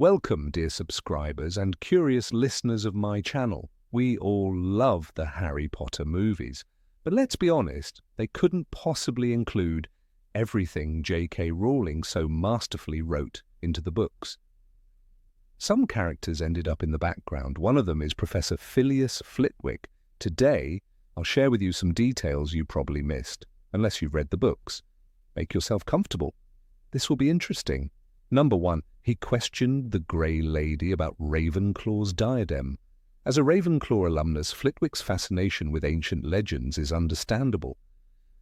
Welcome, dear subscribers and curious listeners of my channel. We all love the Harry Potter movies, but let's be honest, they couldn't possibly include everything J.K. Rowling so masterfully wrote into the books. Some characters ended up in the background. One of them is Professor Phileas Flitwick. Today, I'll share with you some details you probably missed, unless you've read the books. Make yourself comfortable. This will be interesting. Number 1, he questioned the Grey Lady about Ravenclaw's diadem. As a Ravenclaw alumnus, Flitwick's fascination with ancient legends is understandable.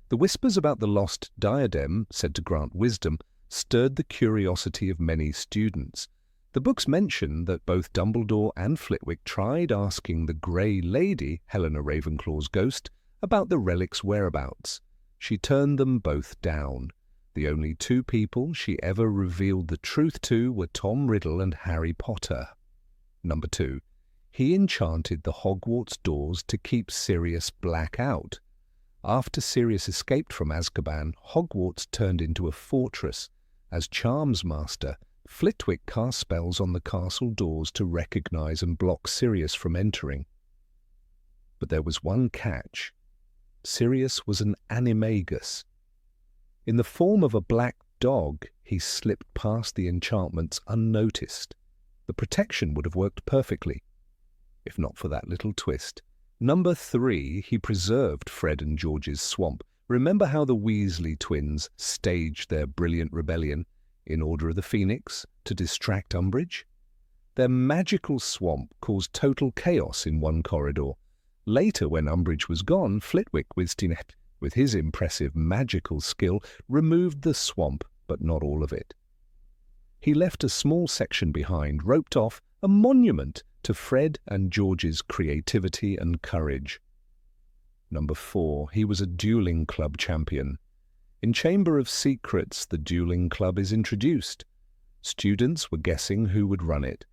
The whispers about the lost diadem, said to grant wisdom, stirred the curiosity of many students. The books mention that both Dumbledore and Flitwick tried asking the Grey Lady, Helena Ravenclaw's ghost, about the relic's whereabouts. She turned them both down. The only two people she ever revealed the truth to were Tom Riddle and Harry Potter. Number 2. He enchanted the Hogwarts doors to keep Sirius Black out. After Sirius escaped from Azkaban, Hogwarts turned into a fortress. As Charms Master, Flitwick cast spells on the castle doors to recognize and block Sirius from entering. But there was one catch. Sirius was an animagus. In the form of a black dog, he slipped past the enchantments unnoticed. The protection would have worked perfectly, if not for that little twist. Number 3, he preserved Fred and George's swamp. Remember how the Weasley twins staged their brilliant rebellion in Order of the Phoenix to distract Umbridge? Their magical swamp caused total chaos in one corridor. Later, when Umbridge was gone, Flitwick, with his impressive magical skill, removed the swamp, but not all of it. He left a small section behind, roped off, a monument to Fred and George's creativity and courage. Number 4, he was a dueling club champion. In Chamber of Secrets, the dueling club is introduced. Students were guessing who would run it.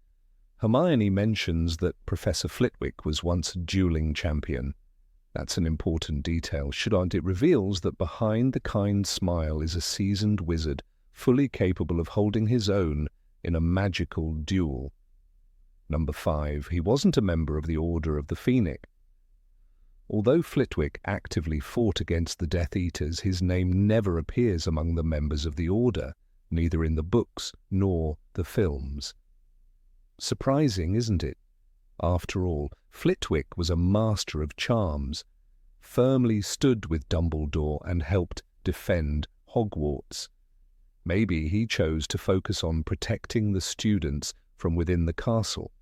Hermione mentions that Professor Flitwick was once a dueling champion. That's an important detail, it reveals that behind the kind smile is a seasoned wizard, fully capable of holding his own in a magical duel. Number 5, he wasn't a member of the Order of the Phoenix. Although Flitwick actively fought against the Death Eaters, his name never appears among the members of the Order, neither in the books nor the films. Surprising, isn't it? After all, Flitwick was a master of charms, firmly stood with Dumbledore and helped defend Hogwarts. Maybe he chose to focus on protecting the students from within the castle.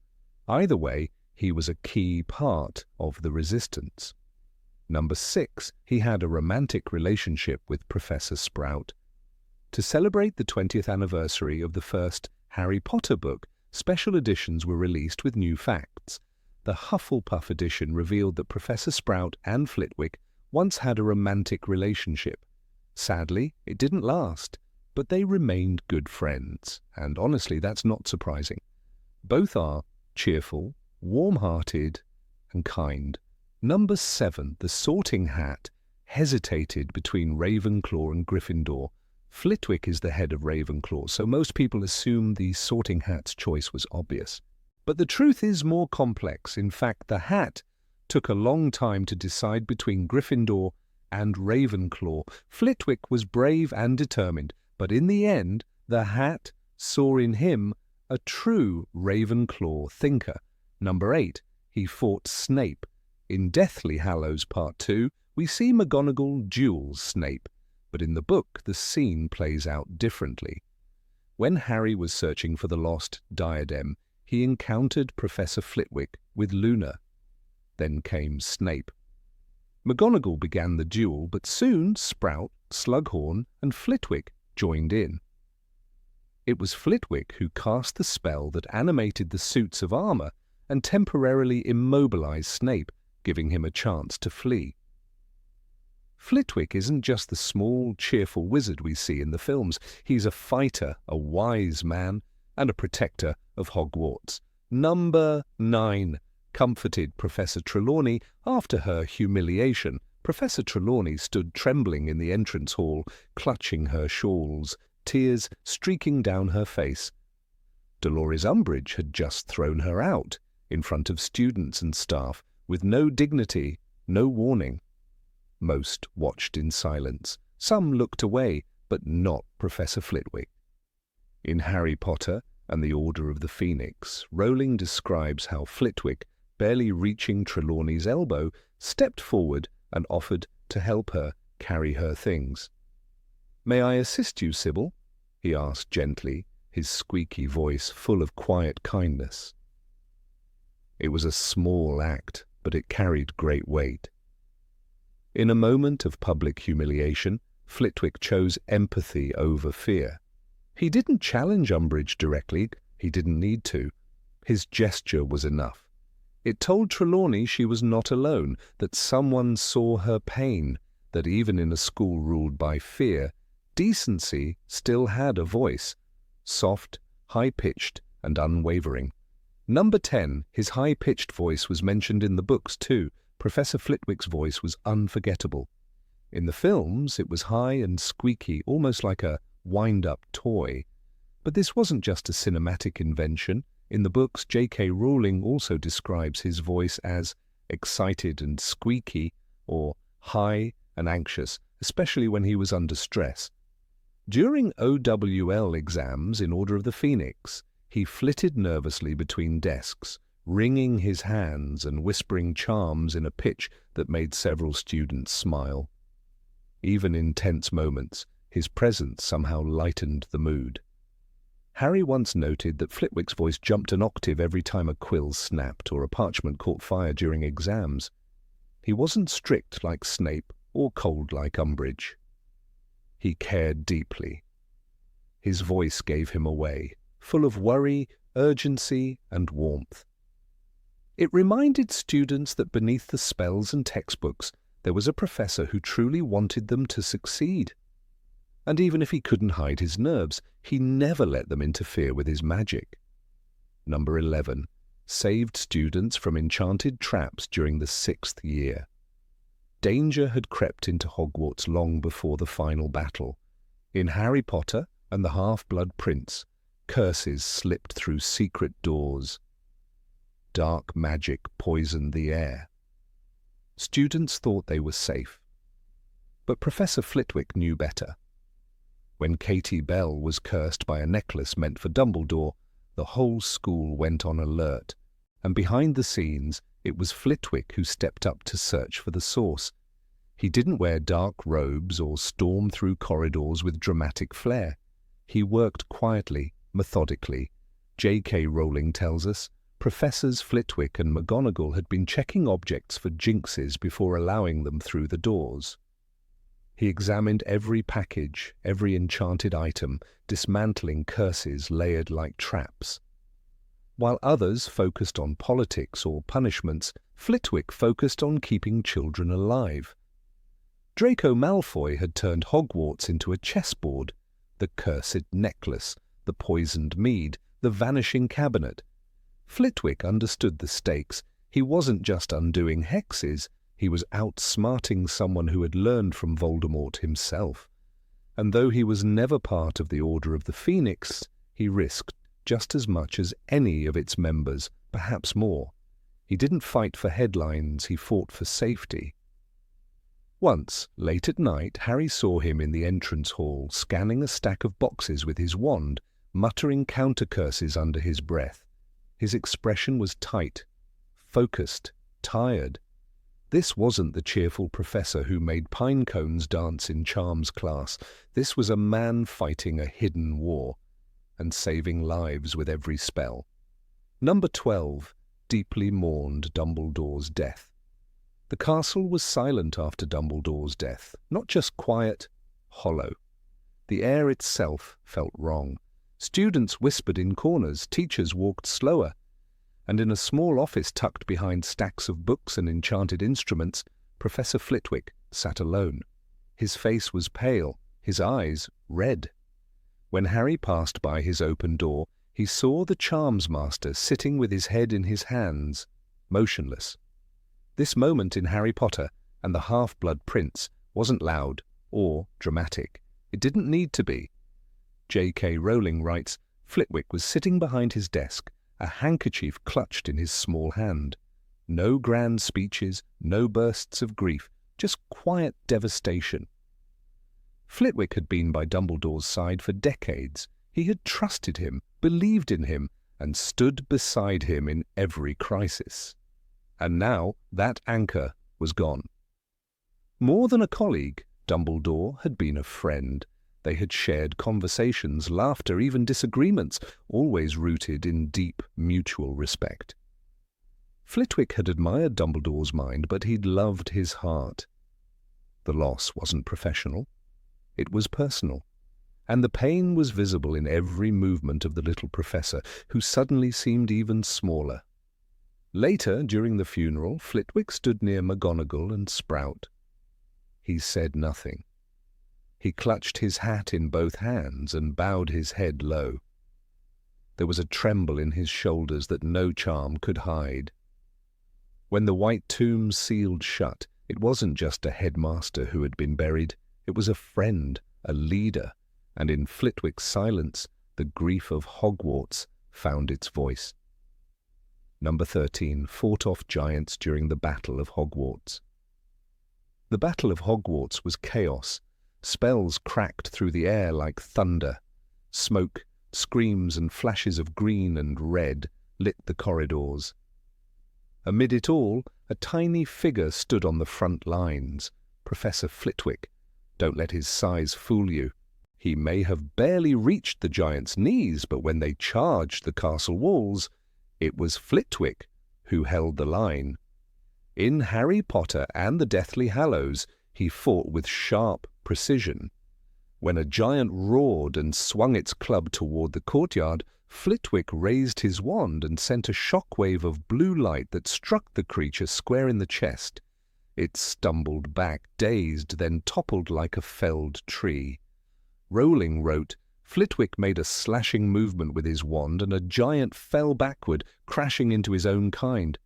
Either way, he was a key part of the resistance. Number 6, he had a romantic relationship with Professor Sprout. To celebrate the 20th anniversary of the first Harry Potter book, special editions were released with new facts. The Hufflepuff edition revealed that Professor Sprout and Flitwick once had a romantic relationship. Sadly, it didn't last, but they remained good friends, and honestly, that's not surprising. Both are cheerful, warm-hearted, and kind. Number 7, the Sorting Hat, hesitated between Ravenclaw and Gryffindor. Flitwick is the head of Ravenclaw, so most people assume the Sorting Hat's choice was obvious. But the truth is more complex. In fact, the Hat took a long time to decide between Gryffindor and Ravenclaw. Flitwick was brave and determined, but in the end, the Hat saw in him a true Ravenclaw thinker. Number 8, he fought Snape. In Deathly Hallows Part 2, we see McGonagall duel Snape, but in the book, the scene plays out differently. When Harry was searching for the lost diadem, he encountered Professor Flitwick with Luna. Then came Snape. McGonagall began the duel, but soon Sprout, Slughorn, and Flitwick joined in. It was Flitwick who cast the spell that animated the suits of armor and temporarily immobilized Snape, giving him a chance to flee. Flitwick isn't just the small, cheerful wizard we see in the films. He's a fighter, a wise man, and a protector of Hogwarts. Number 9 comforted Professor Trelawney after her humiliation. Professor Trelawney stood trembling in the entrance hall, clutching her shawls, tears streaking down her face. Dolores Umbridge had just thrown her out in front of students and staff with no dignity, no warning. Most watched in silence. Some looked away, but not Professor Flitwick. In Harry Potter and the Order of the Phoenix, Rowling describes how Flitwick, barely reaching Trelawney's elbow, stepped forward and offered to help her carry her things. "May I assist you, Sybil?" he asked gently, his squeaky voice full of quiet kindness. It was a small act, but it carried great weight. In a moment of public humiliation, Flitwick chose empathy over fear. He didn't challenge Umbridge directly. He didn't need to. His gesture was enough. It told Trelawney she was not alone, that someone saw her pain, that even in a school ruled by fear, decency still had a voice, soft, high-pitched, and unwavering. Number 10, his high-pitched voice was mentioned in the books too. Professor Flitwick's voice was unforgettable. In the films, it was high and squeaky, almost like a wind-up toy. But this wasn't just a cinematic invention. In the books, J.K. Rowling also describes his voice as excited and squeaky, or high and anxious, especially when he was under stress. During OWL exams in Order of the Phoenix, he flitted nervously between desks, wringing his hands and whispering charms in a pitch that made several students smile. Even in tense moments, his presence somehow lightened the mood. Harry once noted that Flitwick's voice jumped an octave every time a quill snapped or a parchment caught fire during exams. He wasn't strict like Snape or cold like Umbridge. He cared deeply. His voice gave him away, full of worry, urgency, and warmth. It reminded students that beneath the spells and textbooks, there was a professor who truly wanted them to succeed. And even if he couldn't hide his nerves, he never let them interfere with his magic. Number 11, saved students from enchanted traps during the 6th year. Danger had crept into Hogwarts long before the final battle. In Harry Potter and the Half-Blood Prince, curses slipped through secret doors. Dark magic poisoned the air. Students thought they were safe. But Professor Flitwick knew better. When Katie Bell was cursed by a necklace meant for Dumbledore, the whole school went on alert, and behind the scenes, it was Flitwick who stepped up to search for the source. He didn't wear dark robes or storm through corridors with dramatic flair. He worked quietly, methodically. J.K. Rowling tells us, Professors Flitwick and McGonagall had been checking objects for jinxes before allowing them through the doors. He examined every package, every enchanted item, dismantling curses layered like traps. While others focused on politics or punishments, Flitwick focused on keeping children alive. Draco Malfoy had turned Hogwarts into a chessboard. The cursed necklace, the poisoned mead, the vanishing cabinet. Flitwick understood the stakes. He wasn't just undoing hexes, he was outsmarting someone who had learned from Voldemort himself. And though he was never part of the Order of the Phoenix, he risked just as much as any of its members, perhaps more. He didn't fight for headlines, he fought for safety. Once, late at night, Harry saw him in the entrance hall, scanning a stack of boxes with his wand, muttering counter-curses under his breath. His expression was tight, focused, tired. This wasn't the cheerful professor who made pine cones dance in charms class. This was a man fighting a hidden war and saving lives with every spell. Number 12 deeply mourned Dumbledore's death. The castle was silent after Dumbledore's death, not just quiet, hollow. The air itself felt wrong. Students whispered in corners, teachers walked slower, and in a small office tucked behind stacks of books and enchanted instruments, Professor Flitwick sat alone. His face was pale, his eyes red. When Harry passed by his open door, he saw the charms master sitting with his head in his hands, motionless. This moment in Harry Potter and the Half-Blood Prince wasn't loud or dramatic. It didn't need to be. J.K. Rowling writes, Flitwick was sitting behind his desk, a handkerchief clutched in his small hand. No grand speeches, no bursts of grief, just quiet devastation. Flitwick had been by Dumbledore's side for decades. He had trusted him, believed in him, and stood beside him in every crisis. And now that anchor was gone. More than a colleague, Dumbledore had been a friend. They had shared conversations, laughter, even disagreements, always rooted in deep mutual respect. Flitwick had admired Dumbledore's mind, but he'd loved his heart. The loss wasn't professional. It was personal. And the pain was visible in every movement of the little professor, who suddenly seemed even smaller. Later, during the funeral, Flitwick stood near McGonagall and Sprout. He said nothing. He clutched his hat in both hands and bowed his head low. There was a tremble in his shoulders that no charm could hide. When the white tomb sealed shut, it wasn't just a headmaster who had been buried. It was a friend, a leader, and in Flitwick's silence, the grief of Hogwarts found its voice. Number 13 fought off giants during the Battle of Hogwarts. The Battle of Hogwarts was chaos. Spells cracked through the air like thunder. Smoke, screams and flashes of green and red lit the corridors. Amid it all, a tiny figure stood on the front lines, Professor Flitwick. Don't let his size fool you. He may have barely reached the giant's knees, but when they charged the castle walls, it was Flitwick who held the line. In Harry Potter and the Deathly Hallows, he fought with sharp precision. When a giant roared and swung its club toward the courtyard, Flitwick raised his wand and sent a shockwave of blue light that struck the creature square in the chest. It stumbled back, dazed, then toppled like a felled tree. Rowling wrote, Flitwick made a slashing movement with his wand and a giant fell backward, crashing into his own kind.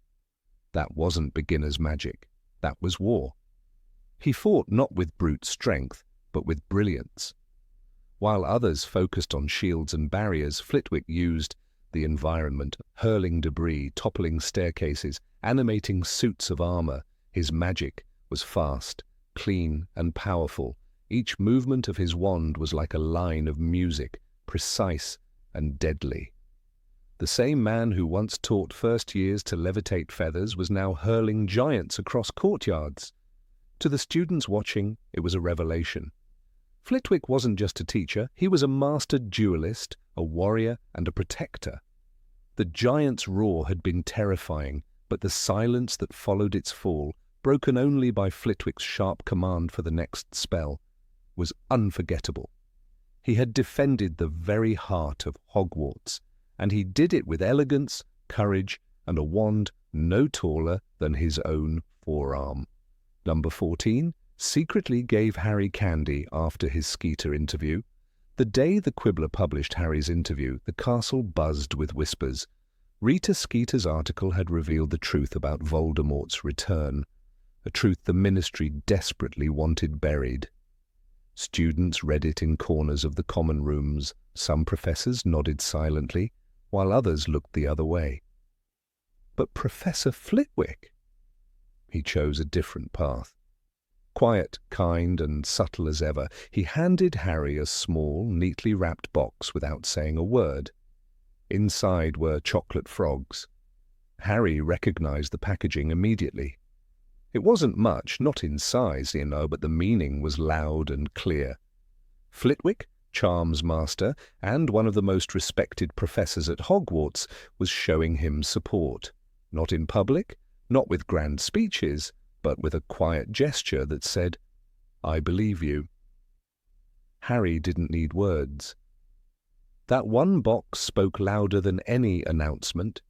That wasn't beginner's magic. That was war. He fought not with brute strength, but with brilliance. While others focused on shields and barriers, Flitwick used the environment, hurling debris, toppling staircases, animating suits of armor. His magic was fast, clean, and powerful. Each movement of his wand was like a line of music, precise and deadly. The same man who once taught first years to levitate feathers was now hurling giants across courtyards. To the students watching, it was a revelation. Flitwick wasn't just a teacher, he was a master duelist, a warrior, and a protector. The giant's roar had been terrifying, but the silence that followed its fall, broken only by Flitwick's sharp command for the next spell, was unforgettable. He had defended the very heart of Hogwarts, and he did it with elegance, courage, and a wand no taller than his own forearm. Number 14 secretly gave Harry candy after his Skeeter interview. The day the Quibbler published Harry's interview, the castle buzzed with whispers. Rita Skeeter's article had revealed the truth about Voldemort's return, a truth the Ministry desperately wanted buried. Students read it in corners of the common rooms. Some professors nodded silently, while others looked the other way. But Professor Flitwick? He chose a different path. Quiet, kind, and subtle as ever, he handed Harry a small, neatly wrapped box without saying a word. Inside were chocolate frogs. Harry recognized the packaging immediately. It wasn't much, not in size, but the meaning was loud and clear. Flitwick, Charms Master, and one of the most respected professors at Hogwarts, was showing him support. Not in public, not with grand speeches, but with a quiet gesture that said, "I believe you." Harry didn't need words. That one box spoke louder than any announcement.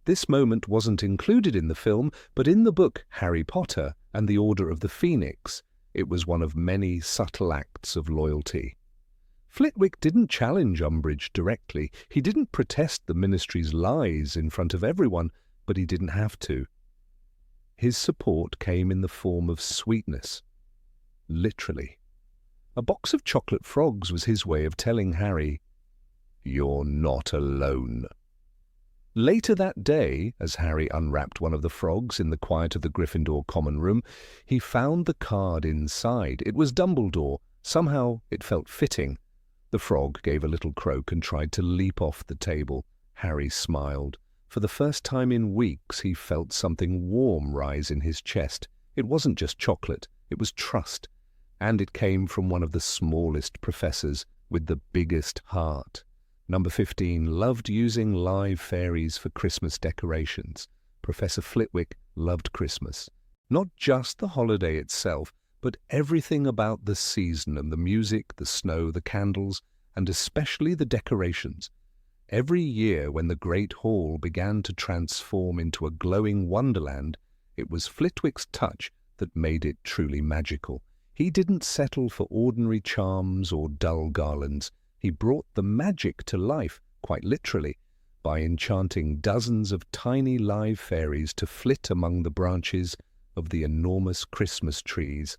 This moment wasn't included in the film, but in the book Harry Potter and the Order of the Phoenix, it was one of many subtle acts of loyalty. Flitwick didn't challenge Umbridge directly. He didn't protest the Ministry's lies in front of everyone, but he didn't have to. His support came in the form of sweetness. Literally. A box of chocolate frogs was his way of telling Harry, you're not alone." Later that day, as Harry unwrapped one of the frogs in the quiet of the Gryffindor common room, he found the card inside. It was Dumbledore. Somehow it felt fitting. The frog gave a little croak and tried to leap off the table. Harry smiled. For the first time in weeks, he felt something warm rise in his chest. It wasn't just chocolate, it was trust. And it came from one of the smallest professors with the biggest heart. Number 15 loved using live fairies for Christmas decorations. Professor Flitwick loved Christmas. Not just the holiday itself, but everything about the season and the music, the snow, the candles, and especially the decorations. Every year when the Great Hall began to transform into a glowing wonderland, it was Flitwick's touch that made it truly magical. He didn't settle for ordinary charms or dull garlands. He brought the magic to life, quite literally, by enchanting dozens of tiny live fairies to flit among the branches of the enormous Christmas trees.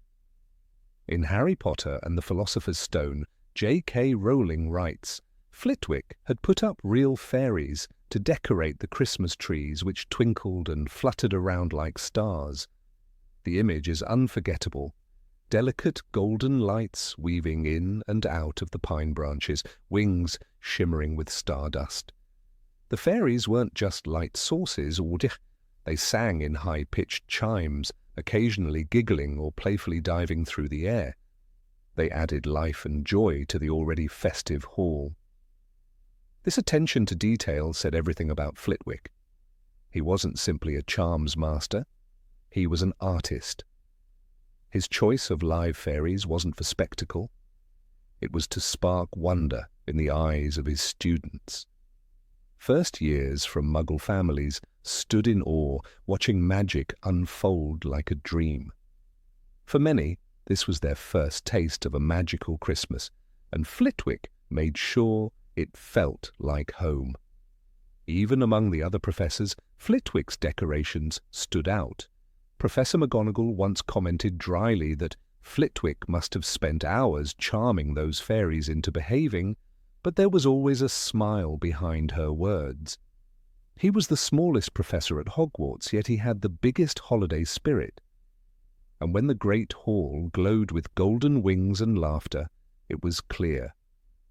In Harry Potter and the Philosopher's Stone, J.K. Rowling writes, Flitwick had put up real fairies to decorate the Christmas trees which twinkled and fluttered around like stars. The image is unforgettable. Delicate golden lights weaving in and out of the pine branches, wings shimmering with stardust. The fairies weren't just light sources, they sang in high-pitched chimes, occasionally giggling or playfully diving through the air. They added life and joy to the already festive hall. This attention to detail said everything about Flitwick. He wasn't simply a charms master, he was an artist. His choice of live fairies wasn't for spectacle. It was to spark wonder in the eyes of his students. First years from Muggle families stood in awe, watching magic unfold like a dream. For many, this was their first taste of a magical Christmas, and Flitwick made sure it felt like home. Even among the other professors, Flitwick's decorations stood out. Professor McGonagall once commented dryly that Flitwick must have spent hours charming those fairies into behaving, but there was always a smile behind her words. He was the smallest professor at Hogwarts, yet he had the biggest holiday spirit. And when the Great Hall glowed with golden wings and laughter, it was clear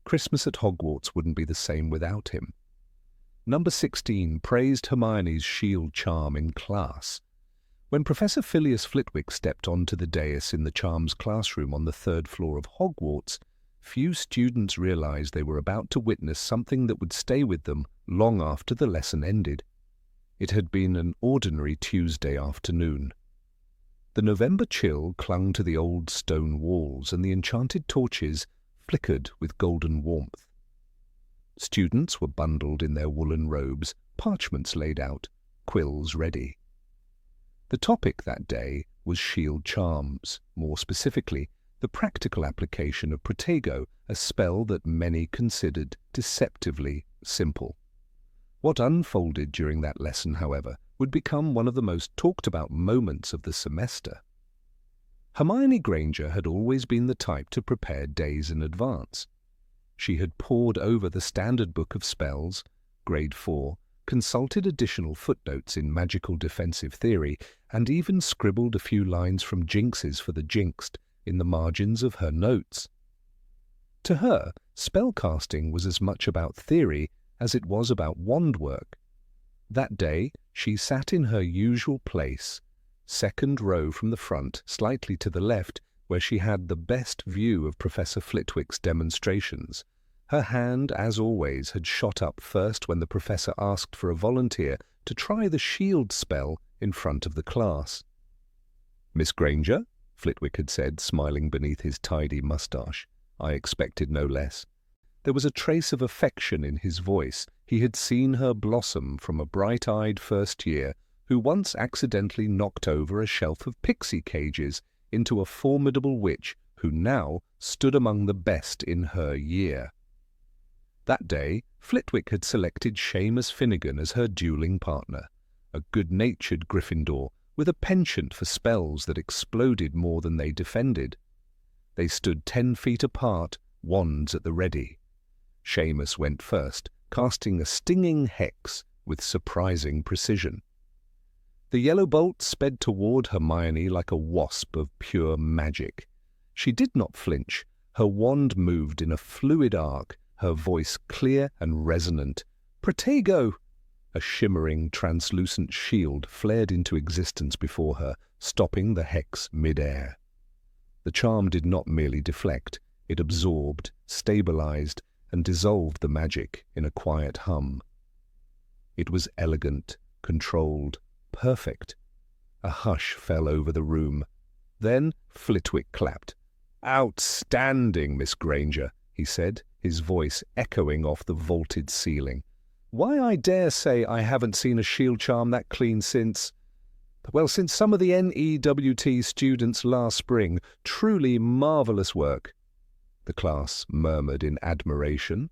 Christmas at Hogwarts wouldn't be the same without him. Number 16 praised Hermione's shield charm in class. When Professor Phileas Flitwick stepped onto the dais in the charms classroom on the 3rd floor of Hogwarts, few students realized they were about to witness something that would stay with them long after the lesson ended. It had been an ordinary Tuesday afternoon. The November chill clung to the old stone walls, and the enchanted torches flickered with golden warmth. Students were bundled in their woolen robes, parchments laid out, quills ready. The topic that day was shield charms, more specifically, the practical application of Protego, a spell that many considered deceptively simple. What unfolded during that lesson, however, would become one of the most talked-about moments of the semester. Hermione Granger had always been the type to prepare days in advance. She had pored over the standard book of spells, grade 4, consulted additional footnotes in magical defensive theory, and even scribbled a few lines from jinxes for the jinxed in the margins of her notes. To her, spellcasting was as much about theory as it was about wand work. That day, she sat in her usual place, 2nd row from the front, slightly to the left, where she had the best view of Professor Flitwick's demonstrations. Her hand, as always, had shot up first when the professor asked for a volunteer to try the shield spell in front of the class. "Miss Granger," Flitwick had said, smiling beneath his tidy moustache. I expected no less. There was a trace of affection in his voice. He had seen her blossom from a bright-eyed first year who once accidentally knocked over a shelf of pixie cages into a formidable witch who now stood among the best in her year. That day, Flitwick had selected Seamus Finnegan as her dueling partner, a good-natured Gryffindor with a penchant for spells that exploded more than they defended. They stood 10 feet apart, wands at the ready. Seamus went first, casting a stinging hex with surprising precision. The yellow bolt sped toward Hermione like a wasp of pure magic. She did not flinch. Her wand moved in a fluid arc, her voice clear and resonant. "Protego!" A shimmering, translucent shield flared into existence before her, stopping the hex mid-air. The charm did not merely deflect, it absorbed, stabilized, and dissolved the magic in a quiet hum. It was elegant, controlled, perfect. A hush fell over the room. Then Flitwick clapped. "Outstanding, Miss Granger," he said, his voice echoing off the vaulted ceiling. "Why, I dare say I haven't seen a shield charm that clean since some of the NEWT students last spring. Truly marvellous work." The class murmured in admiration.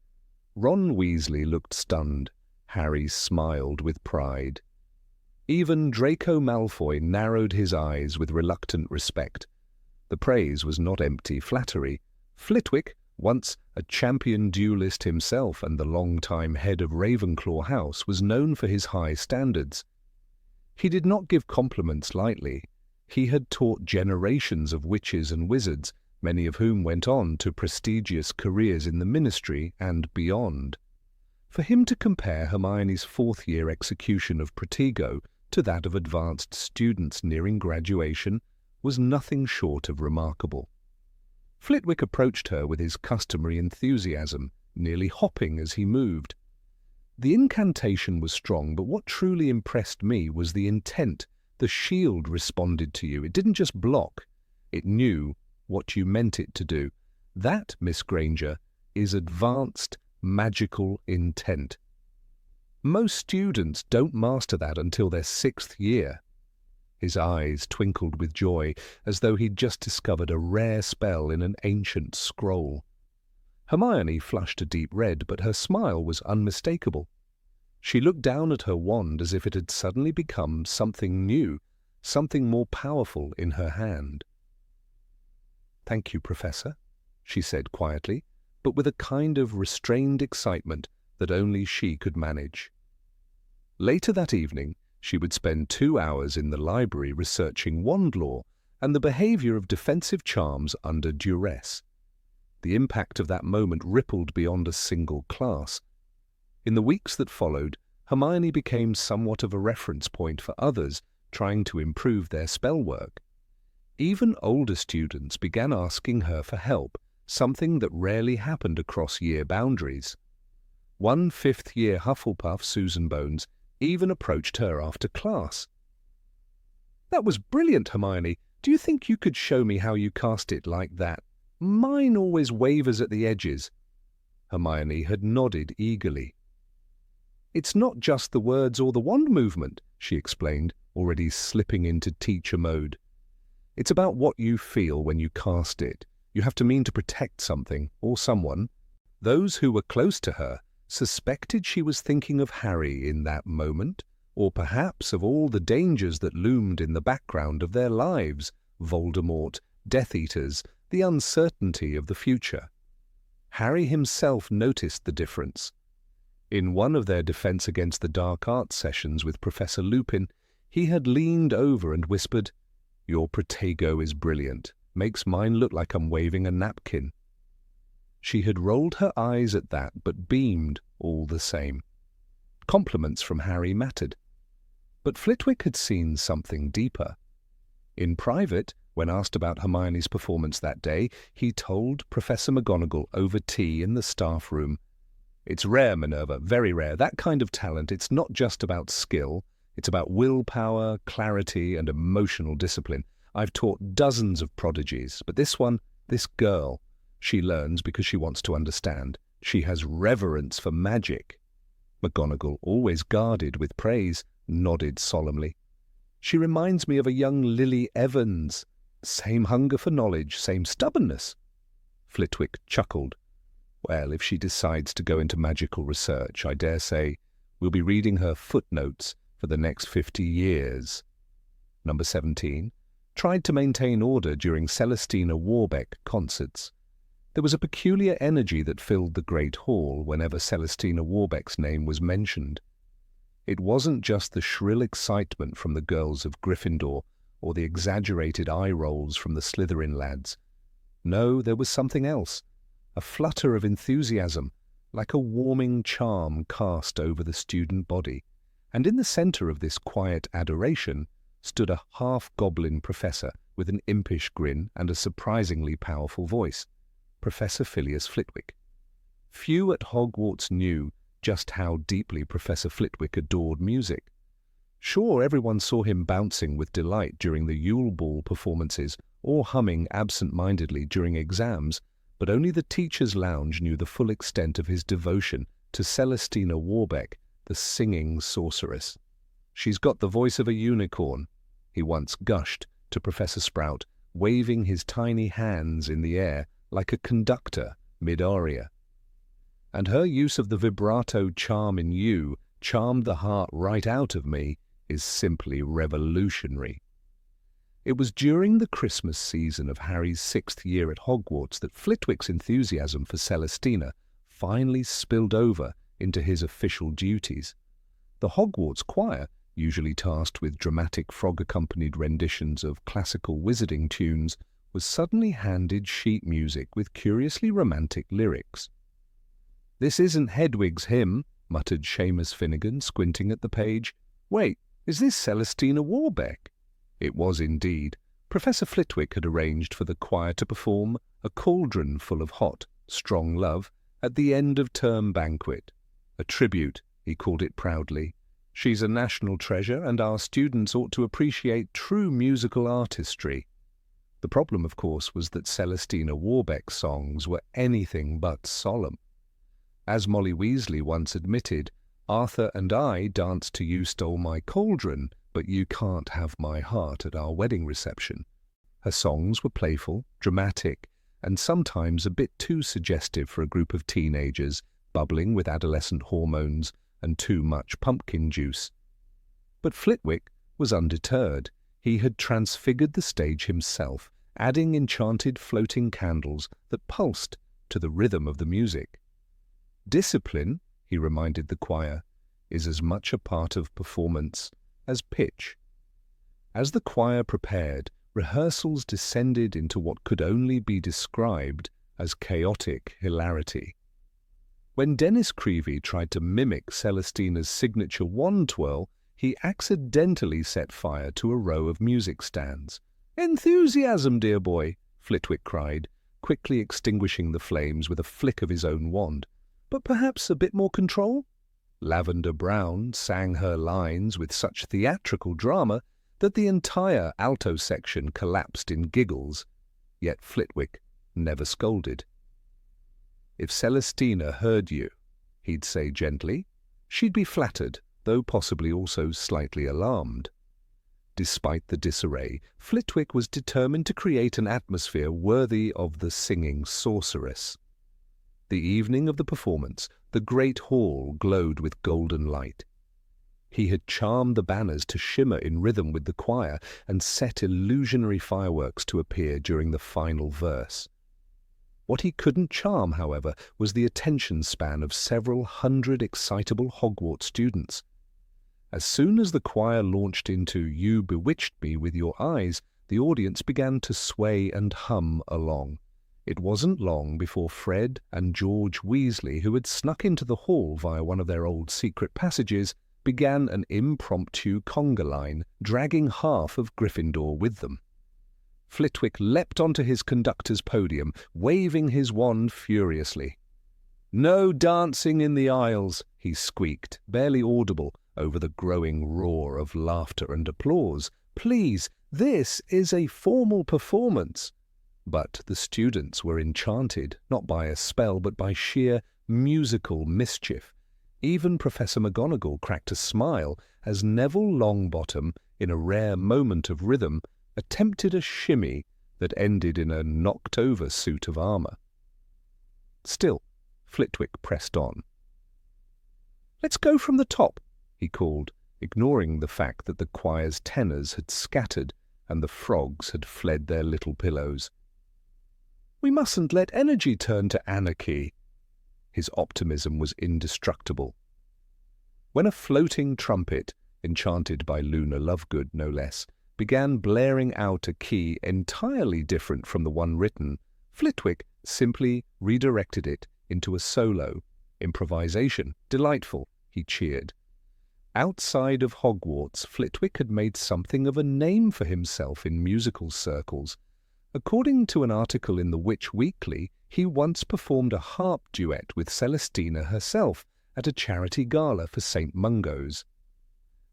Ron Weasley looked stunned. Harry smiled with pride. Even Draco Malfoy narrowed his eyes with reluctant respect. The praise was not empty flattery. Flitwick, once a champion duelist himself and the long-time head of Ravenclaw House, was known for his high standards. He did not give compliments lightly. He had taught generations of witches and wizards, many of whom went on to prestigious careers in the ministry and beyond. For him to compare Hermione's fourth-year execution of Protego to that of advanced students nearing graduation was nothing short of remarkable. Flitwick approached her with his customary enthusiasm, nearly hopping as he moved. The incantation was strong, but what truly impressed me was the intent. The shield responded to you. It didn't just block. It knew what you meant it to do. That, Miss Granger, is advanced magical intent. Most students don't master that until their 6th year. His eyes twinkled with joy, as though he'd just discovered a rare spell in an ancient scroll. Hermione flushed a deep red, but her smile was unmistakable. She looked down at her wand as if it had suddenly become something new, something more powerful in her hand. "Thank you, Professor," she said quietly, but with a kind of restrained excitement that only she could manage. Later that evening, she would spend 2 hours in the library researching wand lore and the behavior of defensive charms under duress. The impact of that moment rippled beyond a single class. In the weeks that followed, Hermione became somewhat of a reference point for others trying to improve their spell work. Even older students began asking her for help, something that rarely happened across year boundaries. One 5th-year Hufflepuff, Susan Bones, even approached her after class. "That was brilliant, Hermione. Do you think you could show me how you cast it like that? Mine always wavers at the edges." Hermione had nodded eagerly. "It's not just the words or the wand movement," she explained, already slipping into teacher mode. "It's about what you feel when you cast it. You have to mean to protect something or someone." Those who were close to her suspected she was thinking of Harry in that moment, or perhaps of all the dangers that loomed in the background of their lives: Voldemort, Death Eaters, the uncertainty of the future. Harry himself noticed the difference. In one of their Defense Against the Dark Arts sessions with Professor Lupin, he had leaned over and whispered, "Your Protego is brilliant. Makes mine look like I'm waving a napkin." She had rolled her eyes at that, but beamed all the same. Compliments from Harry mattered. But Flitwick had seen something deeper. In private, when asked about Hermione's performance that day, he told Professor McGonagall over tea in the staff room, "It's rare, Minerva, very rare. That kind of talent, it's not just about skill. It's about willpower, clarity, and emotional discipline. I've taught dozens of prodigies, but this one, this girl, she learns because she wants to understand. She has reverence for magic." McGonagall, always guarded with praise, nodded solemnly. "She reminds me of a young Lily Evans. Same hunger for knowledge, same stubbornness." Flitwick chuckled. "Well, if she decides to go into magical research, I dare say we'll be reading her footnotes for the next 50 years. Number 17. Tried to maintain order during Celestina Warbeck concerts. There was a peculiar energy that filled the great hall whenever Celestina Warbeck's name was mentioned. It wasn't just the shrill excitement from the girls of Gryffindor or the exaggerated eye rolls from the Slytherin lads. No, there was something else, a flutter of enthusiasm, like a warming charm cast over the student body. And in the centre of this quiet adoration stood a half-goblin professor with an impish grin and a surprisingly powerful voice, Professor Phileas Flitwick. Few at Hogwarts knew just how deeply Professor Flitwick adored music. Sure, everyone saw him bouncing with delight during the Yule Ball performances or humming absent-mindedly during exams, but only the teacher's lounge knew the full extent of his devotion to Celestina Warbeck, the singing sorceress. "She's got the voice of a unicorn," he once gushed to Professor Sprout, waving his tiny hands in the air like a conductor mid-aria. "And her use of the vibrato charm in you charmed the heart right out of me is simply revolutionary." It was during the Christmas season of Harry's 6th year at Hogwarts that Flitwick's enthusiasm for Celestina finally spilled over into his official duties. The Hogwarts choir, usually tasked with dramatic frog-accompanied renditions of classical wizarding tunes, was suddenly handed sheet music with curiously romantic lyrics. "This isn't Hedwig's hymn," muttered Seamus Finnegan, squinting at the page. "Wait, is this Celestina Warbeck?" It was indeed. Professor Flitwick had arranged for the choir to perform A Cauldron Full of Hot, Strong Love at the end of term banquet. A tribute, he called it proudly. "She's a national treasure, and our students ought to appreciate true musical artistry." The problem, of course, was that Celestina Warbeck's songs were anything but solemn. As Molly Weasley once admitted, "Arthur and I danced to You Stole My Cauldron, but you can't have my heart at our wedding reception." Her songs were playful, dramatic, and sometimes a bit too suggestive for a group of teenagers bubbling with adolescent hormones and too much pumpkin juice. But Flitwick was undeterred. He had transfigured the stage himself, adding enchanted floating candles that pulsed to the rhythm of the music. "Discipline," he reminded the choir, "is as much a part of performance as pitch." As the choir prepared, rehearsals descended into what could only be described as chaotic hilarity. When Dennis Creevey tried to mimic Celestina's signature wand twirl, he accidentally set fire to a row of music stands. "Enthusiasm, dear boy!" Flitwick cried, quickly extinguishing the flames with a flick of his own wand. "But perhaps a bit more control?" Lavender Brown sang her lines with such theatrical drama that the entire alto section collapsed in giggles, yet Flitwick never scolded. "If Celestina heard you," he'd say gently, "she'd be flattered, though possibly also slightly alarmed." Despite the disarray, Flitwick was determined to create an atmosphere worthy of the singing sorceress. The evening of the performance, the great hall glowed with golden light. He had charmed the banners to shimmer in rhythm with the choir and set illusionary fireworks to appear during the final verse. What he couldn't charm, however, was the attention span of several hundred excitable Hogwarts students. As soon as the choir launched into "You Bewitched Me with Your Eyes," the audience began to sway and hum along. It wasn't long before Fred and George Weasley, who had snuck into the hall via one of their old secret passages, began an impromptu conga line, dragging half of Gryffindor with them. Flitwick leapt onto his conductor's podium, waving his wand furiously. "No dancing in the aisles," he squeaked, barely audible over the growing roar of laughter and applause. "Please, this is a formal performance." But the students were enchanted, not by a spell, but by sheer musical mischief. Even Professor McGonagall cracked a smile as Neville Longbottom, in a rare moment of rhythm, attempted a shimmy that ended in a knocked-over suit of armour. Still, Flitwick pressed on. "Let's go from the top," he called, ignoring the fact that the choir's tenors had scattered and the frogs had fled their little pillows. We mustn't let energy turn to anarchy. His optimism was indestructible. When a floating trumpet, enchanted by Luna Lovegood no less, began blaring out a key entirely different from the one written, Flitwick simply redirected it into a solo. Improvisation. Delightful, he cheered. Outside of Hogwarts, Flitwick had made something of a name for himself in musical circles. According to an article in the Witch Weekly, he once performed a harp duet with Celestina herself at a charity gala for St. Mungo's.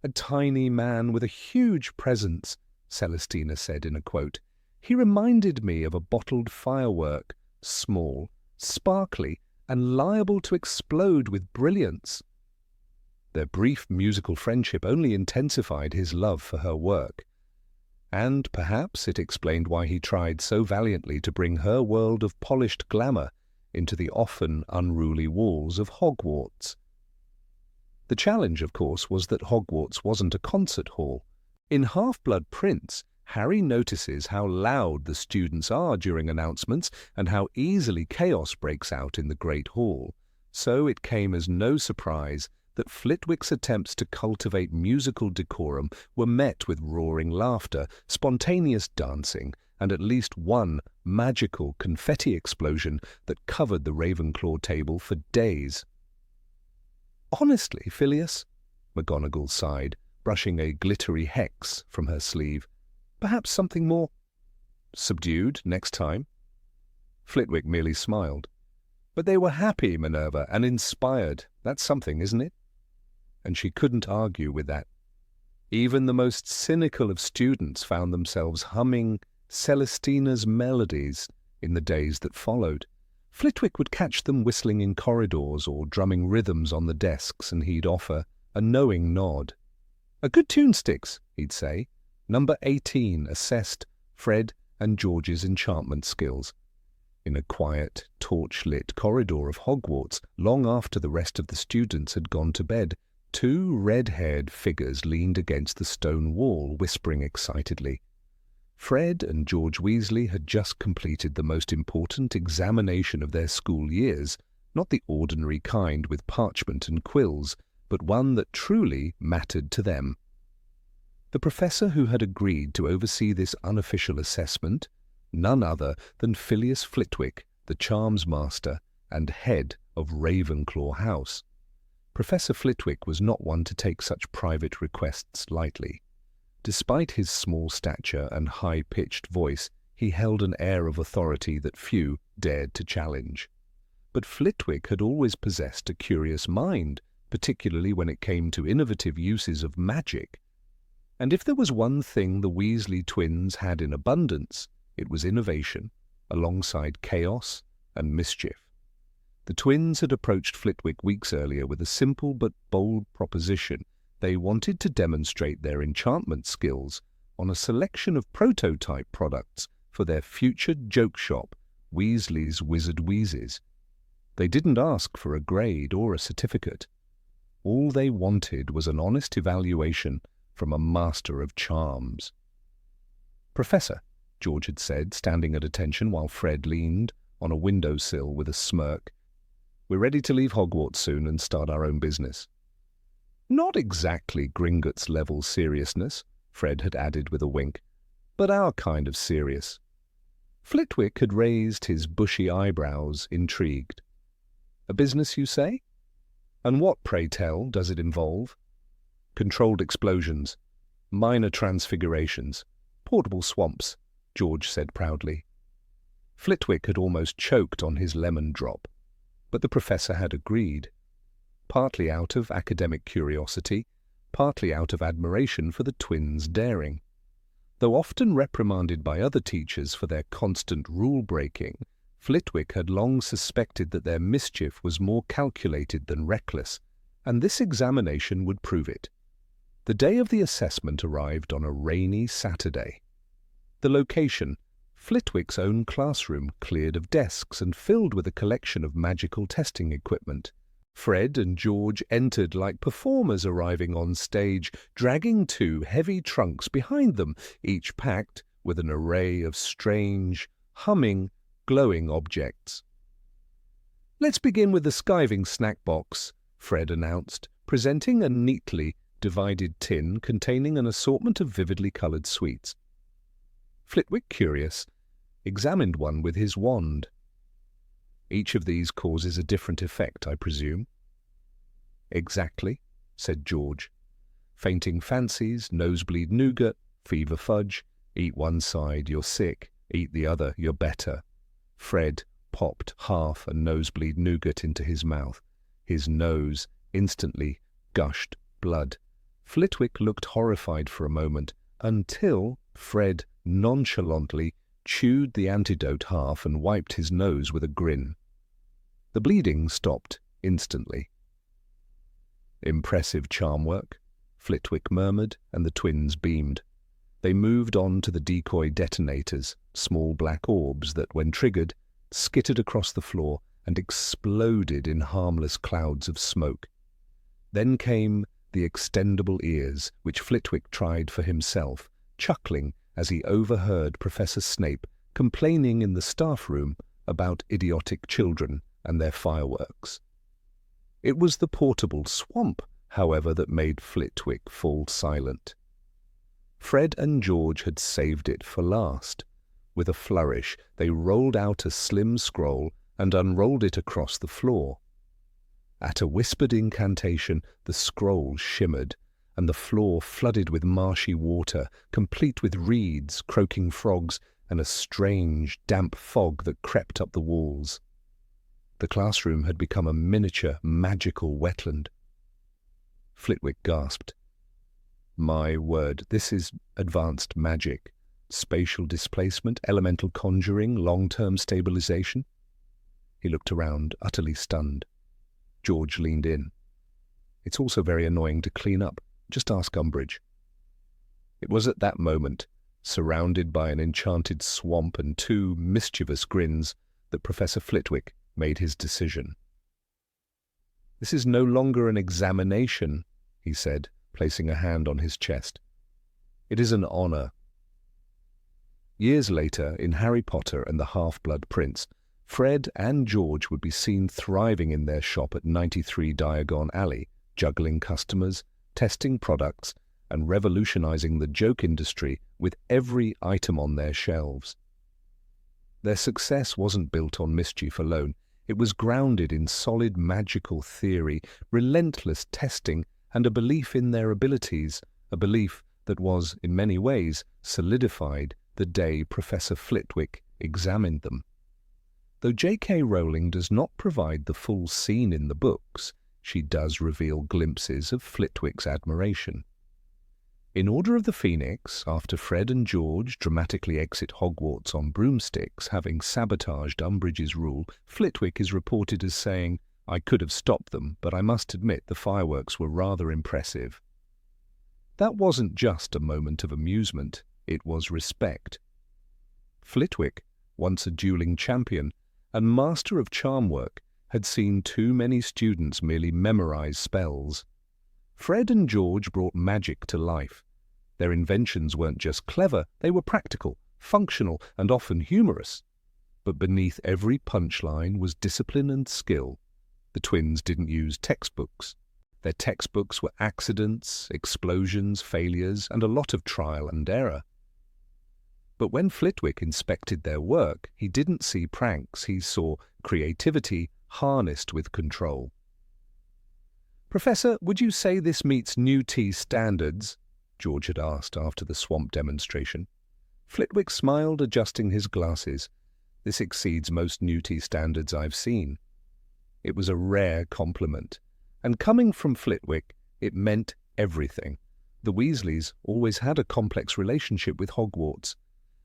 A tiny man with a huge presence, Celestina said in a quote. He reminded me of a bottled firework, small, sparkly, and liable to explode with brilliance. Their brief musical friendship only intensified his love for her work. And perhaps it explained why he tried so valiantly to bring her world of polished glamour into the often unruly walls of Hogwarts. The challenge, of course, was that Hogwarts wasn't a concert hall. In Half-Blood Prince, Harry notices how loud the students are during announcements and how easily chaos breaks out in the Great Hall. So it came as no surprise that Flitwick's attempts to cultivate musical decorum were met with roaring laughter, spontaneous dancing, and at least one magical confetti explosion that covered the Ravenclaw table for days. "Honestly, Phileas," McGonagall sighed, brushing a glittery hex from her sleeve, "perhaps something more subdued next time." Flitwick merely smiled. "But they were happy, Minerva, and inspired. That's something, isn't it?" And she couldn't argue with that. Even the most cynical of students found themselves humming Celestina's melodies in the days that followed. Flitwick would catch them whistling in corridors or drumming rhythms on the desks, and he'd offer a knowing nod. "A good tune sticks," he'd say. "Number 18 assessed Fred and George's enchantment skills." In a quiet, torch-lit corridor of Hogwarts, long after the rest of the students had gone to bed, two red-haired figures leaned against the stone wall, whispering excitedly. Fred and George Weasley had just completed the most important examination of their school years, not the ordinary kind with parchment and quills, but one that truly mattered to them. The professor who had agreed to oversee this unofficial assessment, none other than Phileas Flitwick, the charms master and head of Ravenclaw House. Professor Flitwick was not one to take such private requests lightly. Despite his small stature and high-pitched voice, he held an air of authority that few dared to challenge. But Flitwick had always possessed a curious mind, particularly when it came to innovative uses of magic. And if there was one thing the Weasley twins had in abundance, it was innovation, alongside chaos and mischief. The twins had approached Flitwick weeks earlier with a simple but bold proposition. They wanted to demonstrate their enchantment skills on a selection of prototype products for their future joke shop, Weasley's Wizard Wheezes. They didn't ask for a grade or a certificate. All they wanted was an honest evaluation from a master of charms. "Professor," George had said, standing at attention while Fred leaned on a windowsill with a smirk, "we're ready to leave Hogwarts soon and start our own business." "Not exactly Gringotts-level seriousness," Fred had added with a wink, "but our kind of serious." Flitwick had raised his bushy eyebrows, intrigued. "A business, you say? And what, pray tell, does it involve?" "Controlled explosions, minor transfigurations, portable swamps," George said proudly. Flitwick had almost choked on his lemon drop, but the professor had agreed, partly out of academic curiosity, partly out of admiration for the twins' daring. Though often reprimanded by other teachers for their constant rule-breaking, Flitwick had long suspected that their mischief was more calculated than reckless, and this examination would prove it. The day of the assessment arrived on a rainy Saturday. The location, Flitwick's own classroom, cleared of desks and filled with a collection of magical testing equipment. Fred and George entered like performers arriving on stage, dragging two heavy trunks behind them, each packed with an array of strange, humming, glowing objects. "Let's begin with the skiving snack box," Fred announced, presenting a neatly divided tin containing an assortment of vividly coloured sweets. Flitwick, curious, examined one with his wand. "Each of these causes a different effect, I presume?" "Exactly," said George. "Fainting fancies, nosebleed nougat, fever fudge. Eat one side, you're sick. Eat the other, you're better." Fred popped half a nosebleed nougat into his mouth. His nose instantly gushed blood. Flitwick looked horrified for a moment, until Fred nonchalantly chewed the antidote half and wiped his nose with a grin. The bleeding stopped instantly. "Impressive charm work," Flitwick murmured, and the twins beamed. They moved on to the decoy detonators, small black orbs that, when triggered, skittered across the floor and exploded in harmless clouds of smoke. Then came the extendable ears, which Flitwick tried for himself, chuckling as he overheard Professor Snape complaining in the staff room about idiotic children and their fireworks. It was the portable swamp, however, that made Flitwick fall silent. Fred and George had saved it for last. With a flourish, they rolled out a slim scroll and unrolled it across the floor. At a whispered incantation, the scroll shimmered, and the floor flooded with marshy water, complete with reeds, croaking frogs, and a strange, damp fog that crept up the walls. The classroom had become a miniature, magical wetland. Flitwick gasped. "My word, this is advanced magic. Spatial displacement, elemental conjuring, long-term stabilization." He looked around, utterly stunned. George leaned in. "It's also very annoying to clean up. Just ask Umbridge." It was at that moment, surrounded by an enchanted swamp and two mischievous grins, that Professor Flitwick made his decision. "This is no longer an examination," he said, placing a hand on his chest. "It is an honor." Years later, in Harry Potter and the Half-Blood Prince, Fred and George would be seen thriving in their shop at 93 Diagon Alley, juggling customers, testing products, and revolutionizing the joke industry with every item on their shelves. Their success wasn't built on mischief alone. It was grounded in solid magical theory, relentless testing, and a belief in their abilities, a belief that was, in many ways, solidified the day Professor Flitwick examined them. Though J.K. Rowling does not provide the full scene in the books, she does reveal glimpses of Flitwick's admiration. In Order of the Phoenix, after Fred and George dramatically exit Hogwarts on broomsticks, having sabotaged Umbridge's rule, Flitwick is reported as saying, "I could have stopped them, but I must admit the fireworks were rather impressive." That wasn't just a moment of amusement, it was respect. Flitwick, once a dueling champion and master of charm work, had seen too many students merely memorize spells. Fred and George brought magic to life. Their inventions weren't just clever, they were practical, functional, and often humorous. But beneath every punchline was discipline and skill. The twins didn't use textbooks. Their textbooks were accidents, explosions, failures, and a lot of trial and error. But when Flitwick inspected their work, he didn't see pranks, he saw creativity harnessed with control. "Professor, would you say this meets New Tea standards?" George had asked after the swamp demonstration. Flitwick smiled, adjusting his glasses. "This exceeds most New Tea standards I've seen." It was a rare compliment, and coming from Flitwick, it meant everything. The Weasleys always had a complex relationship with Hogwarts.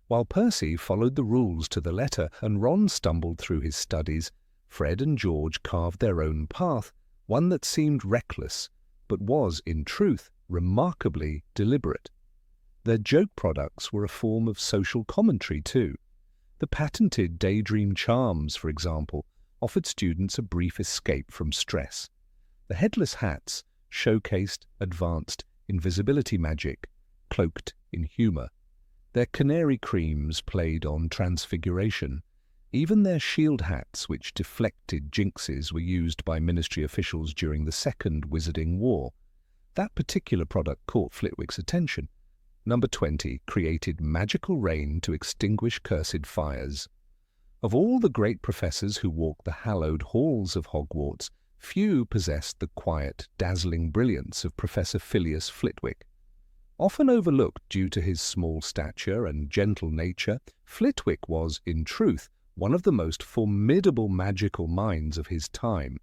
While Percy followed the rules to the letter and Ron stumbled through his studies, Fred and George carved their own path, one that seemed reckless, but was, in truth, remarkably deliberate. Their joke products were a form of social commentary too. The patented Daydream Charms, for example, offered students a brief escape from stress. The headless hats showcased advanced invisibility magic, cloaked in humor. Their canary creams played on transfiguration, Even their shield hats, which deflected jinxes, were used by Ministry officials during the Second Wizarding War. That particular product caught Flitwick's attention. Number 20 created magical rain to extinguish cursed fires. Of all the great professors who walked the hallowed halls of Hogwarts, few possessed the quiet, dazzling brilliance of Professor Phileas Flitwick. Often overlooked due to his small stature and gentle nature, Flitwick was, in truth, one of the most formidable magical minds of his time.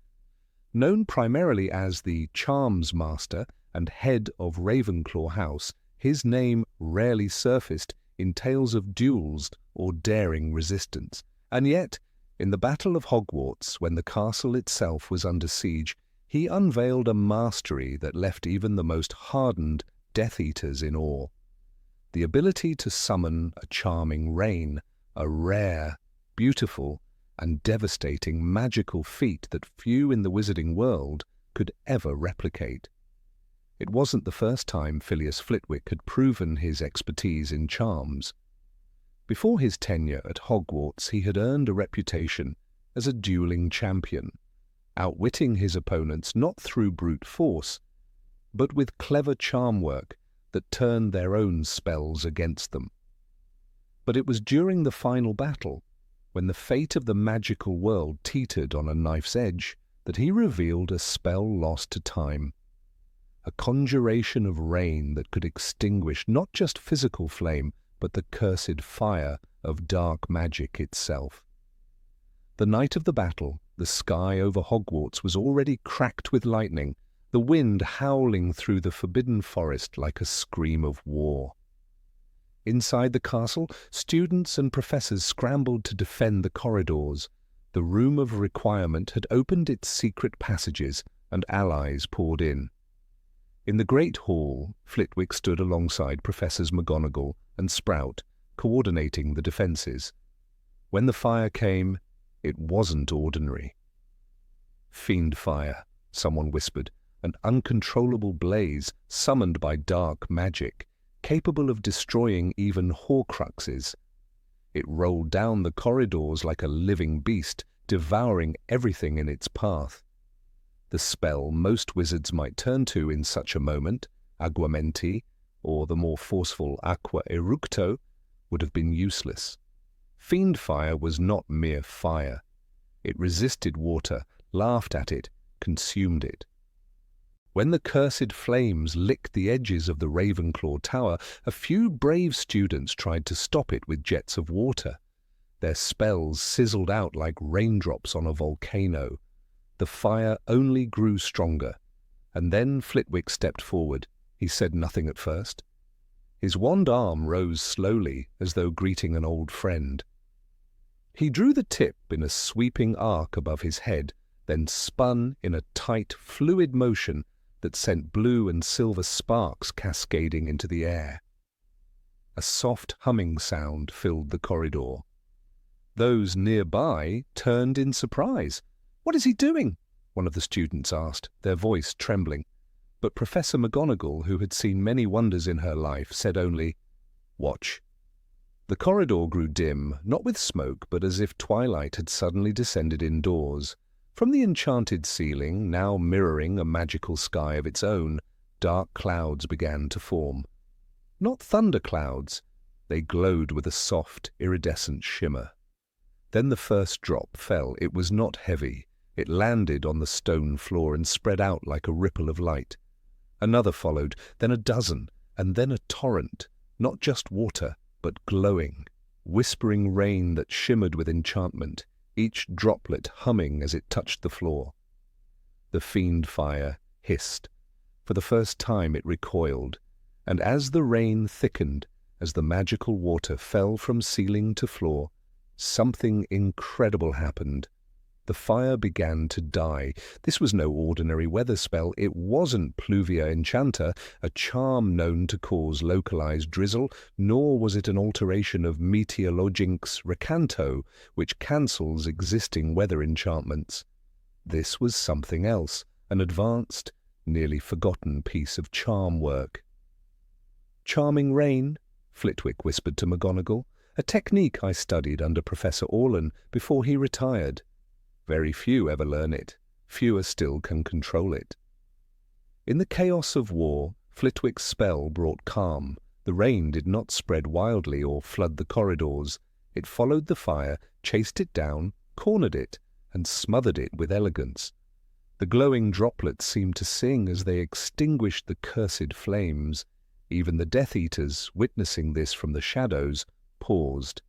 Known primarily as the Charms Master and head of Ravenclaw House, his name rarely surfaced in tales of duels or daring resistance. And yet, in the Battle of Hogwarts, when the castle itself was under siege, he unveiled a mastery that left even the most hardened Death Eaters in awe. The ability to summon a charming rain, a rare, beautiful, and devastating magical feat that few in the wizarding world could ever replicate. It wasn't the first time Phileas Flitwick had proven his expertise in charms. Before his tenure at Hogwarts, he had earned a reputation as a dueling champion, outwitting his opponents not through brute force, but with clever charm work that turned their own spells against them. But it was during the final battle, when the fate of the magical world teetered on a knife's edge, that he revealed a spell lost to time. A conjuration of rain that could extinguish not just physical flame, but the cursed fire of dark magic itself. The night of the battle, the sky over Hogwarts was already cracked with lightning, the wind howling through the forbidden forest like a scream of war. Inside the castle, students and professors scrambled to defend the corridors. The room of requirement had opened its secret passages, and allies poured in. In the great hall, Flitwick stood alongside Professors McGonagall and Sprout, coordinating the defences. When the fire came, it wasn't ordinary. "Fiend fire," someone whispered, an uncontrollable blaze summoned by dark magic, capable of destroying even Horcruxes. It rolled down the corridors like a living beast, devouring everything in its path. The spell most wizards might turn to in such a moment, Aguamenti, or the more forceful Aqua Eructo, would have been useless. Fiend fire was not mere fire. It resisted water, laughed at it, consumed it. When the cursed flames licked the edges of the Ravenclaw Tower, a few brave students tried to stop it with jets of water. Their spells sizzled out like raindrops on a volcano. The fire only grew stronger. And then Flitwick stepped forward. He said nothing at first. His wand arm rose slowly, as though greeting an old friend. He drew the tip in a sweeping arc above his head, then spun in a tight, fluid motion that sent blue and silver sparks cascading into the air. A soft humming sound filled the corridor. Those nearby turned in surprise. "What is he doing?" one of the students asked, their voice trembling. But Professor McGonagall, who had seen many wonders in her life, said only, "Watch." The corridor grew dim, not with smoke, but as if twilight had suddenly descended indoors. From the enchanted ceiling, now mirroring a magical sky of its own, dark clouds began to form. Not thunder clouds. They glowed with a soft, iridescent shimmer. Then the first drop fell. It was not heavy. It landed on the stone floor and spread out like a ripple of light. Another followed, then a dozen, and then a torrent, not just water, but glowing, whispering rain that shimmered with enchantment, each droplet humming as it touched the floor. The fiend fire hissed. For the first time it recoiled, and as the rain thickened, as the magical water fell from ceiling to floor, something incredible happened. The fire began to die. This was no ordinary weather spell. It wasn't Pluvia Enchanta, a charm known to cause localized drizzle, nor was it an alteration of Meteorologinx Recanto, which cancels existing weather enchantments. This was something else, an advanced, nearly forgotten piece of charm work. "Charming rain," Flitwick whispered to McGonagall, a technique I studied under Professor Orlan before he retired. Very few ever learn it. Fewer still can control it. In the chaos of war, Flitwick's spell brought calm. The rain did not spread wildly or flood the corridors. It followed the fire, chased it down, cornered it, and smothered it with elegance. The glowing droplets seemed to sing as they extinguished the cursed flames. Even the Death Eaters, witnessing this from the shadows, paused.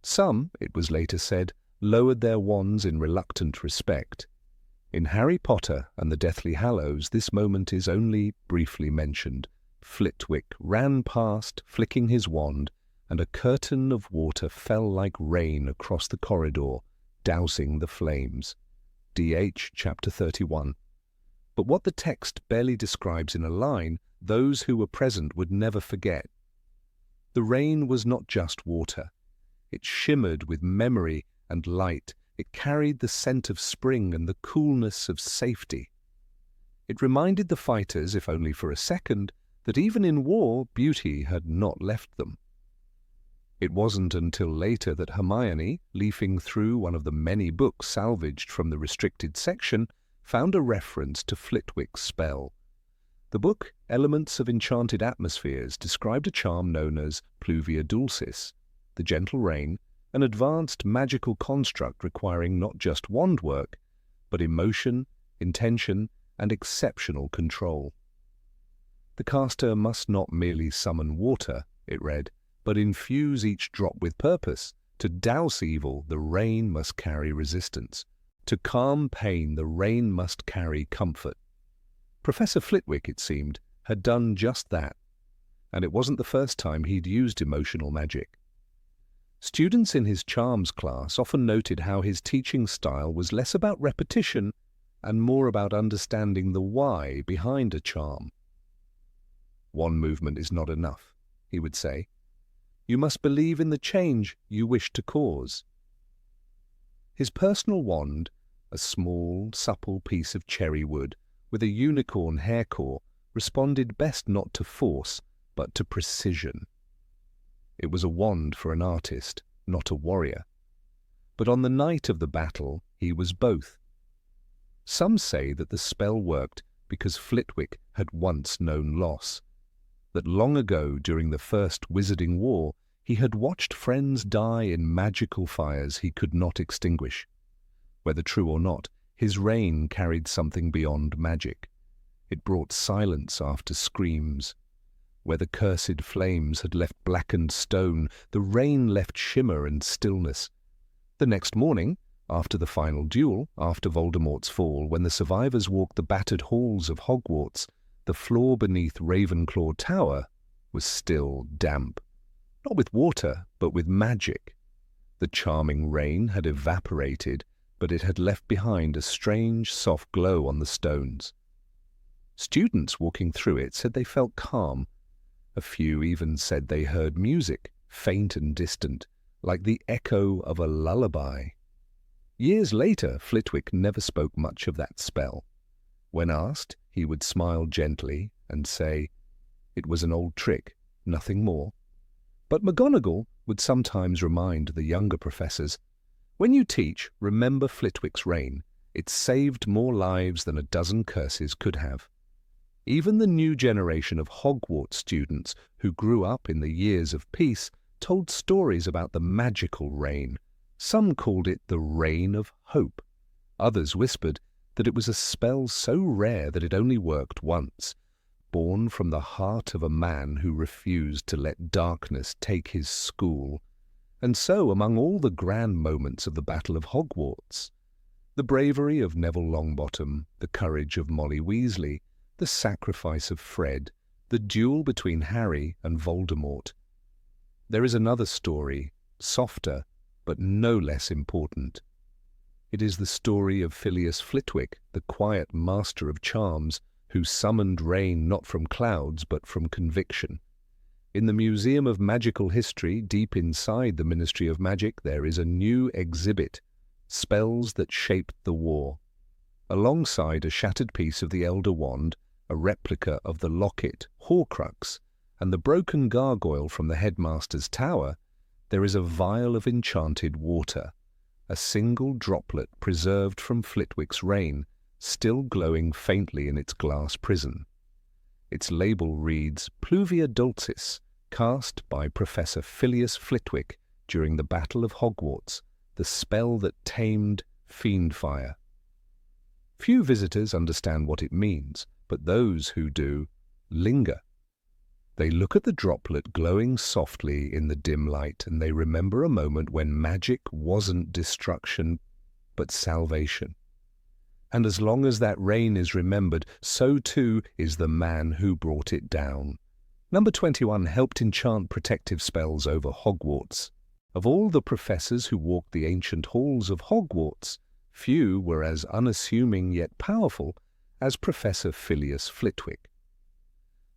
Some, it was later said, lowered their wands in reluctant respect. In Harry Potter and the Deathly Hallows, this moment is only briefly mentioned. Flitwick ran past, flicking his wand, and a curtain of water fell like rain across the corridor, dousing the flames. D.H. chapter 31. But what the text barely describes in a line, those who were present would never forget. The rain was not just water. It shimmered with memory and light. It carried the scent of spring and the coolness of safety. It reminded the fighters, if only for a second, that even in war, beauty had not left them. It wasn't until later that Hermione, leafing through one of the many books salvaged from the restricted section, found a reference to Flitwick's spell. The book, Elements of Enchanted Atmospheres, described a charm known as pluvia dulcis, the gentle rain, an advanced magical construct requiring not just wand work, but emotion, intention, and exceptional control. The caster must not merely summon water, it read, but infuse each drop with purpose. To douse evil, the rain must carry resistance. To calm pain, the rain must carry comfort. Professor Flitwick, it seemed, had done just that, and it wasn't the first time he'd used emotional magic. Students in his charms class often noted how his teaching style was less about repetition and more about understanding the why behind a charm. One movement is not enough, he would say. You must believe in the change you wish to cause. His personal wand, a small, supple piece of cherry wood with a unicorn hair core, responded best not to force, but to precision. It was a wand for an artist, not a warrior. But on the night of the battle, he was both. Some say that the spell worked because Flitwick had once known loss, that long ago during the First Wizarding War he had watched friends die in magical fires he could not extinguish. Whether true or not, his reign carried something beyond magic. It brought silence after screams. Where the cursed flames had left blackened stone, the rain left shimmer and stillness. The next morning, after the final duel, after Voldemort's fall, when the survivors walked the battered halls of Hogwarts, the floor beneath Ravenclaw Tower was still damp. Not with water, but with magic. The charming rain had evaporated, but it had left behind a strange, soft glow on the stones. Students walking through it said they felt calm. A few even said they heard music, faint and distant, like the echo of a lullaby. Years later, Flitwick never spoke much of that spell. When asked, he would smile gently and say, "It was an old trick, nothing more." But McGonagall would sometimes remind the younger professors, "When you teach, remember Flitwick's reign. It saved more lives than a dozen curses could have." Even the new generation of Hogwarts students who grew up in the years of peace told stories about the magical rain. Some called it the Rain of Hope. Others whispered that it was a spell so rare that it only worked once, born from the heart of a man who refused to let darkness take his school. And so, among all the grand moments of the Battle of Hogwarts, the bravery of Neville Longbottom, the courage of Molly Weasley, the sacrifice of Fred, the duel between Harry and Voldemort, there is another story, softer, but no less important. It is the story of Phileas Flitwick, the quiet master of charms, who summoned rain not from clouds but from conviction. In the Museum of Magical History, deep inside the Ministry of Magic, there is a new exhibit, Spells That Shaped the War. Alongside a shattered piece of the Elder Wand, a replica of the locket Horcrux, and the broken gargoyle from the headmaster's tower, there is a vial of enchanted water, a single droplet preserved from Flitwick's rain, still glowing faintly in its glass prison. Its label reads Pluvia Dulcis, cast by Professor Phileas Flitwick during the Battle of Hogwarts, the spell that tamed Fiendfire. Few visitors understand what it means, but those who do linger. They look at the droplet glowing softly in the dim light, and they remember a moment when magic wasn't destruction, but salvation. And as long as that rain is remembered, so too is the man who brought it down. Number 21 helped enchant protective spells over Hogwarts. Of all the professors who walked the ancient halls of Hogwarts, few were as unassuming yet powerful as Professor Phileas Flitwick.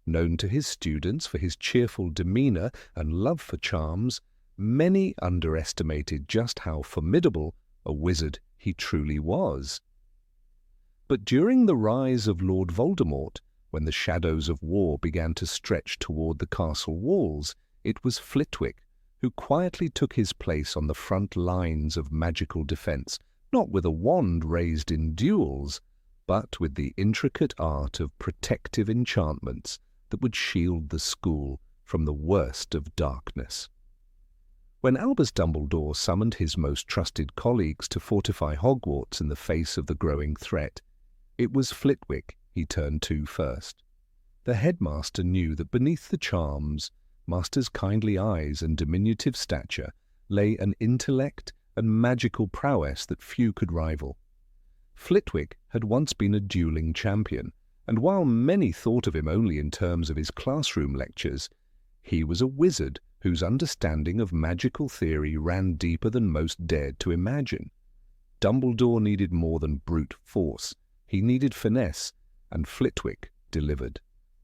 Known to his students for his cheerful demeanour and love for charms, many underestimated just how formidable a wizard he truly was. But during the rise of Lord Voldemort, when the shadows of war began to stretch toward the castle walls, it was Flitwick who quietly took his place on the front lines of magical defence, not with a wand raised in duels, but with the intricate art of protective enchantments that would shield the school from the worst of darkness. When Albus Dumbledore summoned his most trusted colleagues to fortify Hogwarts in the face of the growing threat, it was Flitwick he turned to first. The headmaster knew that beneath the charms, Master's kindly eyes and diminutive stature, lay an intellect and magical prowess that few could rival. Flitwick had once been a dueling champion, and while many thought of him only in terms of his classroom lectures, he was a wizard whose understanding of magical theory ran deeper than most dared to imagine. Dumbledore needed more than brute force. He needed finesse, and Flitwick delivered.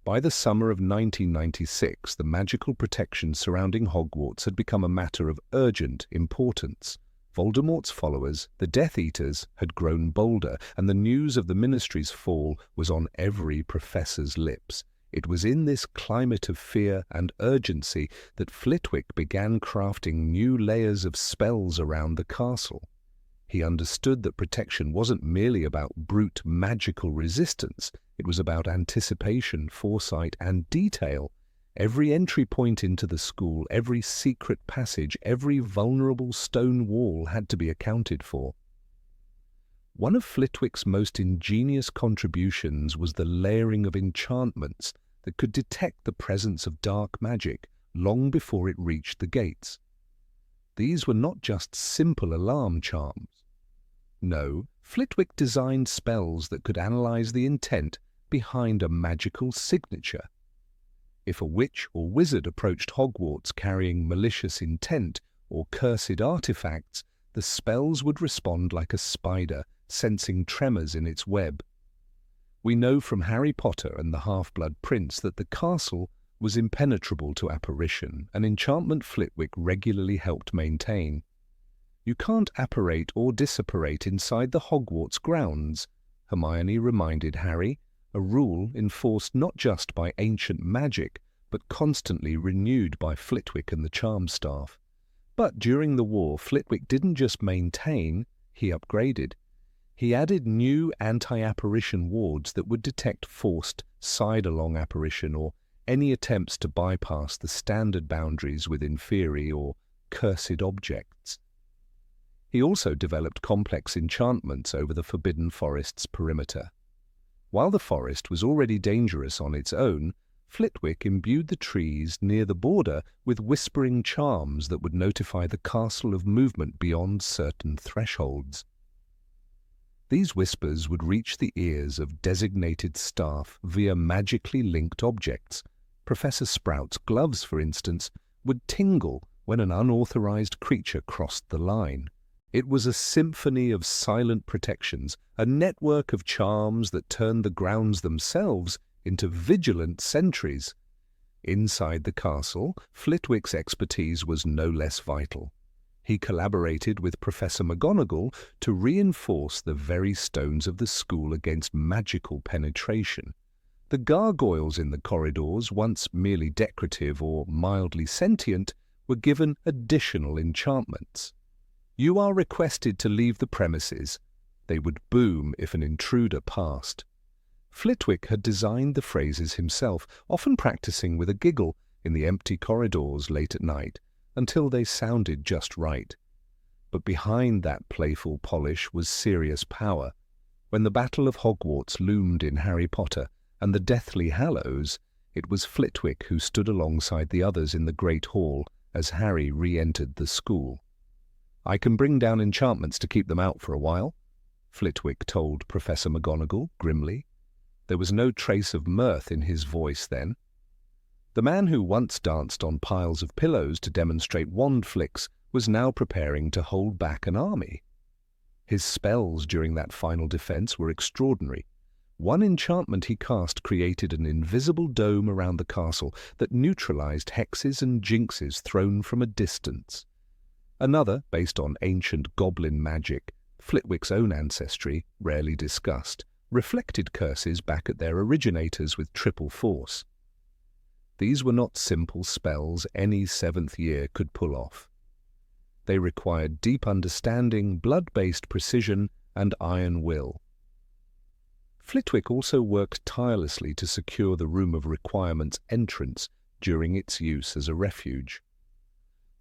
By the summer of 1996, the magical protection surrounding Hogwarts had become a matter of urgent importance. Voldemort's followers, the Death Eaters, had grown bolder, and the news of the Ministry's fall was on every professor's lips. It was in this climate of fear and urgency that Flitwick began crafting new layers of spells around the castle. He understood that protection wasn't merely about brute magical resistance. It was about anticipation, foresight, and detail. Every entry point into the school, every secret passage, every vulnerable stone wall had to be accounted for. One of Flitwick's most ingenious contributions was the layering of enchantments that could detect the presence of dark magic long before it reached the gates. These were not just simple alarm charms. No, Flitwick designed spells that could analyze the intent behind a magical signature. If a witch or wizard approached Hogwarts carrying malicious intent or cursed artifacts, the spells would respond like a spider, sensing tremors in its web. We know from Harry Potter and the Half-Blood Prince that the castle was impenetrable to apparition, an enchantment Flitwick regularly helped maintain. You can't apparate or disapparate inside the Hogwarts grounds, Hermione reminded Harry, a rule enforced not just by ancient magic, but constantly renewed by Flitwick and the charm staff. But during the war, Flitwick didn't just maintain, he upgraded. He added new anti-apparition wards that would detect forced side-along apparition or any attempts to bypass the standard boundaries with inferi or cursed objects. He also developed complex enchantments over the Forbidden Forest's perimeter. While the forest was already dangerous on its own, Flitwick imbued the trees near the border with whispering charms that would notify the castle of movement beyond certain thresholds. These whispers would reach the ears of designated staff via magically linked objects. Professor Sprout's gloves, for instance, would tingle when an unauthorized creature crossed the line. It was a symphony of silent protections, a network of charms that turned the grounds themselves into vigilant sentries. Inside the castle, Flitwick's expertise was no less vital. He collaborated with Professor McGonagall to reinforce the very stones of the school against magical penetration. The gargoyles in the corridors, once merely decorative or mildly sentient, were given additional enchantments. "You are requested to leave the premises." They would boom if an intruder passed. Flitwick had designed the phrases himself, often practicing with a giggle in the empty corridors late at night, until they sounded just right. But behind that playful polish was serious power. When the Battle of Hogwarts loomed in Harry Potter and the Deathly Hallows, it was Flitwick who stood alongside the others in the Great Hall as Harry re-entered the school. "I can bring down enchantments to keep them out for a while," Flitwick told Professor McGonagall grimly. There was no trace of mirth in his voice then. The man who once danced on piles of pillows to demonstrate wand flicks was now preparing to hold back an army. His spells during that final defense were extraordinary. One enchantment he cast created an invisible dome around the castle that neutralized hexes and jinxes thrown from a distance. Another, based on ancient goblin magic, Flitwick's own ancestry, rarely discussed, reflected curses back at their originators with triple force. These were not simple spells any seventh year could pull off. They required deep understanding, blood-based precision, and iron will. Flitwick also worked tirelessly to secure the Room of Requirement's entrance during its use as a refuge.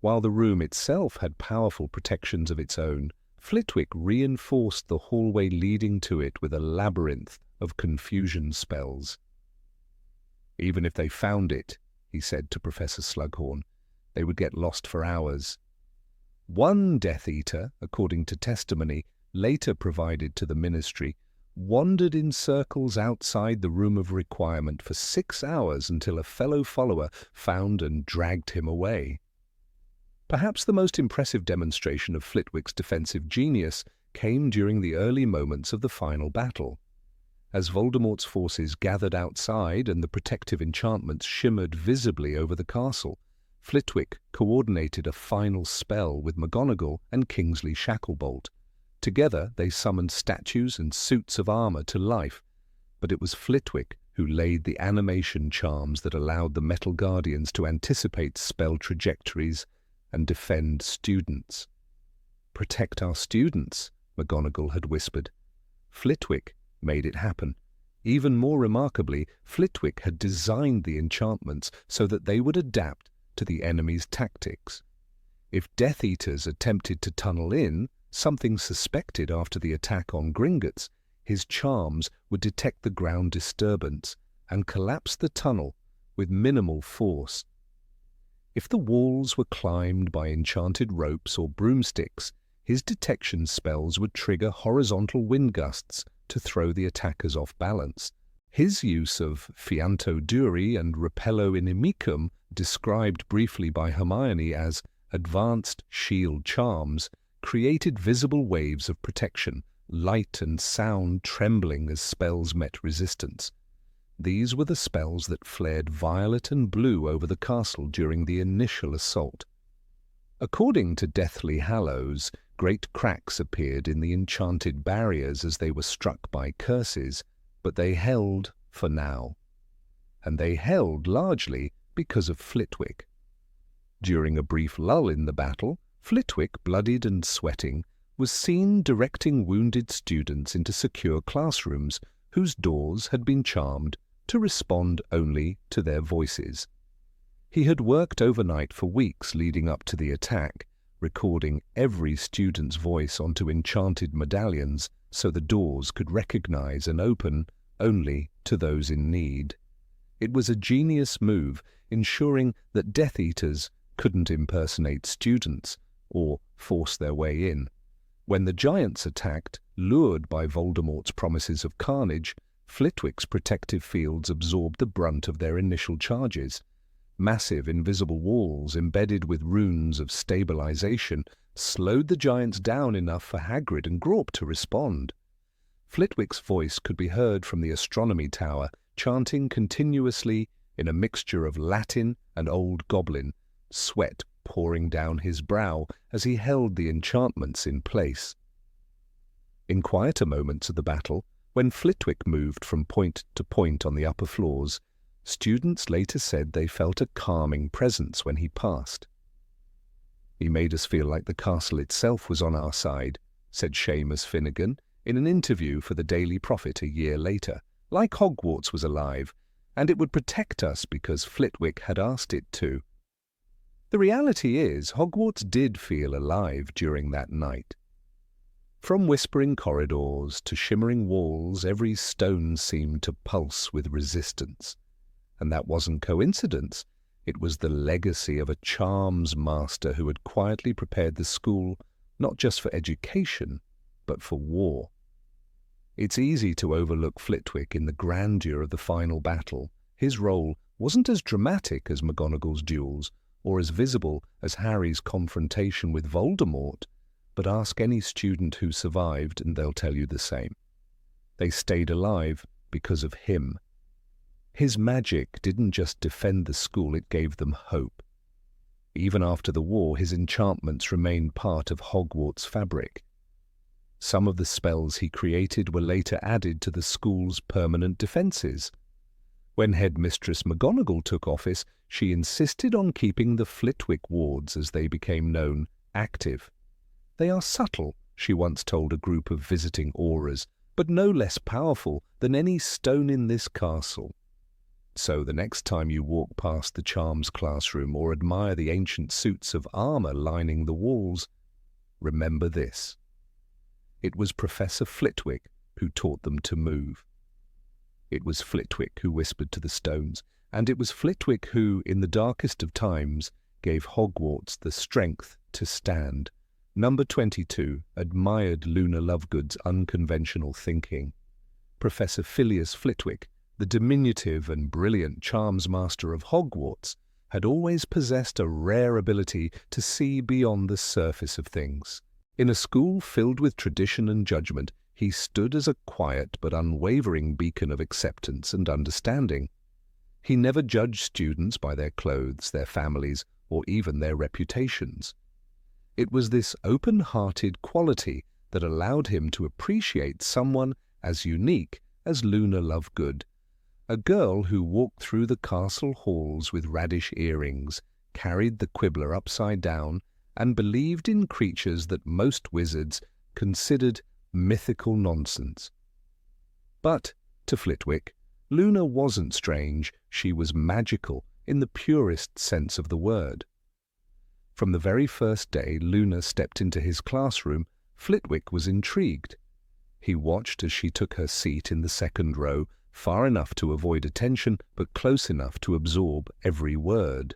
While the room itself had powerful protections of its own, Flitwick reinforced the hallway leading to it with a labyrinth of confusion spells. "Even if they found it," he said to Professor Slughorn, "they would get lost for hours." One Death Eater, according to testimony later provided to the Ministry, wandered in circles outside the Room of Requirement for 6 hours until a fellow follower found and dragged him away. Perhaps the most impressive demonstration of Flitwick's defensive genius came during the early moments of the final battle. As Voldemort's forces gathered outside and the protective enchantments shimmered visibly over the castle, Flitwick coordinated a final spell with McGonagall and Kingsley Shacklebolt. Together they summoned statues and suits of armor to life, but it was Flitwick who laid the animation charms that allowed the Metal Guardians to anticipate spell trajectories and defend students. "Protect our students," McGonagall had whispered. Flitwick made it happen. Even more remarkably, Flitwick had designed the enchantments so that they would adapt to the enemy's tactics. If Death Eaters attempted to tunnel in, something suspected after the attack on Gringotts, his charms would detect the ground disturbance and collapse the tunnel with minimal force. If the walls were climbed by enchanted ropes or broomsticks, his detection spells would trigger horizontal wind gusts to throw the attackers off balance. His use of Fianto Duri and Repello Inimicum, described briefly by Hermione as advanced shield charms, created visible waves of protection, light and sound trembling as spells met resistance. These were the spells that flared violet and blue over the castle during the initial assault. According to Deathly Hallows, great cracks appeared in the enchanted barriers as they were struck by curses, but they held for now. And they held largely because of Flitwick. During a brief lull in the battle, Flitwick, bloodied and sweating, was seen directing wounded students into secure classrooms whose doors had been charmed to respond only to their voices. He had worked overnight for weeks leading up to the attack, recording every student's voice onto enchanted medallions so the doors could recognize and open only to those in need. It was a genius move, ensuring that Death Eaters couldn't impersonate students or force their way in. When the giants attacked, lured by Voldemort's promises of carnage, Flitwick's protective fields absorbed the brunt of their initial charges. Massive invisible walls embedded with runes of stabilization slowed the giants down enough for Hagrid and Grawp to respond. Flitwick's voice could be heard from the astronomy tower, chanting continuously in a mixture of Latin and Old Goblin, sweat pouring down his brow as he held the enchantments in place. In quieter moments of the battle, when Flitwick moved from point to point on the upper floors, students later said they felt a calming presence when he passed. "He made us feel like the castle itself was on our side," said Seamus Finnegan in an interview for the Daily Prophet a year later. "Like Hogwarts was alive, and it would protect us because Flitwick had asked it to." The reality is, Hogwarts did feel alive during that night. From whispering corridors to shimmering walls, every stone seemed to pulse with resistance. And that wasn't coincidence. It was the legacy of a charms master who had quietly prepared the school not just for education, but for war. It's easy to overlook Flitwick in the grandeur of the final battle. His role wasn't as dramatic as McGonagall's duels, or as visible as Harry's confrontation with Voldemort, but ask any student who survived and they'll tell you the same. They stayed alive because of him. His magic didn't just defend the school, it gave them hope. Even after the war, his enchantments remained part of Hogwarts' fabric. Some of the spells he created were later added to the school's permanent defences. When Headmistress McGonagall took office, she insisted on keeping the Flitwick wards, as they became known, active. "They are subtle," she once told a group of visiting Aurors, "but no less powerful than any stone in this castle." So the next time you walk past the charms classroom or admire the ancient suits of armour lining the walls, remember this. It was Professor Flitwick who taught them to move. It was Flitwick who whispered to the stones, and it was Flitwick who, in the darkest of times, gave Hogwarts the strength to stand. Number 22 admired Luna Lovegood's unconventional thinking. Professor Phileas Flitwick, the diminutive and brilliant charms master of Hogwarts, had always possessed a rare ability to see beyond the surface of things. In a school filled with tradition and judgment, he stood as a quiet but unwavering beacon of acceptance and understanding. He never judged students by their clothes, their families, or even their reputations. It was this open-hearted quality that allowed him to appreciate someone as unique as Luna Lovegood, a girl who walked through the castle halls with radish earrings, carried the Quibbler upside down, and believed in creatures that most wizards considered mythical nonsense. But, to Flitwick, Luna wasn't strange, she was magical in the purest sense of the word. From the very first day Luna stepped into his classroom, Flitwick was intrigued. He watched as she took her seat in the second row, far enough to avoid attention, but close enough to absorb every word.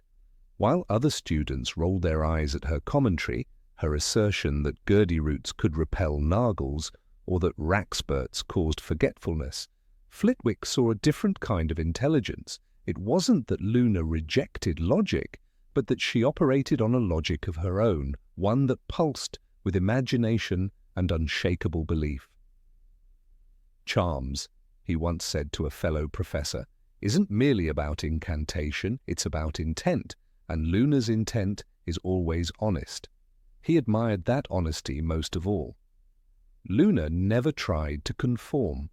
While other students rolled their eyes at her commentary, her assertion that Gurdy roots could repel Nargles, or that Raxburts caused forgetfulness, Flitwick saw a different kind of intelligence. It wasn't that Luna rejected logic, but that she operated on a logic of her own, one that pulsed with imagination and unshakable belief. "Charms," he once said to a fellow professor, "isn't merely about incantation, it's about intent, and Luna's intent is always honest." He admired that honesty most of all. Luna never tried to conform.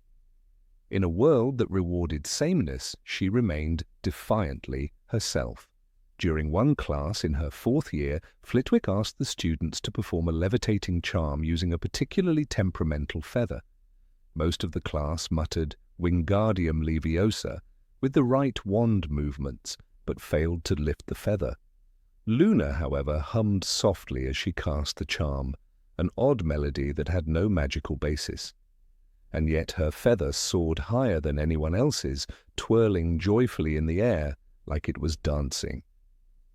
In a world that rewarded sameness, she remained defiantly herself. During one class in her 4th year, Flitwick asked the students to perform a levitating charm using a particularly temperamental feather. Most of the class muttered Wingardium Leviosa with the right wand movements, but failed to lift the feather. Luna, however, hummed softly as she cast the charm, an odd melody that had no magical basis. And yet her feather soared higher than anyone else's, twirling joyfully in the air like it was dancing.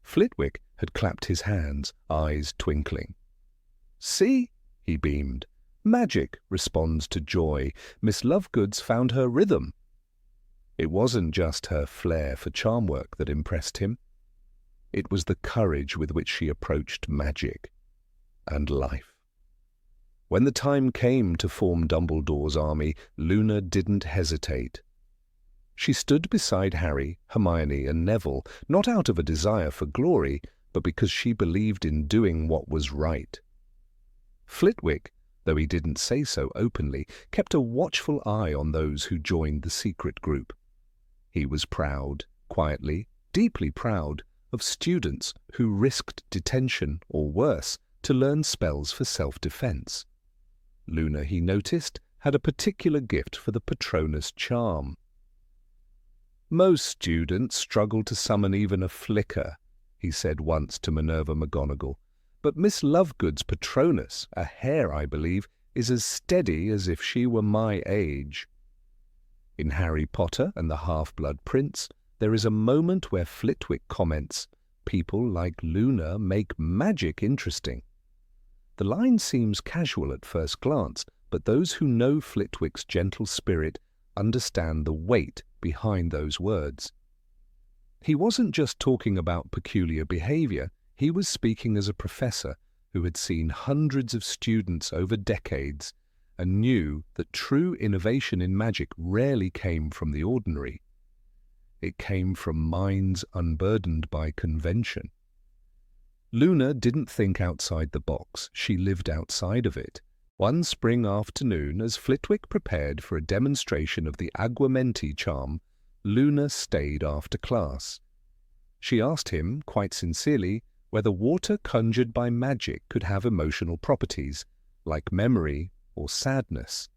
Flitwick had clapped his hands, eyes twinkling. "See," he beamed, "magic responds to joy. Miss Lovegood's found her rhythm." It wasn't just her flair for charm work that impressed him. It was the courage with which she approached magic and life. When the time came to form Dumbledore's army, Luna didn't hesitate. She stood beside Harry, Hermione, and Neville, not out of a desire for glory, but because she believed in doing what was right. Flitwick, though he didn't say so openly, kept a watchful eye on those who joined the secret group. He was proud, quietly, deeply proud, of students who risked detention or worse to learn spells for self-defense. Luna, he noticed, had a particular gift for the Patronus charm. "Most students struggle to summon even a flicker," he said once to Minerva McGonagall, "but Miss Lovegood's Patronus, a hare I believe, is as steady as if she were my age." In Harry Potter and the Half-Blood Prince, there is a moment where Flitwick comments, "People like Luna make magic interesting." The line seems casual at first glance, but those who know Flitwick's gentle spirit understand the weight behind those words. He wasn't just talking about peculiar behavior, he was speaking as a professor who had seen hundreds of students over decades and knew that true innovation in magic rarely came from the ordinary. It came from minds unburdened by convention. Luna didn't think outside the box, she lived outside of it. One spring afternoon, as Flitwick prepared for a demonstration of the Aguamenti charm, Luna stayed after class. She asked him, quite sincerely, whether water conjured by magic could have emotional properties, like memory or sadness.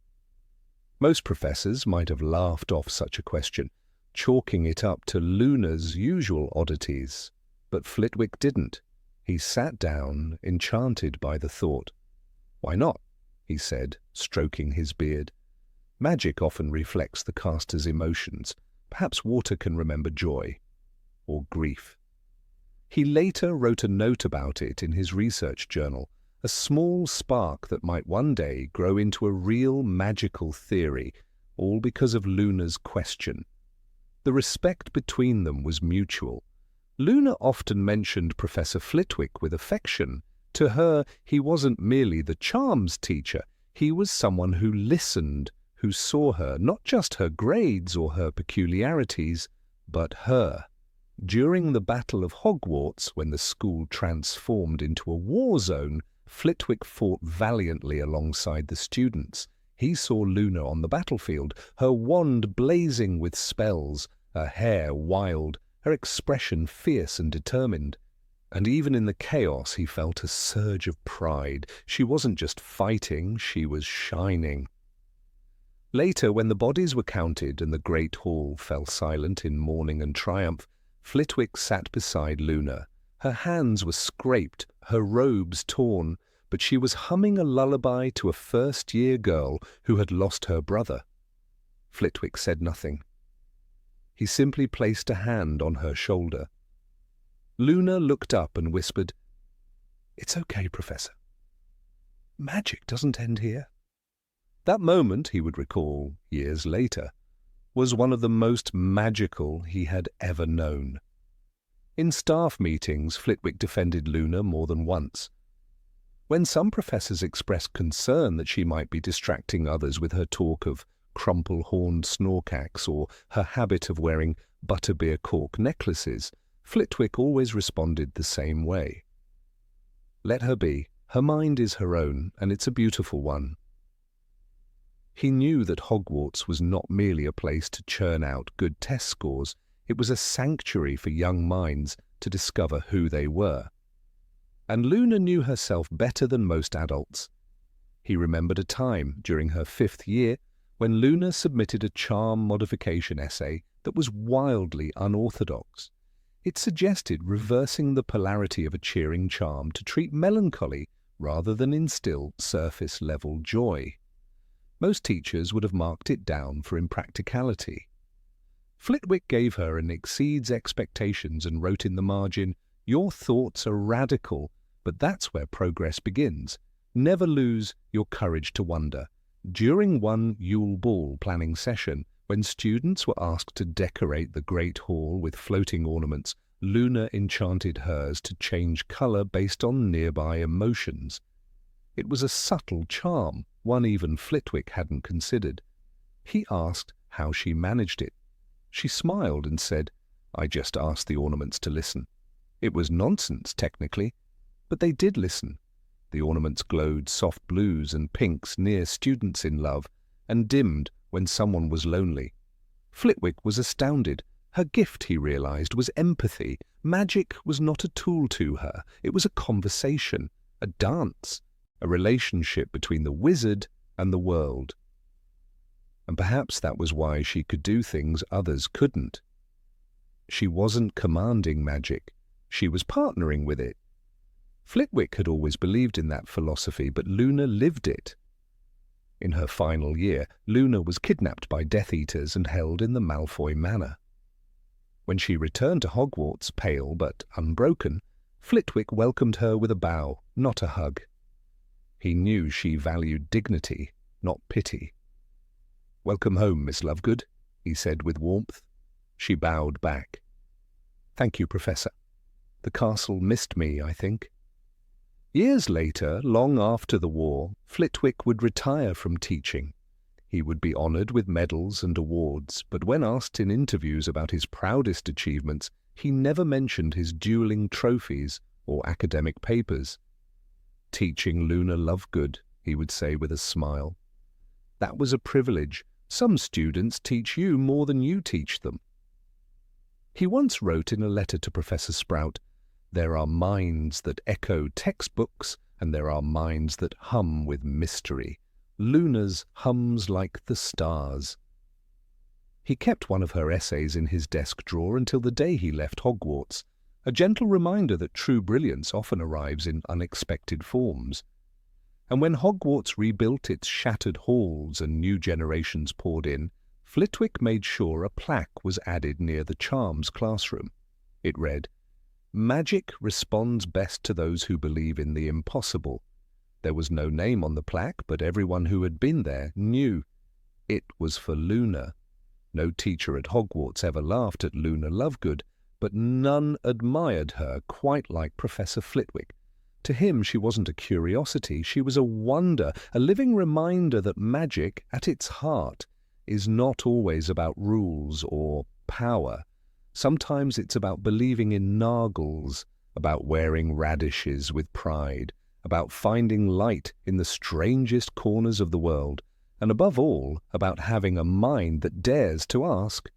Most professors might have laughed off such a question, chalking it up to Luna's usual oddities, but Flitwick didn't. He sat down, enchanted by the thought. "Why not?" he said, stroking his beard. "Magic often reflects the caster's emotions. Perhaps water can remember joy or grief." He later wrote a note about it in his research journal, a small spark that might one day grow into a real magical theory, all because of Luna's question. The respect between them was mutual. Luna often mentioned Professor Flitwick with affection. To her, he wasn't merely the charms teacher, he was someone who listened, who saw her, not just her grades or her peculiarities, but her. During the Battle of Hogwarts, when the school transformed into a war zone, Flitwick fought valiantly alongside the students. He saw Luna on the battlefield, her wand blazing with spells, her hair wild, her expression fierce and determined. And even in the chaos he felt a surge of pride. She wasn't just fighting, she was shining. Later, when the bodies were counted and the great hall fell silent in mourning and triumph, Flitwick sat beside Luna. Her hands were scraped, her robes torn, but she was humming a lullaby to a first-year girl who had lost her brother. Flitwick said nothing. He simply placed a hand on her shoulder. Luna looked up and whispered, "It's okay, Professor. Magic doesn't end here." That moment, he would recall years later, was one of the most magical he had ever known. In staff meetings, Flitwick defended Luna more than once. When some professors expressed concern that she might be distracting others with her talk of crumple-horned snorkax or her habit of wearing butterbeer cork necklaces, Flitwick always responded the same way. "Let her be. Her mind is her own, and it's a beautiful one." He knew that Hogwarts was not merely a place to churn out good test scores, it was a sanctuary for young minds to discover who they were. And Luna knew herself better than most adults. He remembered a time during her 5th year when Luna submitted a charm modification essay that was wildly unorthodox. It suggested reversing the polarity of a cheering charm to treat melancholy rather than instill surface-level joy. Most teachers would have marked it down for impracticality. Flitwick gave her an exceeds expectations and wrote in the margin, "Your thoughts are radical, but that's where progress begins. Never lose your courage to wonder." During one Yule Ball planning session, when students were asked to decorate the Great Hall with floating ornaments, Luna enchanted hers to change colour based on nearby emotions. It was a subtle charm, one even Flitwick hadn't considered. He asked how she managed it. She smiled and said, "I just asked the ornaments to listen." It was nonsense, technically, but they did listen. The ornaments glowed soft blues and pinks near students in love, and dimmed when someone was lonely. Flitwick was astounded. Her gift, he realized, was empathy, Magic was not a tool to her. It was a conversation, a dance, a relationship between the wizard and the world. And perhaps that was why she could do things others couldn't. She wasn't commanding magic. She was partnering with it. Flitwick had always believed in that philosophy, but Luna lived it. In her final year, Luna was kidnapped by Death Eaters and held in the Malfoy Manor. When she returned to Hogwarts, pale but unbroken, Flitwick welcomed her with a bow, not a hug. He knew she valued dignity, not pity. "Welcome home, Miss Lovegood," he said with warmth. She bowed back. "Thank you, Professor. The castle missed me, I think." Years later, long after the war, Flitwick would retire from teaching. He would be honoured with medals and awards, but when asked in interviews about his proudest achievements, he never mentioned his dueling trophies or academic papers. "Teaching Luna Lovegood," he would say with a smile. "That was a privilege. Some students teach you more than you teach them." He once wrote in a letter to Professor Sprout, "There are minds that echo textbooks, and there are minds that hum with mystery. Luna's hums like the stars." He kept one of her essays in his desk drawer until the day he left Hogwarts, a gentle reminder that true brilliance often arrives in unexpected forms. And when Hogwarts rebuilt its shattered halls and new generations poured in, Flitwick made sure a plaque was added near the charms classroom. It read, "Magic responds best to those who believe in the impossible." There was no name on the plaque, but everyone who had been there knew. It was for Luna. No teacher at Hogwarts ever laughed at Luna Lovegood, but none admired her quite like Professor Flitwick. To him, she wasn't a curiosity, she was a wonder, a living reminder that magic, at its heart, is not always about rules or power. Sometimes it's about believing in nargles, about wearing radishes with pride, about finding light in the strangest corners of the world, and above all, about having a mind that dares to ask,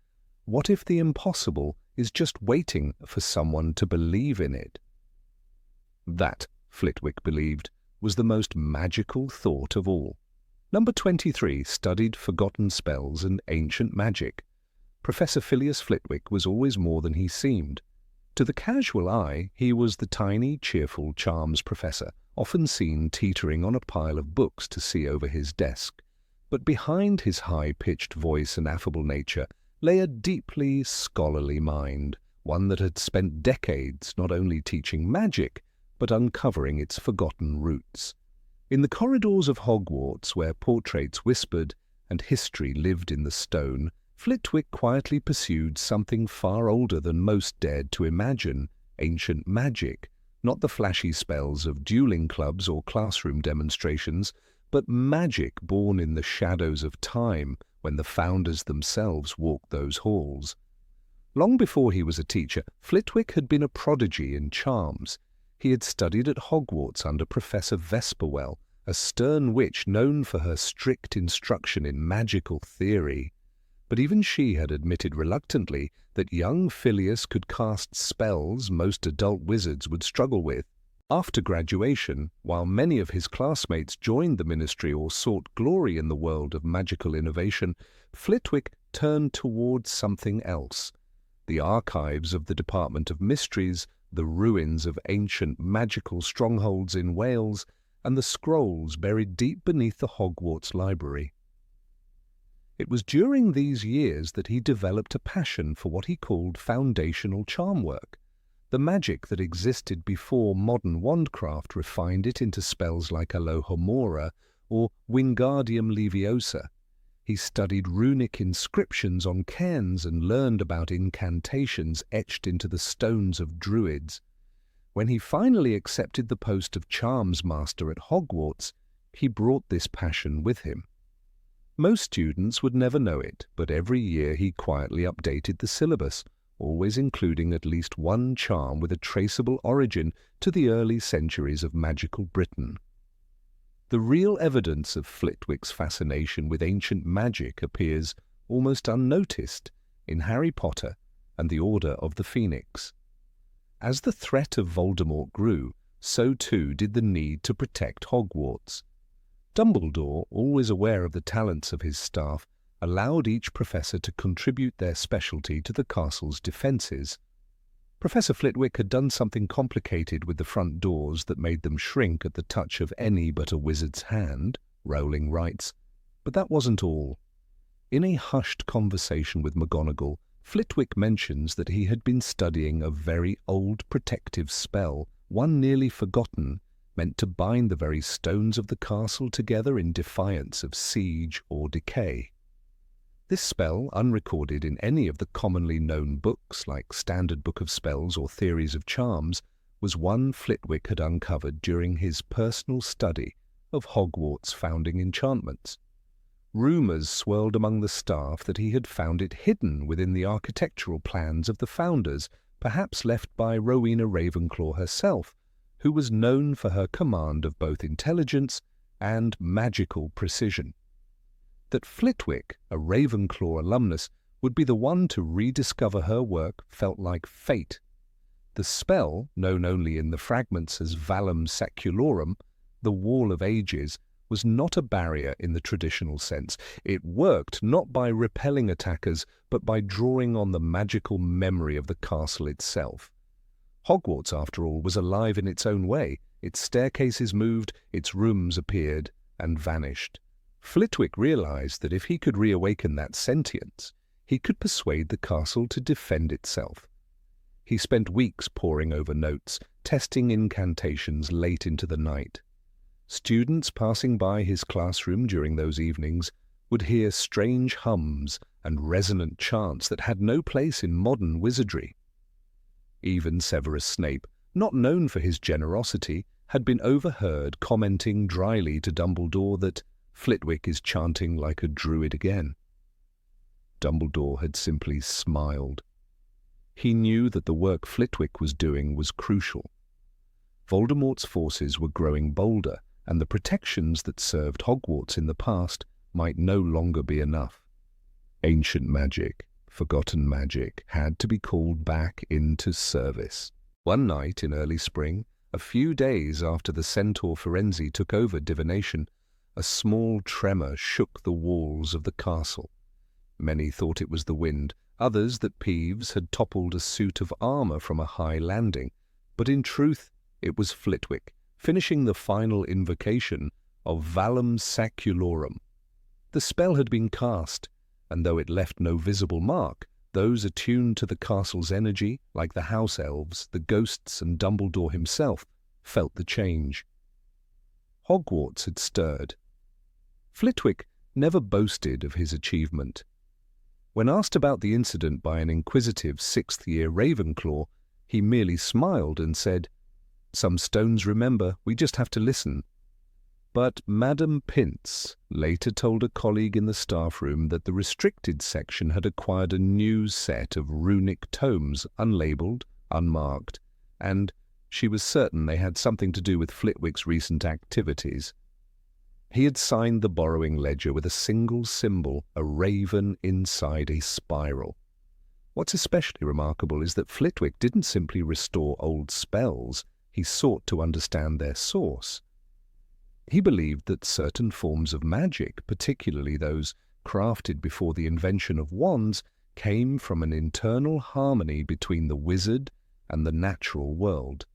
what if the impossible is just waiting for someone to believe in it? That, Flitwick believed, was the most magical thought of all. Number 23 studied forgotten spells and ancient magic. Professor Phileas Flitwick was always more than he seemed. To the casual eye, he was the tiny, cheerful charms professor, often seen teetering on a pile of books to see over his desk. But behind his high-pitched voice and affable nature lay a deeply scholarly mind, one that had spent decades not only teaching magic, but uncovering its forgotten roots. In the corridors of Hogwarts, where portraits whispered and history lived in the stone, Flitwick quietly pursued something far older than most dared to imagine, ancient magic, not the flashy spells of dueling clubs or classroom demonstrations, but magic born in the shadows of time when the founders themselves walked those halls. Long before he was a teacher, Flitwick had been a prodigy in charms. He had studied at Hogwarts under Professor Vesperwell, a stern witch known for her strict instruction in magical theory. But even she had admitted reluctantly that young Phileas could cast spells most adult wizards would struggle with. After graduation, while many of his classmates joined the ministry or sought glory in the world of magical innovation, Flitwick turned towards something else. The archives of the Department of Mysteries, the ruins of ancient magical strongholds in Wales, and the scrolls buried deep beneath the Hogwarts library. It was during these years that he developed a passion for what he called foundational charm work. The magic that existed before modern wandcraft refined it into spells like Alohomora or Wingardium Leviosa. He studied runic inscriptions on cairns and learned about incantations etched into the stones of druids. When he finally accepted the post of charms master at Hogwarts, he brought this passion with him. Most students would never know it, but every year he quietly updated the syllabus, always including at least one charm with a traceable origin to the early centuries of magical Britain. The real evidence of Flitwick's fascination with ancient magic appears, almost unnoticed, in Harry Potter and the Order of the Phoenix. As the threat of Voldemort grew, so too did the need to protect Hogwarts. Dumbledore, always aware of the talents of his staff, allowed each professor to contribute their specialty to the castle's defences. Professor Flitwick had done something complicated with the front doors that made them shrink at the touch of any but a wizard's hand, Rowling writes. But that wasn't all. In a hushed conversation with McGonagall, Flitwick mentions that he had been studying a very old protective spell, one nearly forgotten, meant to bind the very stones of the castle together in defiance of siege or decay. This spell, unrecorded in any of the commonly known books like Standard Book of Spells or Theories of Charms, was one Flitwick had uncovered during his personal study of Hogwarts' founding enchantments. Rumours swirled among the staff that he had found it hidden within the architectural plans of the founders, perhaps left by Rowena Ravenclaw herself, who was known for her command of both intelligence and magical precision. That Flitwick, a Ravenclaw alumnus, would be the one to rediscover her work felt like fate. The spell, known only in the fragments as Valum Saculorum, the Wall of Ages, was not a barrier in the traditional sense. It worked not by repelling attackers, but by drawing on the magical memory of the castle itself. Hogwarts, after all, was alive in its own way. Its staircases moved, its rooms appeared and vanished. Flitwick realized that if he could reawaken that sentience, he could persuade the castle to defend itself. He spent weeks poring over notes, testing incantations late into the night. Students passing by his classroom during those evenings would hear strange hums and resonant chants that had no place in modern wizardry. Even Severus Snape, not known for his generosity, had been overheard commenting dryly to Dumbledore that Flitwick is chanting like a druid again. Dumbledore had simply smiled. He knew that the work Flitwick was doing was crucial. Voldemort's forces were growing bolder, and the protections that served Hogwarts in the past might no longer be enough. Ancient magic, forgotten magic, had to be called back into service. One night in early spring, a few days after the Centaur Firenze took over divination, a small tremor shook the walls of the castle. Many thought it was the wind, others that Peeves had toppled a suit of armor from a high landing, but in truth it was Flitwick, finishing the final invocation of Valum Saculorum. The spell had been cast, and though it left no visible mark, those attuned to the castle's energy, like the house elves, the ghosts, and Dumbledore himself, felt the change. Hogwarts had stirred. Flitwick never boasted of his achievement. When asked about the incident by an inquisitive sixth-year Ravenclaw, he merely smiled and said, "Some stones remember, we just have to listen." But Madame Pince later told a colleague in the staff room that the restricted section had acquired a new set of runic tomes, unlabeled, unmarked, and she was certain they had something to do with Flitwick's recent activities. He had signed the borrowing ledger with a single symbol, a raven inside a spiral. What's especially remarkable is that Flitwick didn't simply restore old spells, he sought to understand their source. He believed that certain forms of magic, particularly those crafted before the invention of wands, came from an internal harmony between the wizard and the natural world.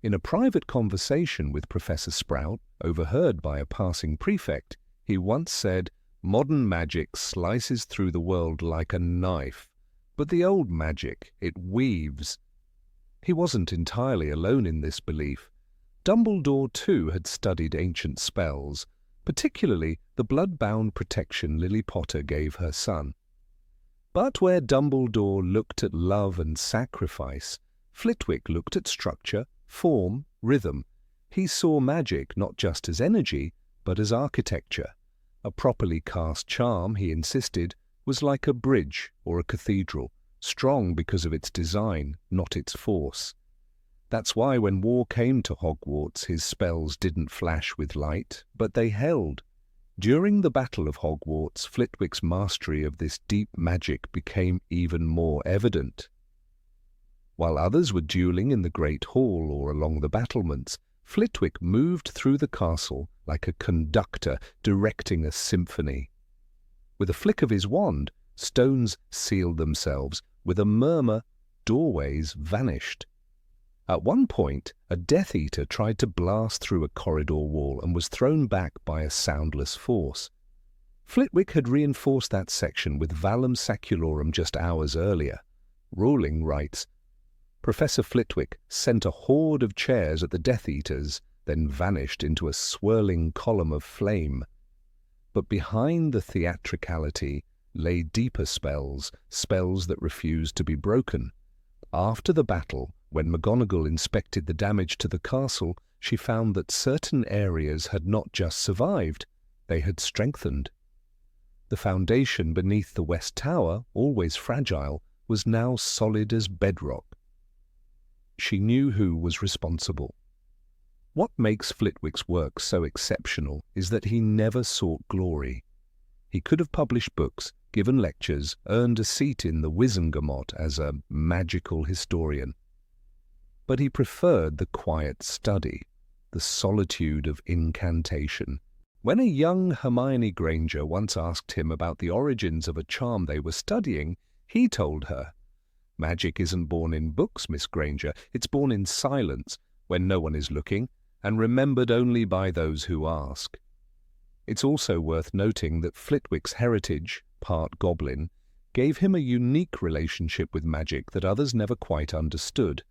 In a private conversation with Professor Sprout, overheard by a passing prefect, he once said, "Modern magic slices through the world like a knife, but the old magic, it weaves." He wasn't entirely alone in this belief. Dumbledore, too, had studied ancient spells, particularly the blood-bound protection Lily Potter gave her son. But where Dumbledore looked at love and sacrifice, Flitwick looked at structure, form, rhythm. He saw magic not just as energy, but as architecture. A properly cast charm, he insisted, was like a bridge or a cathedral, strong because of its design, not its force. That's why when war came to Hogwarts, his spells didn't flash with light, but they held. During the Battle of Hogwarts, Flitwick's mastery of this deep magic became even more evident. While others were dueling in the Great Hall or along the battlements, Flitwick moved through the castle like a conductor directing a symphony. With a flick of his wand, stones sealed themselves. With a murmur, doorways vanished. At one point, a Death Eater tried to blast through a corridor wall and was thrown back by a soundless force. Flitwick had reinforced that section with Valum Saculorum just hours earlier. Rowling writes, Professor Flitwick sent a horde of chairs at the Death Eaters, then vanished into a swirling column of flame. But behind the theatricality lay deeper spells, spells that refused to be broken. After the battle, when McGonagall inspected the damage to the castle, she found that certain areas had not just survived, they had strengthened. The foundation beneath the West Tower, always fragile, was now solid as bedrock. She knew who was responsible. What makes Flitwick's work so exceptional is that he never sought glory. He could have published books, given lectures, earned a seat in the Wizengamot as a magical historian. But he preferred the quiet study, the solitude of incantation. When a young Hermione Granger once asked him about the origins of a charm they were studying, he told her, "Magic isn't born in books, Miss Granger. It's born in silence, when no one is looking, and remembered only by those who ask." It's also worth noting that Flitwick's heritage, part goblin, gave him a unique relationship with magic that others never quite understood.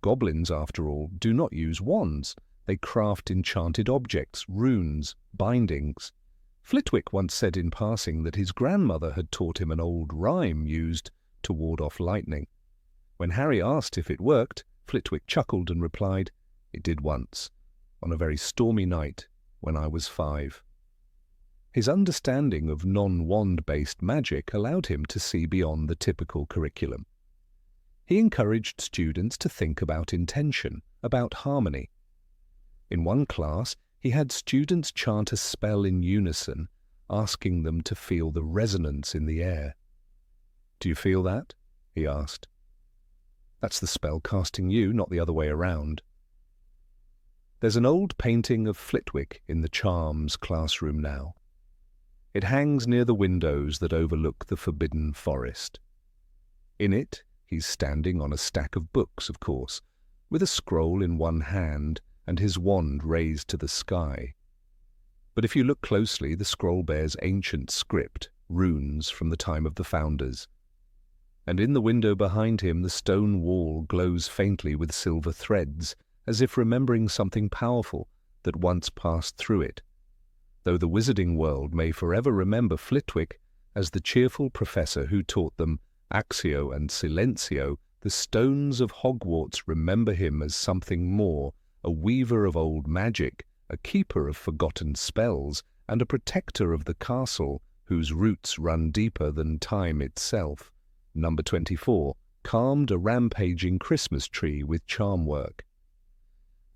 Goblins, after all, do not use wands. They craft enchanted objects, runes, bindings. Flitwick once said in passing that his grandmother had taught him an old rhyme used to ward off lightning. When Harry asked if it worked, Flitwick chuckled and replied, "It did once, on a very stormy night when I was 5. His understanding of non-wand-based magic allowed him to see beyond the typical curriculum. He encouraged students to think about intention, about harmony. In one class, he had students chant a spell in unison, asking them to feel the resonance in the air. "Do you feel that?" he asked. "That's the spell casting you, not the other way around." There's an old painting of Flitwick in the Charms classroom now. It hangs near the windows that overlook the Forbidden Forest. In it, he's standing on a stack of books, of course, with a scroll in one hand and his wand raised to the sky. But if you look closely, the scroll bears ancient script, runes from the time of the founders. And in the window behind him, the stone wall glows faintly with silver threads, as if remembering something powerful that once passed through it. Though the wizarding world may forever remember Flitwick as the cheerful professor who taught them Accio and Silencio, the stones of Hogwarts remember him as something more, a weaver of old magic, a keeper of forgotten spells, and a protector of the castle whose roots run deeper than time itself. Number 24 calmed a rampaging Christmas tree with charm work.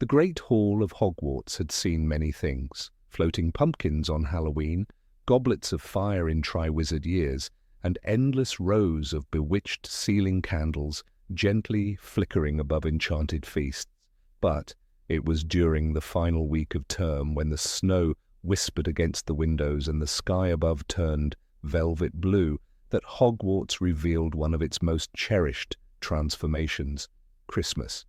The Great Hall of Hogwarts had seen many things: floating pumpkins on Halloween, goblets of fire in Triwizard Years, and endless rows of bewitched ceiling candles gently flickering above enchanted feasts. But it was during the final week of term, when the snow whispered against the windows and the sky above turned velvet blue, that Hogwarts revealed one of its most cherished transformations: Christmas.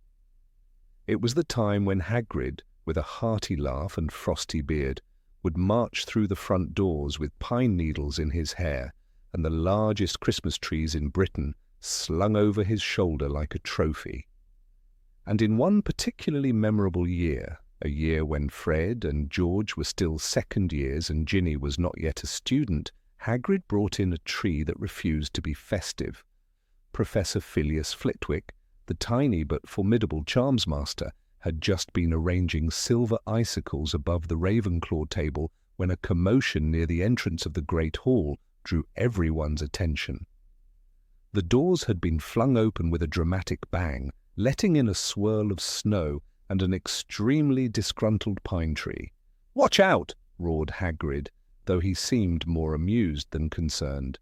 It was the time when Hagrid, with a hearty laugh and frosty beard, would march through the front doors with pine needles in his hair and the largest Christmas trees in Britain slung over his shoulder like a trophy. And in one particularly memorable year, a year when Fred and George were still second years and Ginny was not yet a student, Hagrid brought in a tree that refused to be festive. Professor Phileas Flitwick, the tiny but formidable charms master, had just been arranging silver icicles above the Ravenclaw table when a commotion near the entrance of the Great Hall drew everyone's attention. The doors had been flung open with a dramatic bang, letting in a swirl of snow and an extremely disgruntled pine tree. "Watch out!" roared Hagrid, though he seemed more amused than concerned.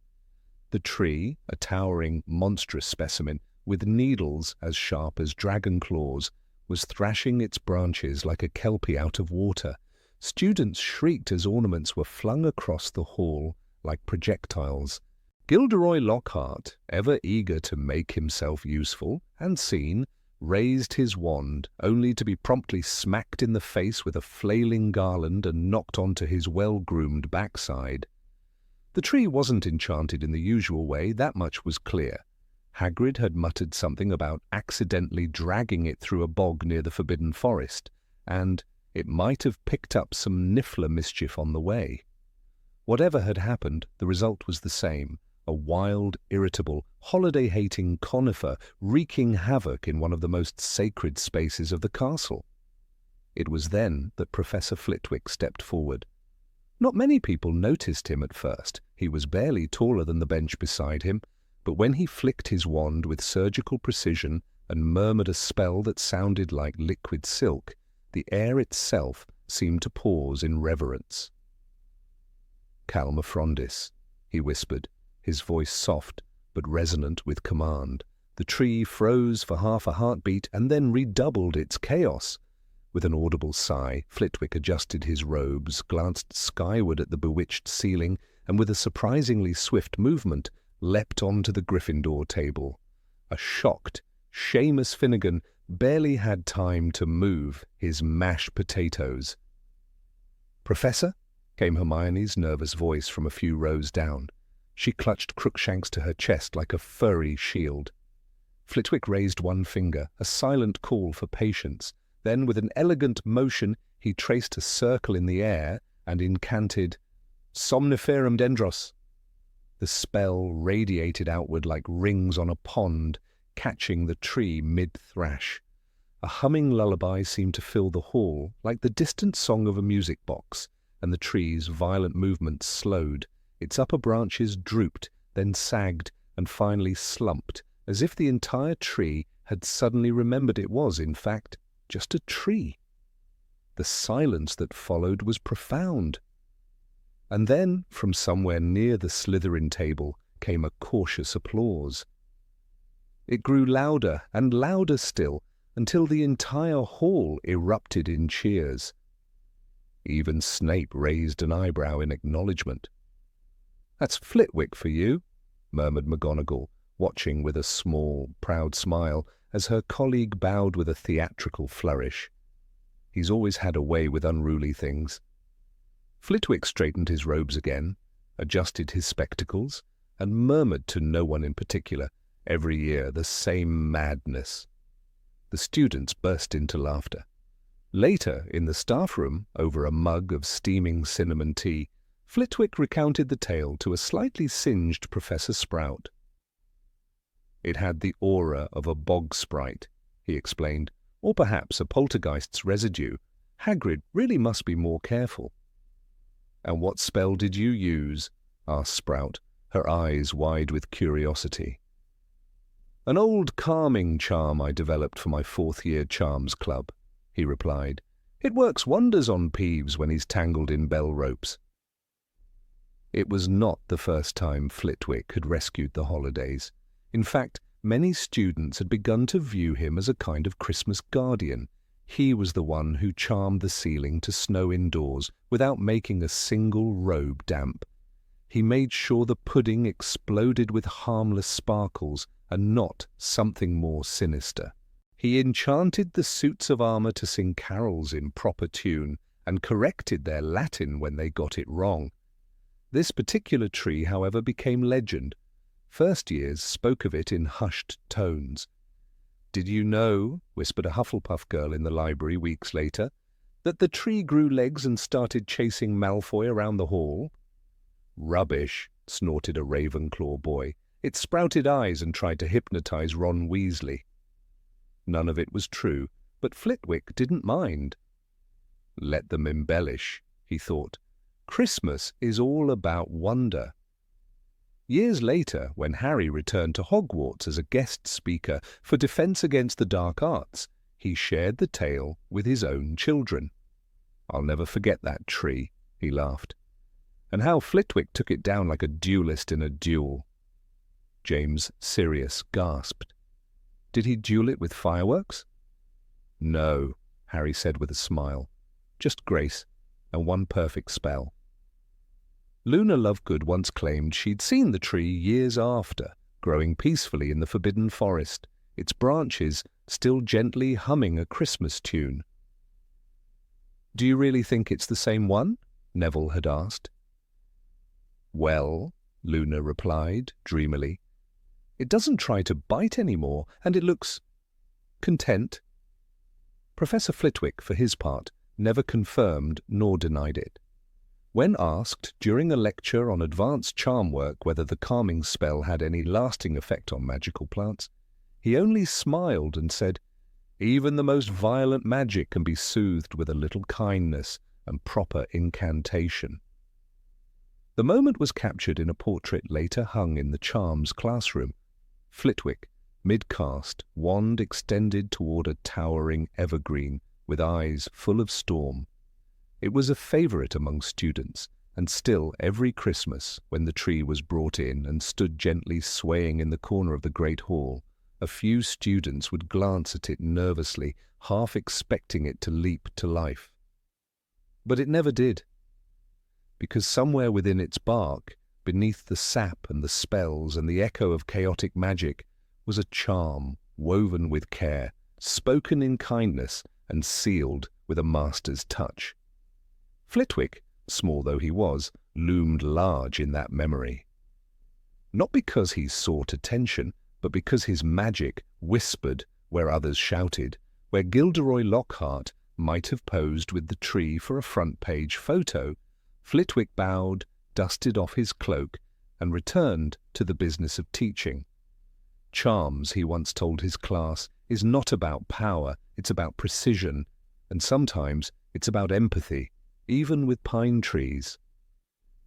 The tree, a towering, monstrous specimen, with needles as sharp as dragon claws, was thrashing its branches like a kelpie out of water. Students shrieked as ornaments were flung across the hall like projectiles. Gilderoy Lockhart, ever eager to make himself useful and seen, raised his wand, only to be promptly smacked in the face with a flailing garland and knocked onto his well-groomed backside. The tree wasn't enchanted in the usual way, that much was clear. Hagrid had muttered something about accidentally dragging it through a bog near the Forbidden Forest, and it might have picked up some niffler mischief on the way. Whatever had happened, the result was the same. A wild, irritable, holiday-hating conifer wreaking havoc in one of the most sacred spaces of the castle. It was then that Professor Flitwick stepped forward. Not many people noticed him at first. He was barely taller than the bench beside him, but when he flicked his wand with surgical precision and murmured a spell that sounded like liquid silk, the air itself seemed to pause in reverence. "Calma Frondis," he whispered, his voice soft but resonant with command. The tree froze for half a heartbeat and then redoubled its chaos. With an audible sigh, Flitwick adjusted his robes, glanced skyward at the bewitched ceiling, and with a surprisingly swift movement, leapt onto the Gryffindor table. A shocked, Seamus Finnegan barely had time to move his mashed potatoes. "Professor?" came Hermione's nervous voice from a few rows down. She clutched Crookshanks to her chest like a furry shield. Flitwick raised one finger, a silent call for patience. Then, with an elegant motion, he traced a circle in the air and incanted, "Somniferum Dendros." The spell radiated outward like rings on a pond, catching the tree mid-thrash. A humming lullaby seemed to fill the hall, like the distant song of a music box, and the tree's violent movements slowed. Its upper branches drooped, then sagged, and finally slumped, as if the entire tree had suddenly remembered it was, in fact, just a tree. The silence that followed was profound. And then, from somewhere near the Slytherin table, came a cautious applause. It grew louder and louder still, until the entire hall erupted in cheers. Even Snape raised an eyebrow in acknowledgement. "That's Flitwick for you," murmured McGonagall, watching with a small, proud smile as her colleague bowed with a theatrical flourish. He's always had a way with unruly things. Flitwick straightened his robes again, adjusted his spectacles, and murmured to no one in particular, every year the same madness. The students burst into laughter. Later, in the staff room, over a mug of steaming cinnamon tea, Flitwick recounted the tale to a slightly singed Professor Sprout. "It had the aura of a bog sprite," he explained, "or perhaps a poltergeist's residue. Hagrid really must be more careful." "And what spell did you use?" asked Sprout, her eyes wide with curiosity. "An old calming charm I developed for my fourth-year charms club," he replied. "It works wonders on Peeves when he's tangled in bell ropes." It was not the first time Flitwick had rescued the holidays. In fact, many students had begun to view him as a kind of Christmas guardian. He was the one who charmed the ceiling to snow indoors without making a single robe damp. He made sure the pudding exploded with harmless sparkles and not something more sinister. He enchanted the suits of armor to sing carols in proper tune and corrected their Latin when they got it wrong. This particular tree, however, became legend. First years spoke of it in hushed tones. "Did you know," whispered a Hufflepuff girl in the library weeks later, "that the tree grew legs and started chasing Malfoy around the hall?" "Rubbish," snorted a Ravenclaw boy. "It sprouted eyes and tried to hypnotize Ron Weasley." None of it was true, but Flitwick didn't mind. Let them embellish, he thought. Christmas is all about wonder. Years later, when Harry returned to Hogwarts as a guest speaker for Defense Against the Dark Arts, he shared the tale with his own children. "I'll never forget that tree," he laughed. "And how Flitwick took it down like a duelist in a duel." James Sirius gasped. Did he duel it with fireworks? No, Harry said with a smile. Just grace, and one perfect spell. Luna Lovegood once claimed she'd seen the tree years after, growing peacefully in the Forbidden Forest, its branches still gently humming a Christmas tune. Do you really think it's the same one? Neville had asked. Well, Luna replied dreamily, it doesn't try to bite anymore, and it looks content. Professor Flitwick, for his part, never confirmed nor denied it. When asked during a lecture on advanced charm work whether the calming spell had any lasting effect on magical plants, he only smiled and said, even the most violent magic can be soothed with a little kindness and proper incantation. The moment was captured in a portrait later hung in the charms classroom. Flitwick, mid-cast, wand extended toward a towering evergreen, with eyes full of storm. It was a favourite among students, and still every Christmas, when the tree was brought in and stood gently swaying in the corner of the great hall, a few students would glance at it nervously, half expecting it to leap to life. But it never did, because somewhere within its bark, beneath the sap and the spells and the echo of chaotic magic, was a charm woven with care, spoken in kindness and sealed with a master's touch. Flitwick, small though he was, loomed large in that memory. Not because he sought attention, but because his magic whispered where others shouted, where Gilderoy Lockhart might have posed with the tree for a front-page photo. Flitwick bowed, dusted off his cloak, and returned to the business of teaching. Charms, he once told his class, is not about power, it's about precision, and sometimes it's about empathy, even with pine trees.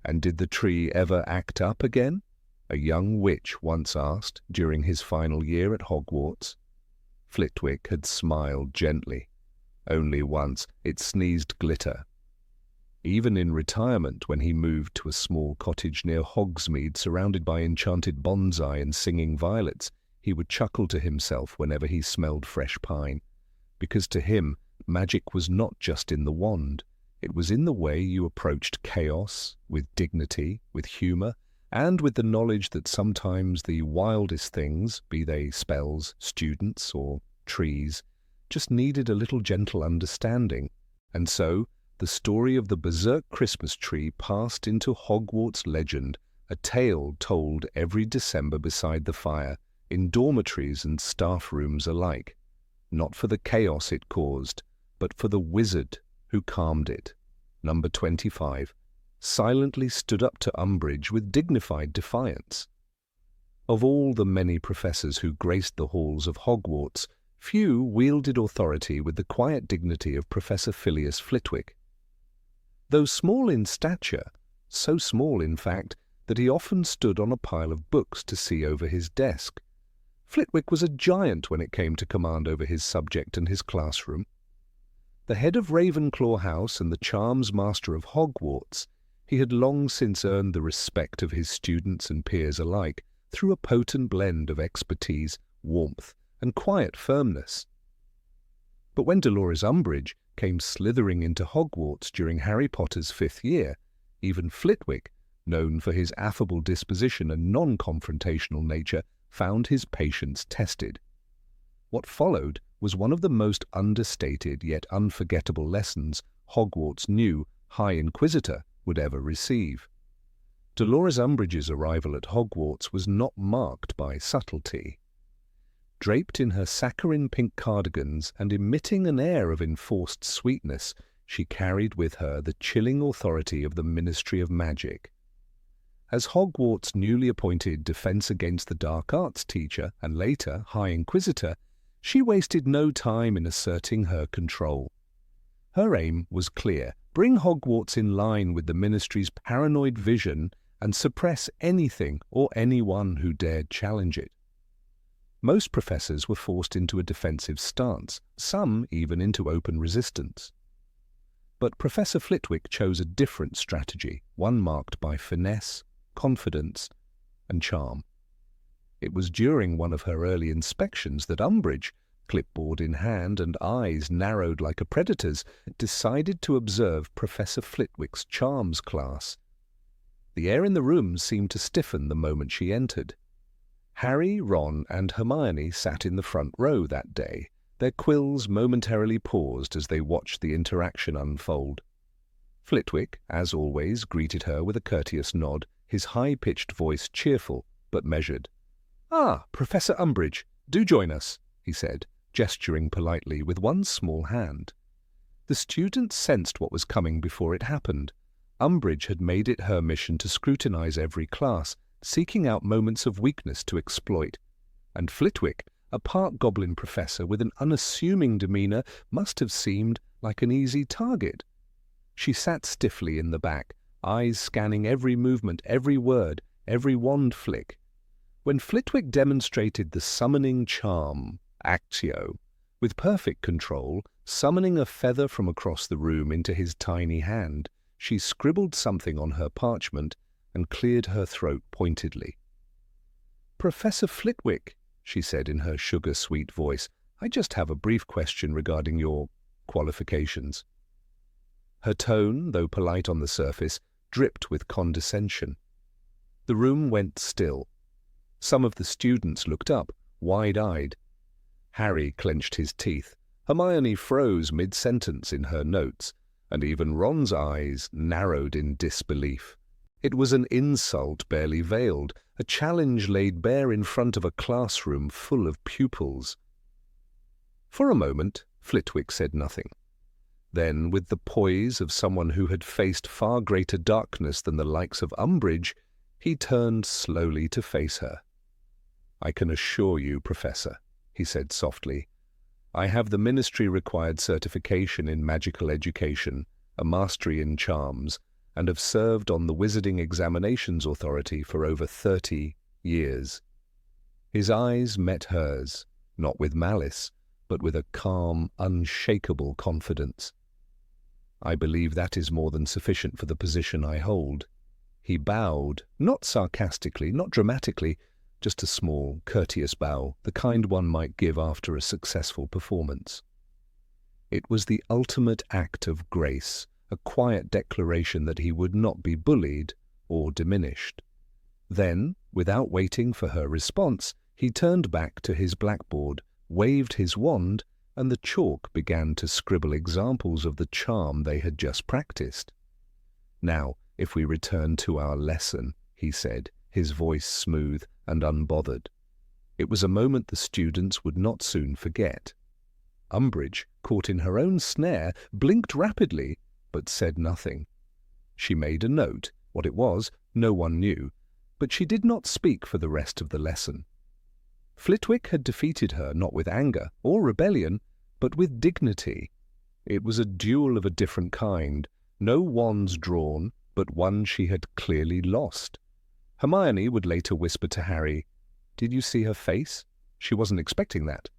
And did the tree ever act up again? A young witch once asked during his final year at Hogwarts. Flitwick had smiled gently. Only once it sneezed glitter. Even in retirement, when he moved to a small cottage near Hogsmeade surrounded by enchanted bonsai and singing violets, he would chuckle to himself whenever he smelled fresh pine, because to him magic was not just in the wand, it was in the way you approached chaos, with dignity, with humour, and with the knowledge that sometimes the wildest things, be they spells, students, or trees, just needed a little gentle understanding. And so, the story of the berserk Christmas tree passed into Hogwarts legend, a tale told every December beside the fire, in dormitories and staff rooms alike, not for the chaos it caused, but for the wizard who calmed it. Number 25 silently stood up to Umbridge with dignified defiance. Of all the many professors who graced the halls of Hogwarts, few wielded authority with the quiet dignity of Professor Phileas Flitwick. Though small in stature, so small in fact that he often stood on a pile of books to see over his desk, Flitwick was a giant when it came to command over his subject and his classroom. The head of Ravenclaw House and the charms master of Hogwarts, he had long since earned the respect of his students and peers alike through a potent blend of expertise, warmth, and quiet firmness. But when Dolores Umbridge came slithering into Hogwarts during Harry Potter's 5th year, even Flitwick, known for his affable disposition and non-confrontational nature, found his patience tested. What followed was one of the most understated yet unforgettable lessons Hogwarts' new High Inquisitor would ever receive. Dolores Umbridge's arrival at Hogwarts was not marked by subtlety. Draped in her saccharine pink cardigans and emitting an air of enforced sweetness, she carried with her the chilling authority of the Ministry of Magic. As Hogwarts' newly appointed Defense Against the Dark Arts teacher and later High Inquisitor, she wasted no time in asserting her control. Her aim was clear: bring Hogwarts in line with the Ministry's paranoid vision and suppress anything or anyone who dared challenge it. Most professors were forced into a defensive stance, some even into open resistance. But Professor Flitwick chose a different strategy, one marked by finesse, confidence, and charm. It was during one of her early inspections that Umbridge, clipboard in hand and eyes narrowed like a predator's, decided to observe Professor Flitwick's charms class. The air in the room seemed to stiffen the moment she entered. Harry, Ron, and Hermione sat in the front row that day, their quills momentarily paused as they watched the interaction unfold. Flitwick, as always, greeted her with a courteous nod, his high-pitched voice cheerful but measured. "Ah, Professor Umbridge, do join us," he said, gesturing politely with one small hand. The students sensed what was coming before it happened. Umbridge had made it her mission to scrutinize every class, seeking out moments of weakness to exploit. And Flitwick, a part goblin professor with an unassuming demeanor, must have seemed like an easy target. She sat stiffly in the back, eyes scanning every movement, every word, every wand flick. When Flitwick demonstrated the summoning charm, Actio, with perfect control, summoning a feather from across the room into his tiny hand, she scribbled something on her parchment and cleared her throat pointedly. "Professor Flitwick," she said in her sugar-sweet voice, "I just have a brief question regarding your qualifications." Her tone, though polite on the surface, dripped with condescension. The room went still. Some of the students looked up, wide-eyed. Harry clenched his teeth. Hermione froze mid-sentence in her notes, and even Ron's eyes narrowed in disbelief. It was an insult barely veiled, a challenge laid bare in front of a classroom full of pupils. For a moment, Flitwick said nothing. Then, with the poise of someone who had faced far greater darkness than the likes of Umbridge, he turned slowly to face her. "I can assure you, Professor," he said softly, "I have the ministry-required certification in magical education, a mastery in charms, and have served on the Wizarding Examinations Authority for over 30 years. His eyes met hers, not with malice, but with a calm, unshakable confidence. "I believe that is more than sufficient for the position I hold." He bowed, not sarcastically, not dramatically, just a small, courteous bow, the kind one might give after a successful performance. It was the ultimate act of grace, a quiet declaration that he would not be bullied or diminished. Then, without waiting for her response, he turned back to his blackboard, waved his wand, and the chalk began to scribble examples of the charm they had just practiced. "Now, if we return to our lesson," he said, his voice smooth and unbothered. It was a moment the students would not soon forget. Umbridge, caught in her own snare, blinked rapidly, but said nothing. She made a note. What it was, no one knew, but she did not speak for the rest of the lesson. Flitwick had defeated her not with anger or rebellion, but with dignity. It was a duel of a different kind, no wands drawn, but one she had clearly lost. Hermione would later whisper to Harry, "Did you see her face? She wasn't expecting that."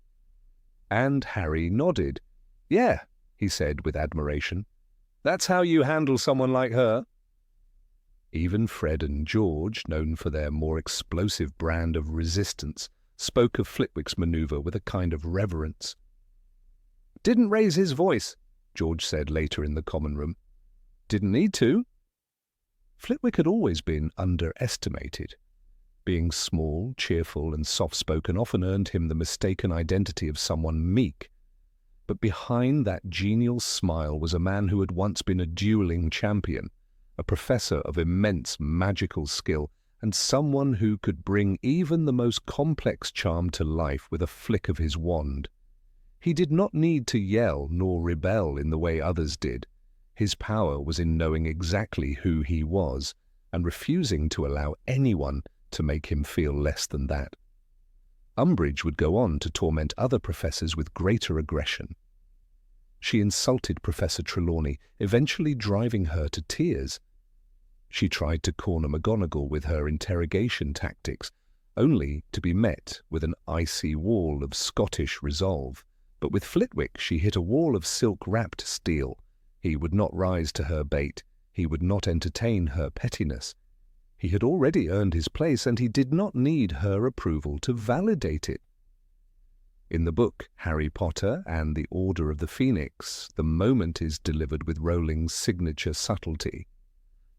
And Harry nodded. "Yeah," he said with admiration. "That's how you handle someone like her." Even Fred and George, known for their more explosive brand of resistance, spoke of Flitwick's maneuver with a kind of reverence. "Didn't raise his voice," George said later in the common room. "Didn't need to." Flitwick had always been underestimated. Being small, cheerful, and soft-spoken often earned him the mistaken identity of someone meek. But behind that genial smile was a man who had once been a dueling champion, a professor of immense magical skill, and someone who could bring even the most complex charm to life with a flick of his wand. He did not need to yell nor rebel in the way others did. His power was in knowing exactly who he was and refusing to allow anyone to make him feel less than that. Umbridge would go on to torment other professors with greater aggression. She insulted Professor Trelawney, eventually driving her to tears. She tried to corner McGonagall with her interrogation tactics, only to be met with an icy wall of Scottish resolve. But with Flitwick she hit a wall of silk-wrapped steel. He would not rise to her bait. He would not entertain her pettiness. He had already earned his place, and he did not need her approval to validate it. In the book Harry Potter and the Order of the Phoenix, the moment is delivered with Rowling's signature subtlety.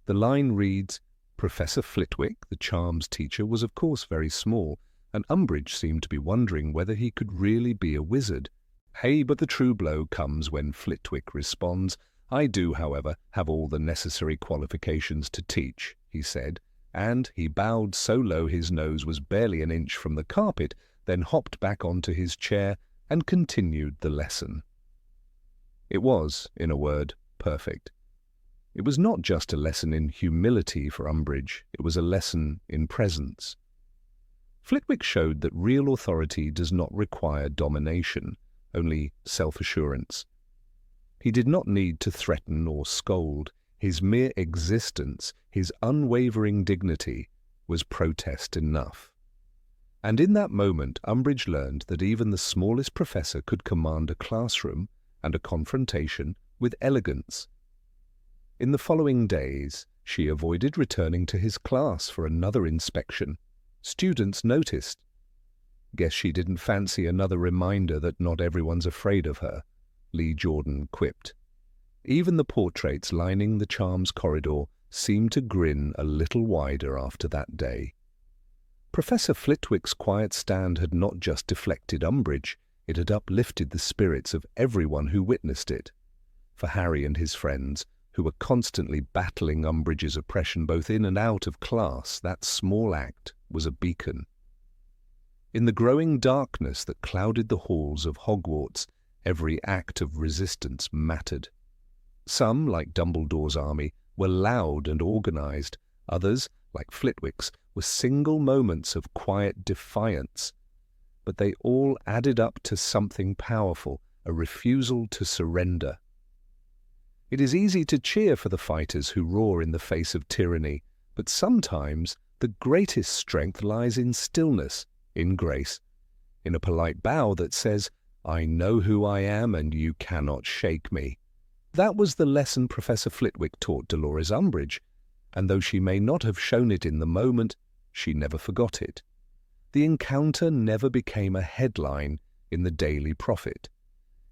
The line reads, "Professor Flitwick, the charms teacher, was of course very small, and Umbridge seemed to be wondering whether he could really be a wizard. Hey, but the true blow comes when Flitwick responds, 'I do, however, have all the necessary qualifications to teach,' he said, and he bowed so low his nose was barely an inch from the carpet, then hopped back onto his chair and continued the lesson." It was, in a word, perfect. It was not just a lesson in humility for Umbridge, it was a lesson in presence. Flitwick showed that real authority does not require domination, only self-assurance. He did not need to threaten or scold. His mere existence, his unwavering dignity, was protest enough. And in that moment, Umbridge learned that even the smallest professor could command a classroom and a confrontation with elegance. In the following days, she avoided returning to his class for another inspection. Students noticed. "Guess she didn't fancy another reminder that not everyone's afraid of her," Lee Jordan quipped. Even the portraits lining the charms corridor seemed to grin a little wider after that day. Professor Flitwick's quiet stand had not just deflected Umbridge, it had uplifted the spirits of everyone who witnessed it. For Harry and his friends, who were constantly battling Umbridge's oppression both in and out of class, that small act was a beacon. In the growing darkness that clouded the halls of Hogwarts, every act of resistance mattered. Some, like Dumbledore's army, were loud and organized. Others, like Flitwick's, were single moments of quiet defiance. But they all added up to something powerful, a refusal to surrender. It is easy to cheer for the fighters who roar in the face of tyranny, but sometimes the greatest strength lies in stillness, in grace, in a polite bow that says, "I know who I am and you cannot shake me." That was the lesson Professor Flitwick taught Dolores Umbridge, and though she may not have shown it in the moment, she never forgot it. The encounter never became a headline in the Daily Prophet.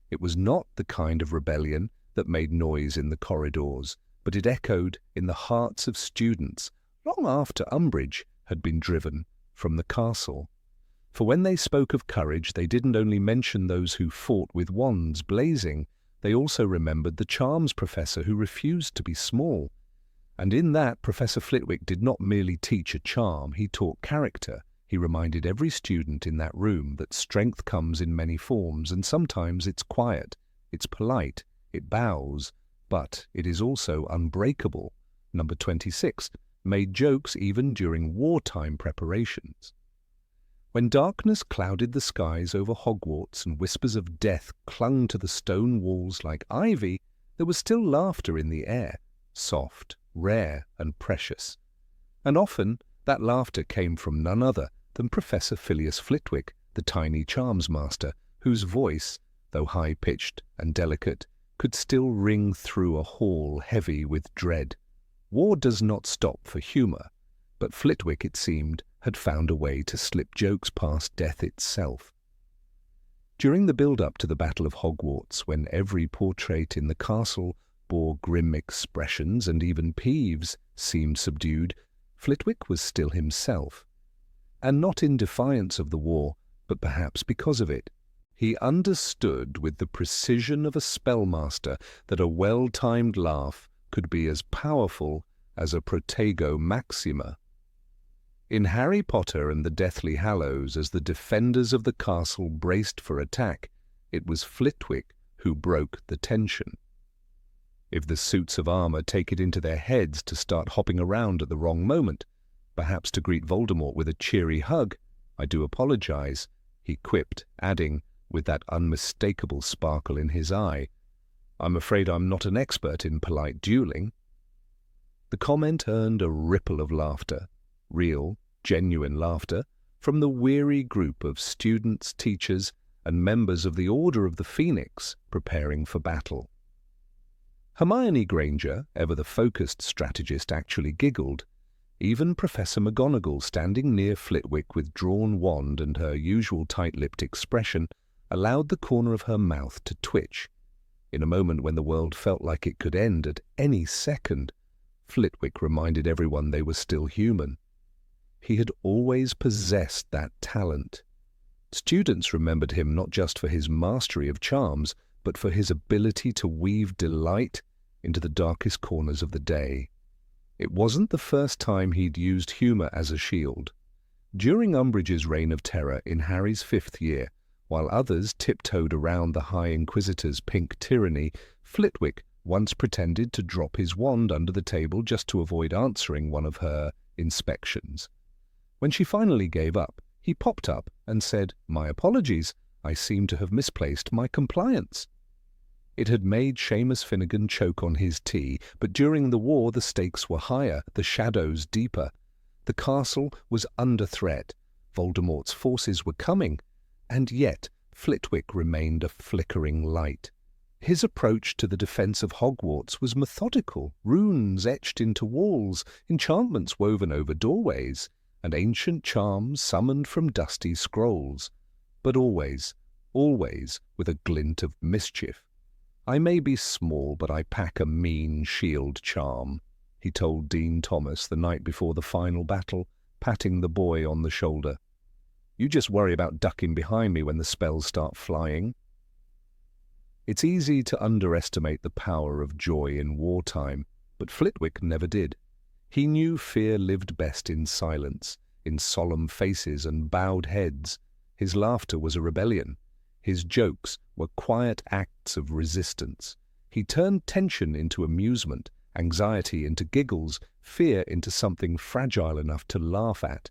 It was not the kind of rebellion that made noise in the corridors, but it echoed in the hearts of students long after Umbridge had been driven from the castle. For when they spoke of courage, they didn't only mention those who fought with wands blazing, they also remembered the charms professor who refused to be small. And in that, Professor Flitwick did not merely teach a charm, he taught character. He reminded every student in that room that strength comes in many forms, and sometimes it's quiet, it's polite, it bows, but it is also unbreakable. Number 26 made jokes even during wartime preparations. When darkness clouded the skies over Hogwarts and whispers of death clung to the stone walls like ivy, there was still laughter in the air, soft, rare and precious. And often that laughter came from none other than Professor Phileas Flitwick, the tiny charms master, whose voice, though high-pitched and delicate, could still ring through a hall heavy with dread. War does not stop for humour, but Flitwick, it seemed, had found a way to slip jokes past death itself. During the build-up to the Battle of Hogwarts, when every portrait in the castle bore grim expressions and even Peeves seemed subdued, Flitwick was still himself. And not in defiance of the war, but perhaps because of it. He understood with the precision of a spellmaster that a well-timed laugh could be as powerful as a Protego Maxima. In Harry Potter and the Deathly Hallows, as the defenders of the castle braced for attack, it was Flitwick who broke the tension. If the suits of armour take it into their heads to start hopping around at the wrong moment, perhaps to greet Voldemort with a cheery hug, "I do apologize," he quipped, adding, with that unmistakable sparkle in his eye, "I'm afraid I'm not an expert in polite dueling." The comment earned a ripple of laughter, real, genuine laughter, from the weary group of students, teachers, and members of the Order of the Phoenix preparing for battle. Hermione Granger, ever the focused strategist, actually giggled. Even Professor McGonagall, standing near Flitwick with drawn wand and her usual tight-lipped expression, allowed the corner of her mouth to twitch. In a moment when the world felt like it could end at any second, Flitwick reminded everyone they were still human. He had always possessed that talent. Students remembered him not just for his mastery of charms, but for his ability to weave delight into the darkest corners of the day. It wasn't the first time he'd used humour as a shield. During Umbridge's reign of terror in Harry's 5th year, while others tiptoed around the High Inquisitor's pink tyranny, Flitwick once pretended to drop his wand under the table just to avoid answering one of her inspections. When she finally gave up, he popped up and said, "My apologies, I seem to have misplaced my compliance." It had made Seamus Finnegan choke on his tea, but during the war the stakes were higher, the shadows deeper. The castle was under threat. Voldemort's forces were coming, and yet Flitwick remained a flickering light. His approach to the defence of Hogwarts was methodical, runes etched into walls, enchantments woven over doorways, and ancient charms summoned from dusty scrolls, but always, always with a glint of mischief. "I may be small, but I pack a mean shield charm," he told Dean Thomas the night before the final battle, patting the boy on the shoulder. "You just worry about ducking behind me when the spells start flying." It's easy to underestimate the power of joy in wartime, but Flitwick never did. He knew fear lived best in silence, in solemn faces and bowed heads. His laughter was a rebellion. His jokes were quiet acts of resistance. He turned tension into amusement, anxiety into giggles, fear into something fragile enough to laugh at.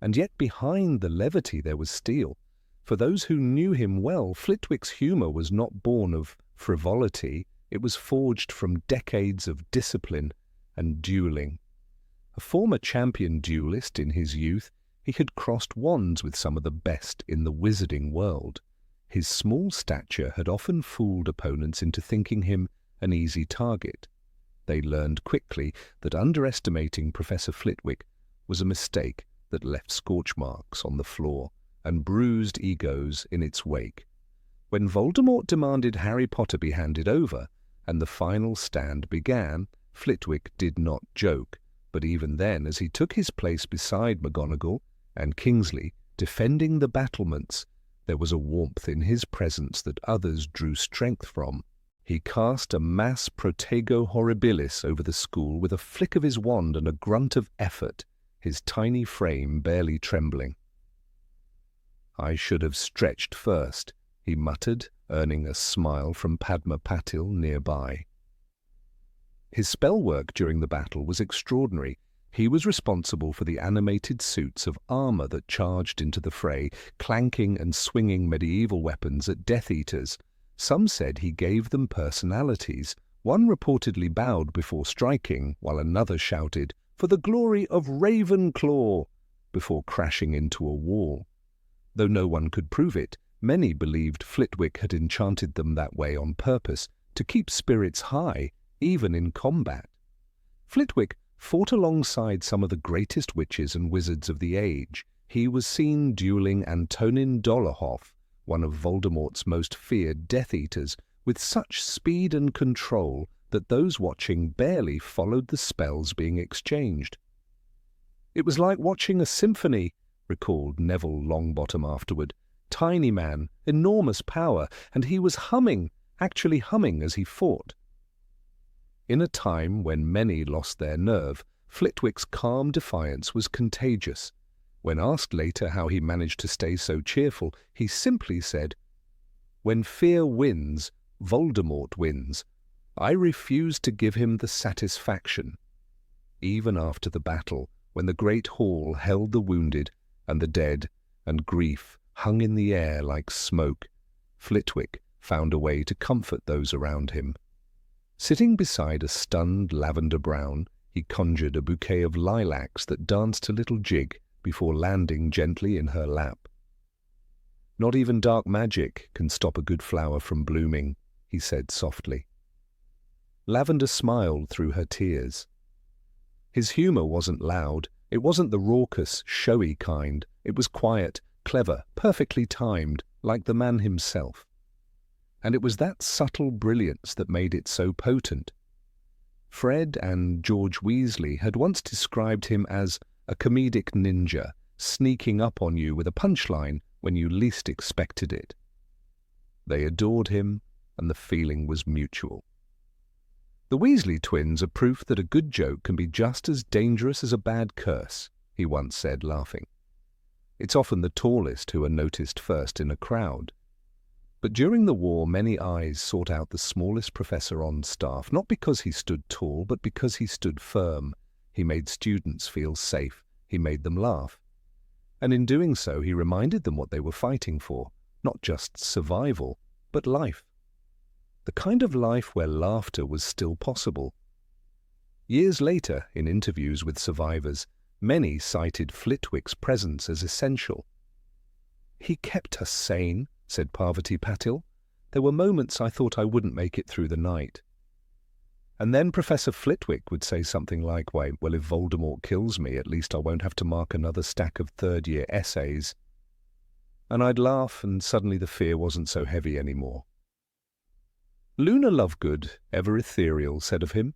And yet behind the levity there was steel. For those who knew him well, Flitwick's humour was not born of frivolity. It was forged from decades of discipline and dueling. A former champion duelist in his youth, he had crossed wands with some of the best in the wizarding world. His small stature had often fooled opponents into thinking him an easy target. They learned quickly that underestimating Professor Flitwick was a mistake that left scorch marks on the floor and bruised egos in its wake. When Voldemort demanded Harry Potter be handed over and the final stand began, Flitwick did not joke, but even then, as he took his place beside McGonagall and Kingsley, defending the battlements, there was a warmth in his presence that others drew strength from. He cast a mass protego horribilis over the school with a flick of his wand and a grunt of effort, his tiny frame barely trembling. "I should have stretched first," he muttered, earning a smile from Padma Patil nearby. His spell work during the battle was extraordinary. He was responsible for the animated suits of armour that charged into the fray, clanking and swinging medieval weapons at Death Eaters. Some said he gave them personalities. One reportedly bowed before striking, while another shouted, "For the glory of Ravenclaw!" before crashing into a wall. Though no one could prove it, many believed Flitwick had enchanted them that way on purpose, to keep spirits high, even in combat. Flitwick fought alongside some of the greatest witches and wizards of the age. He was seen dueling Antonin Dolohov, one of Voldemort's most feared Death Eaters, with such speed and control that those watching barely followed the spells being exchanged. "It was like watching a symphony," recalled Neville Longbottom afterward. "Tiny man, enormous power, and he was humming, actually humming as he fought." In a time when many lost their nerve, Flitwick's calm defiance was contagious. When asked later how he managed to stay so cheerful, he simply said, "When fear wins, Voldemort wins. I refuse to give him the satisfaction." Even after the battle, when the great hall held the wounded and the dead, and grief hung in the air like smoke, Flitwick found a way to comfort those around him. Sitting beside a stunned Lavender Brown, he conjured a bouquet of lilacs that danced a little jig before landing gently in her lap. "Not even dark magic can stop a good flower from blooming," he said softly. Lavender smiled through her tears. His humour wasn't loud. It wasn't the raucous, showy kind. It was quiet, clever, perfectly timed, like the man himself. And it was that subtle brilliance that made it so potent. Fred and George Weasley had once described him as a comedic ninja, sneaking up on you with a punchline when you least expected it. They adored him, and the feeling was mutual. The Weasley twins are proof that a good joke can be just as dangerous as a bad curse, he once said, laughing. It's often the tallest who are noticed first in a crowd. But during the war, many eyes sought out the smallest professor on staff, not because he stood tall, but because he stood firm. He made students feel safe. He made them laugh. And in doing so, he reminded them what they were fighting for, not just survival, but life. The kind of life where laughter was still possible. Years later, in interviews with survivors, many cited Flitwick's presence as essential. "He kept us sane," said Parvati Patil. "There were moments I thought I wouldn't make it through the night." And then Professor Flitwick would say something like, well, if Voldemort kills me, at least I won't have to mark another stack of third-year essays. And I'd laugh, and suddenly the fear wasn't so heavy anymore. Luna Lovegood, ever ethereal, said of him,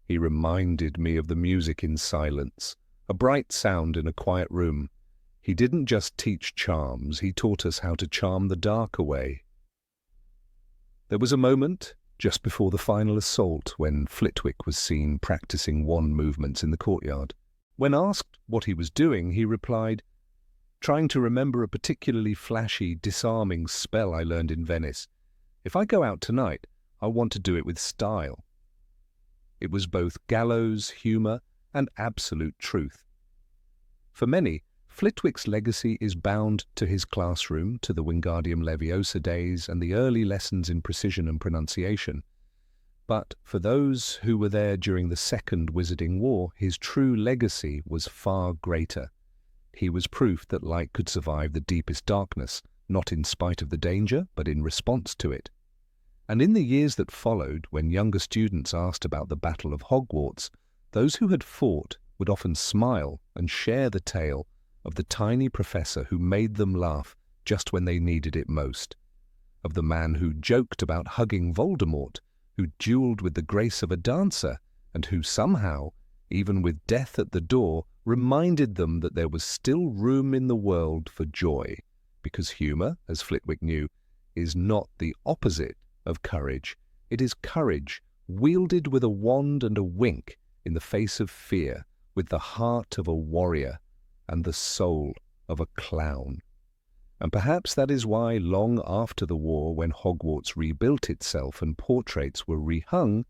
"He reminded me of the music in silence, a bright sound in a quiet room. He didn't just teach charms, he taught us how to charm the dark away." There was a moment, just before the final assault, when Flitwick was seen practicing wand movements in the courtyard. When asked what he was doing, he replied, "Trying to remember a particularly flashy, disarming spell I learned in Venice. If I go out tonight, I want to do it with style." It was both gallows humour and absolute truth. For many, Flitwick's legacy is bound to his classroom, to the Wingardium Leviosa days and the early lessons in precision and pronunciation. But for those who were there during the Second Wizarding War, his true legacy was far greater. He was proof that light could survive the deepest darkness, not in spite of the danger, but in response to it. And in the years that followed, when younger students asked about the Battle of Hogwarts, those who had fought would often smile and share the tale of the tiny professor who made them laugh just when they needed it most, of the man who joked about hugging Voldemort, who duelled with the grace of a dancer, and who somehow, even with death at the door, reminded them that there was still room in the world for joy, because humour, as Flitwick knew, is not the opposite of courage. It is courage wielded with a wand and a wink in the face of fear, with the heart of a warrior and the soul of a clown. And perhaps that is why, long after the war, when Hogwarts rebuilt itself and portraits were rehung,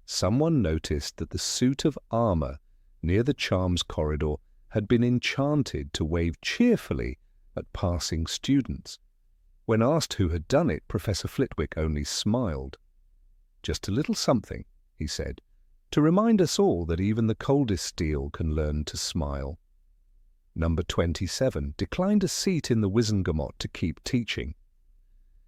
someone noticed that the suit of armour near the charms corridor had been enchanted to wave cheerfully at passing students. When asked who had done it, Professor Flitwick only smiled. "Just a little something," he said, "to remind us all that even the coldest steel can learn to smile." Number 27 declined a seat in the Wizengamot to keep teaching.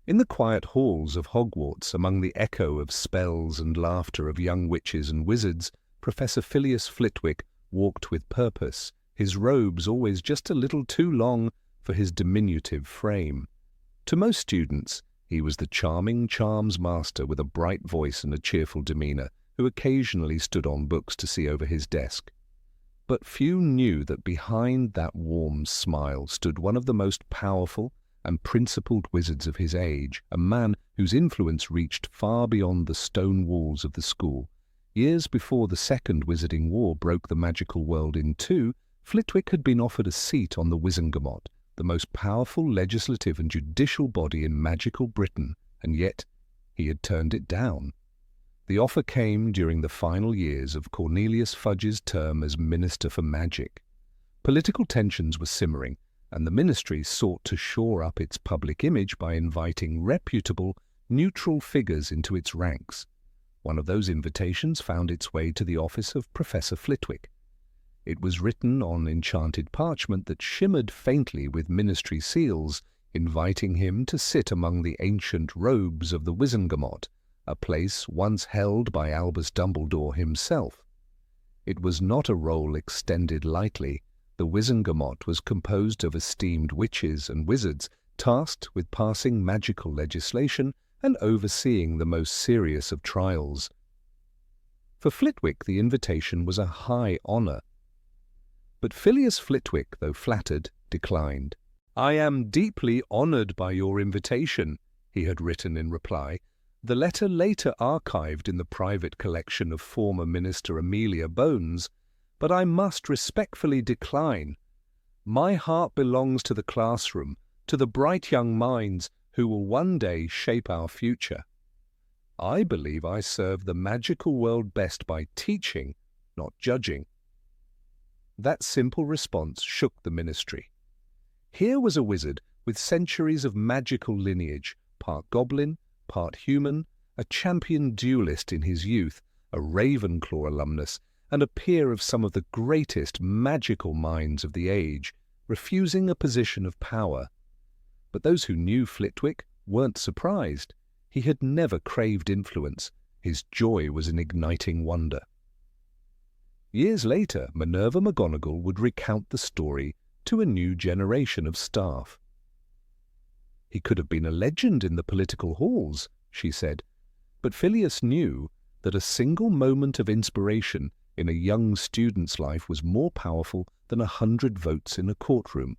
In the quiet halls of Hogwarts, among the echo of spells and laughter of young witches and wizards, Professor Phileas Flitwick walked with purpose, his robes always just a little too long for his diminutive frame. To most students, he was the charming charms master with a bright voice and a cheerful demeanour, who occasionally stood on books to see over his desk. But few knew that behind that warm smile stood one of the most powerful and principled wizards of his age, a man whose influence reached far beyond the stone walls of the school. Years before the Second Wizarding War broke the magical world in two, Flitwick had been offered a seat on the Wizengamot, the most powerful legislative and judicial body in magical Britain, and yet he had turned it down. The offer came during the final years of Cornelius Fudge's term as Minister for Magic. Political tensions were simmering, and the ministry sought to shore up its public image by inviting reputable, neutral figures into its ranks. One of those invitations found its way to the office of Professor Flitwick. It was written on enchanted parchment that shimmered faintly with ministry seals, inviting him to sit among the ancient robes of the Wizengamot, a place once held by Albus Dumbledore himself. It was not a role extended lightly. The Wizengamot was composed of esteemed witches and wizards tasked with passing magical legislation and overseeing the most serious of trials. For Flitwick, the invitation was a high honour. But Phileas Flitwick, though flattered, declined. "I am deeply honoured by your invitation," he had written in reply, the letter later archived in the private collection of former Minister Amelia Bones, "but I must respectfully decline. My heart belongs to the classroom, to the bright young minds who will one day shape our future. I believe I serve the magical world best by teaching, not judging." That simple response shook the ministry. Here was a wizard with centuries of magical lineage, part goblin, part human, a champion duelist in his youth, a Ravenclaw alumnus, and a peer of some of the greatest magical minds of the age, refusing a position of power. But those who knew Flitwick weren't surprised. He had never craved influence. His joy was in igniting wonder. Years later, Minerva McGonagall would recount the story to a new generation of staff. "He could have been a legend in the political halls," she said, but Phileas knew that a single moment of inspiration in a young student's life was more powerful than 100 votes in a courtroom.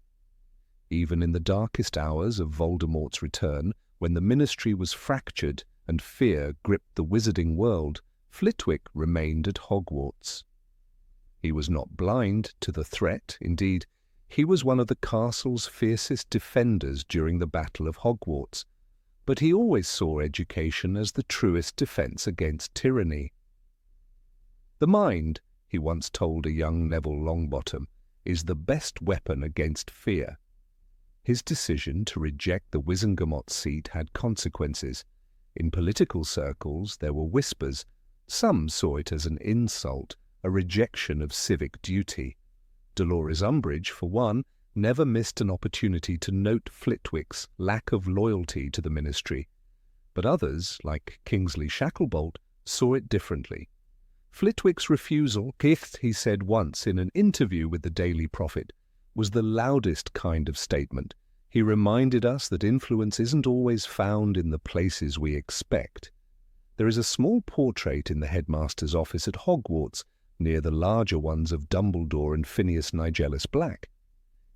Even in the darkest hours of Voldemort's return, when the ministry was fractured and fear gripped the wizarding world, Flitwick remained at Hogwarts. He was not blind to the threat. Indeed, he was one of the castle's fiercest defenders during the Battle of Hogwarts, but he always saw education as the truest defence against tyranny. "The mind," he once told a young Neville Longbottom, "is the best weapon against fear." His decision to reject the Wizengamot seat had consequences. In political circles there were whispers. Some saw it as an insult, a rejection of civic duty. Dolores Umbridge, for one, never missed an opportunity to note Flitwick's lack of loyalty to the ministry. But others, like Kingsley Shacklebolt, saw it differently. Flitwick's refusal, he said once in an interview with the Daily Prophet, was the loudest kind of statement. He reminded us that influence isn't always found in the places we expect. There is a small portrait in the headmaster's office at Hogwarts, near the larger ones of Dumbledore and Phineas Nigellus Black.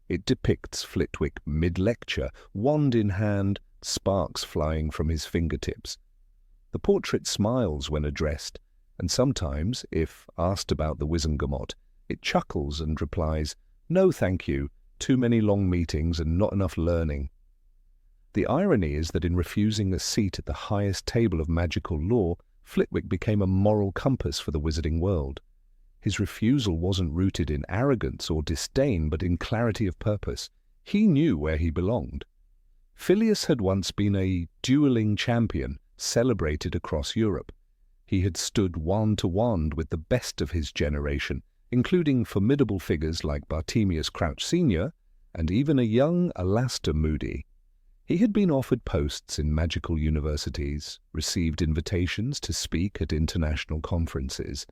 It depicts Flitwick mid-lecture, wand in hand, sparks flying from his fingertips. The portrait smiles when addressed, and sometimes, if asked about the Wizengamot, it chuckles and replies, "No, thank you, too many long meetings and not enough learning." The irony is that in refusing a seat at the highest table of magical law, Flitwick became a moral compass for the wizarding world. His refusal wasn't rooted in arrogance or disdain, but in clarity of purpose. He knew where he belonged. Phileas had once been a dueling champion, celebrated across Europe. He had stood wand-to-wand with the best of his generation, including formidable figures like Bartemius Crouch Sr. and even a young Alastor Moody. He had been offered posts in magical universities, received invitations to speak at international conferences.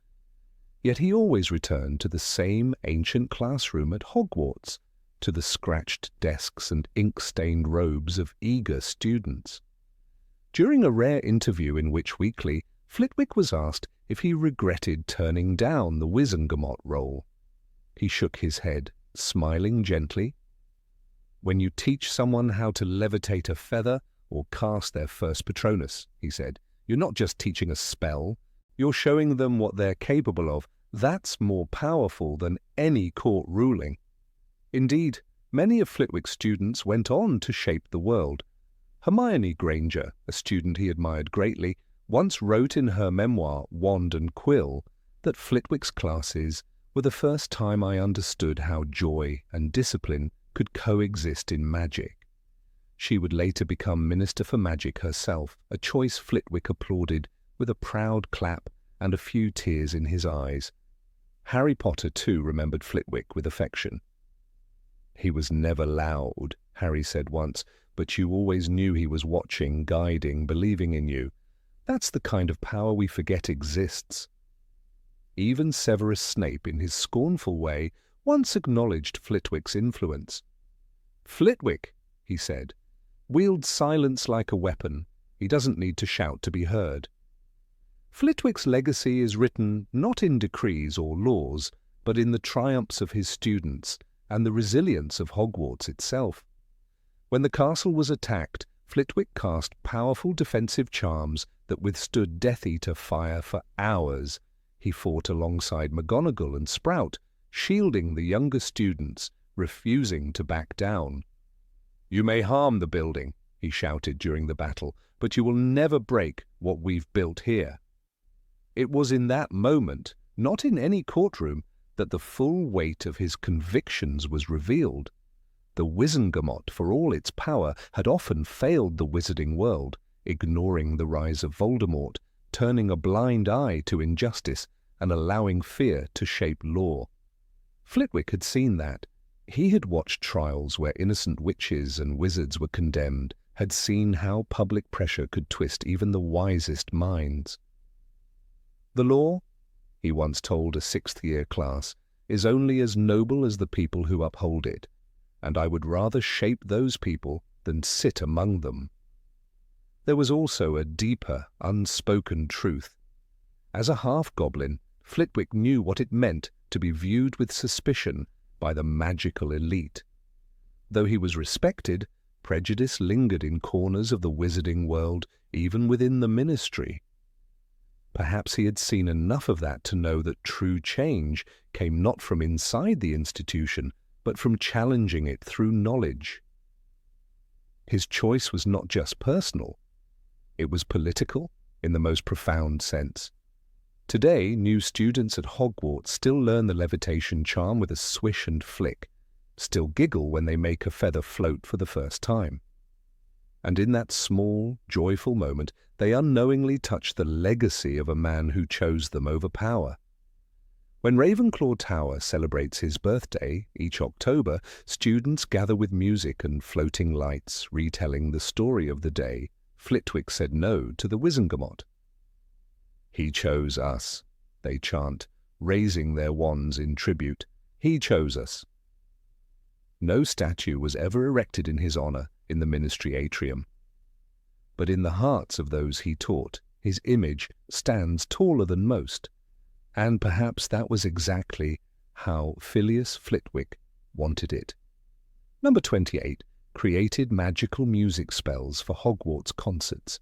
Yet he always returned to the same ancient classroom at Hogwarts, to the scratched desks and ink-stained robes of eager students. During a rare interview in Witch Weekly, Flitwick was asked if he regretted turning down the Wizengamot role. He shook his head, smiling gently. "When you teach someone how to levitate a feather or cast their first Patronus," he said, "you're not just teaching a spell, you're showing them what they're capable of. That's more powerful than any court ruling." Indeed, many of Flitwick's students went on to shape the world. Hermione Granger, a student he admired greatly, once wrote in her memoir, Wand and Quill, that Flitwick's classes were the first time I understood how joy and discipline could coexist in magic. She would later become Minister for Magic herself, a choice Flitwick applauded with a proud clap and a few tears in his eyes. Harry Potter, too, remembered Flitwick with affection. "He was never loud," Harry said once, "but you always knew he was watching, guiding, believing in you. That's the kind of power we forget exists." Even Severus Snape, in his scornful way, once acknowledged Flitwick's influence. "Flitwick," he said, "wields silence like a weapon. He doesn't need to shout to be heard." Flitwick's legacy is written not in decrees or laws, but in the triumphs of his students and the resilience of Hogwarts itself. When the castle was attacked, Flitwick cast powerful defensive charms that withstood Death Eater fire for hours. He fought alongside McGonagall and Sprout, shielding the younger students, refusing to back down. "You may harm the building," he shouted during the battle, "but you will never break what we've built here." It was in that moment, not in any courtroom, that the full weight of his convictions was revealed. The Wizengamot, for all its power, had often failed the wizarding world, ignoring the rise of Voldemort, turning a blind eye to injustice, and allowing fear to shape law. Flitwick had seen that. He had watched trials where innocent witches and wizards were condemned, had seen how public pressure could twist even the wisest minds. "The law," he once told a sixth-year class, "is only as noble as the people who uphold it, and I would rather shape those people than sit among them." There was also a deeper, unspoken truth. As a half-goblin, Flitwick knew what it meant to be viewed with suspicion by the magical elite. Though he was respected, prejudice lingered in corners of the wizarding world, even within the ministry. Perhaps he had seen enough of that to know that true change came not from inside the institution, but from challenging it through knowledge. His choice was not just personal. It was political in the most profound sense. Today, new students at Hogwarts still learn the levitation charm with a swish and flick, still giggle when they make a feather float for the first time. And in that small, joyful moment, they unknowingly touch the legacy of a man who chose them over power. When Ravenclaw Tower celebrates his birthday each October, students gather with music and floating lights, retelling the story of the day Flitwick said no to the Wizengamot. "He chose us," they chant, raising their wands in tribute. "He chose us." No statue was ever erected in his honor in the ministry atrium. But in the hearts of those he taught, his image stands taller than most. And perhaps that was exactly how Phileas Flitwick wanted it. Number 28 created magical music spells for Hogwarts concerts.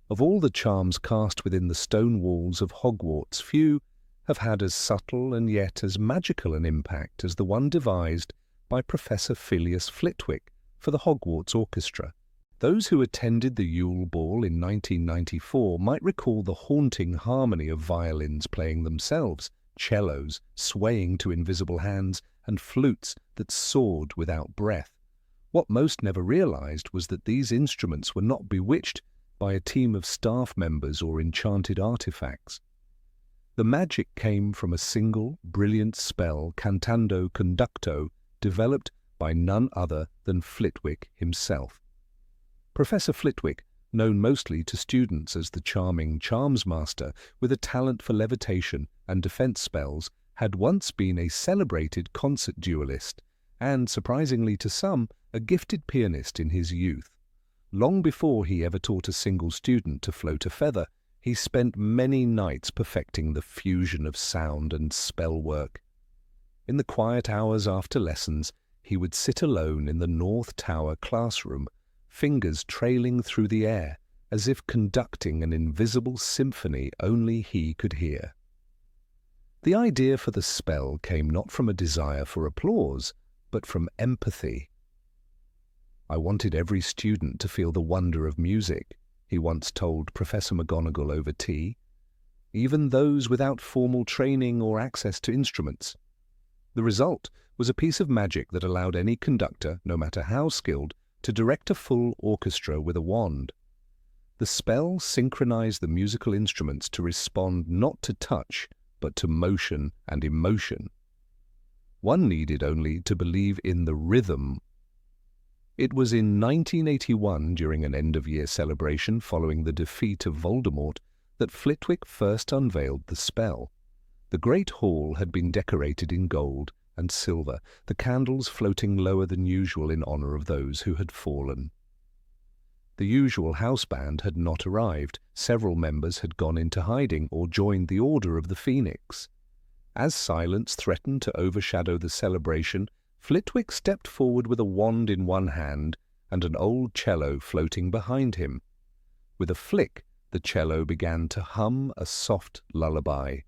Of all the charms cast within the stone walls of Hogwarts, few have had as subtle and yet as magical an impact as the one devised by Professor Phileas Flitwick for the Hogwarts Orchestra. Those who attended the Yule Ball in 1994 might recall the haunting harmony of violins playing themselves, cellos swaying to invisible hands, and flutes that soared without breath. What most never realized was that these instruments were not bewitched by a team of staff members or enchanted artifacts. The magic came from a single, brilliant spell, cantando conducto, developed by none other than Flitwick himself. Professor Flitwick, known mostly to students as the charming charms master with a talent for levitation and defense spells, had once been a celebrated concert duelist and, surprisingly to some, a gifted pianist in his youth. Long before he ever taught a single student to float a feather, he spent many nights perfecting the fusion of sound and spell work. In the quiet hours after lessons, he would sit alone in the North Tower classroom, fingers trailing through the air, as if conducting an invisible symphony only he could hear. The idea for the spell came not from a desire for applause, but from empathy. "I wanted every student to feel the wonder of music," he once told Professor McGonagall over tea, "even those without formal training or access to instruments." The result was a piece of magic that allowed any conductor, no matter how skilled, to direct a full orchestra with a wand. The spell synchronized the musical instruments to respond not to touch, but to motion and emotion. One needed only to believe in the rhythm. It was in 1981, during an end-of-year celebration following the defeat of Voldemort, that Flitwick first unveiled the spell. The great hall had been decorated in gold and silver, the candles floating lower than usual in honor of those who had fallen. The usual house band had not arrived. Several members had gone into hiding or joined the Order of the Phoenix. As silence threatened to overshadow the celebration, Flitwick stepped forward with a wand in one hand and an old cello floating behind him. With a flick, the cello began to hum a soft lullaby.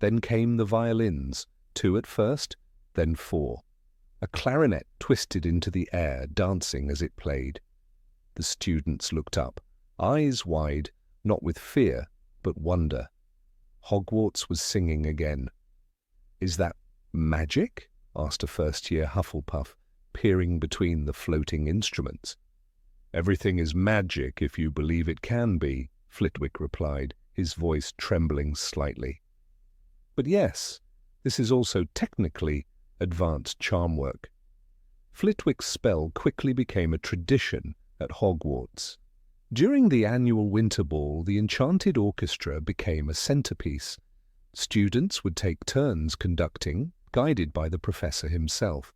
Then came the violins, 2 at first, then 4. A clarinet twisted into the air, dancing as it played. The students looked up, eyes wide, not with fear, but wonder. Hogwarts was singing again. "Is that magic?" asked a first-year Hufflepuff, peering between the floating instruments. "Everything is magic if you believe it can be," Flitwick replied, his voice trembling slightly. "But yes, this is also technically advanced charm work." Flitwick's spell quickly became a tradition at Hogwarts. During the annual winter ball, the enchanted orchestra became a centerpiece. Students would take turns conducting, guided by the professor himself.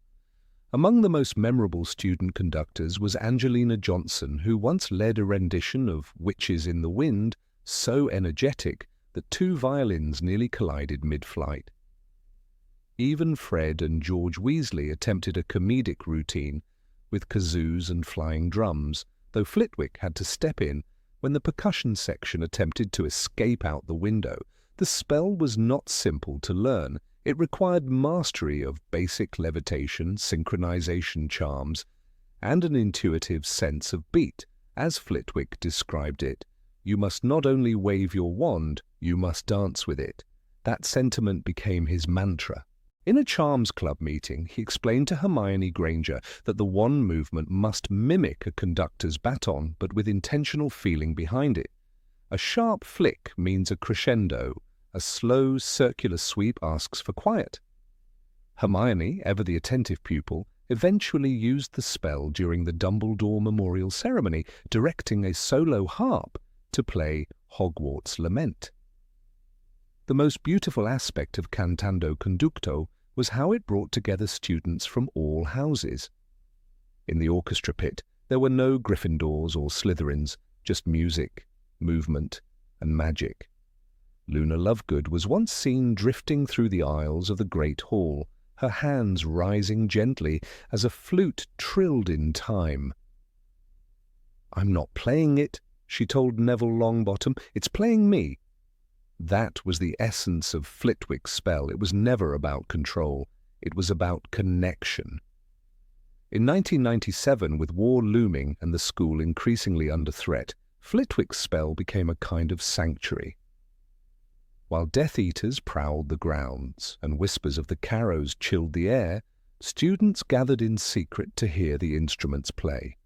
Among the most memorable student conductors was Angelina Johnson, who once led a rendition of Witches in the Wind, so energetic that 2 violins nearly collided mid-flight. Even Fred and George Weasley attempted a comedic routine with kazoos and flying drums, though Flitwick had to step in when the percussion section attempted to escape out the window. The spell was not simple to learn. It required mastery of basic levitation, synchronization charms, and an intuitive sense of beat. As Flitwick described it, "You must not only wave your wand, you must dance with it." That sentiment became his mantra. In a Charms Club meeting, he explained to Hermione Granger that the wand movement must mimic a conductor's baton, but with intentional feeling behind it. A sharp flick means a crescendo. A slow, circular sweep asks for quiet. Hermione, ever the attentive pupil, eventually used the spell during the Dumbledore Memorial Ceremony, directing a solo harp to play Hogwarts Lament. The most beautiful aspect of Cantando Conducto was how it brought together students from all houses. In the orchestra pit, there were no Gryffindors or Slytherins, just music, movement, and magic. Luna Lovegood was once seen drifting through the aisles of the Great Hall, her hands rising gently as a flute trilled in time. "I'm not playing it," she told Neville Longbottom. "It's playing me." That was the essence of Flitwick's spell. It was never about control. It was about connection. In 1997, with war looming and the school increasingly under threat, Flitwick's spell became a kind of sanctuary. While Death Eaters prowled the grounds and whispers of the Carrows chilled the air, students gathered in secret to hear the instruments play.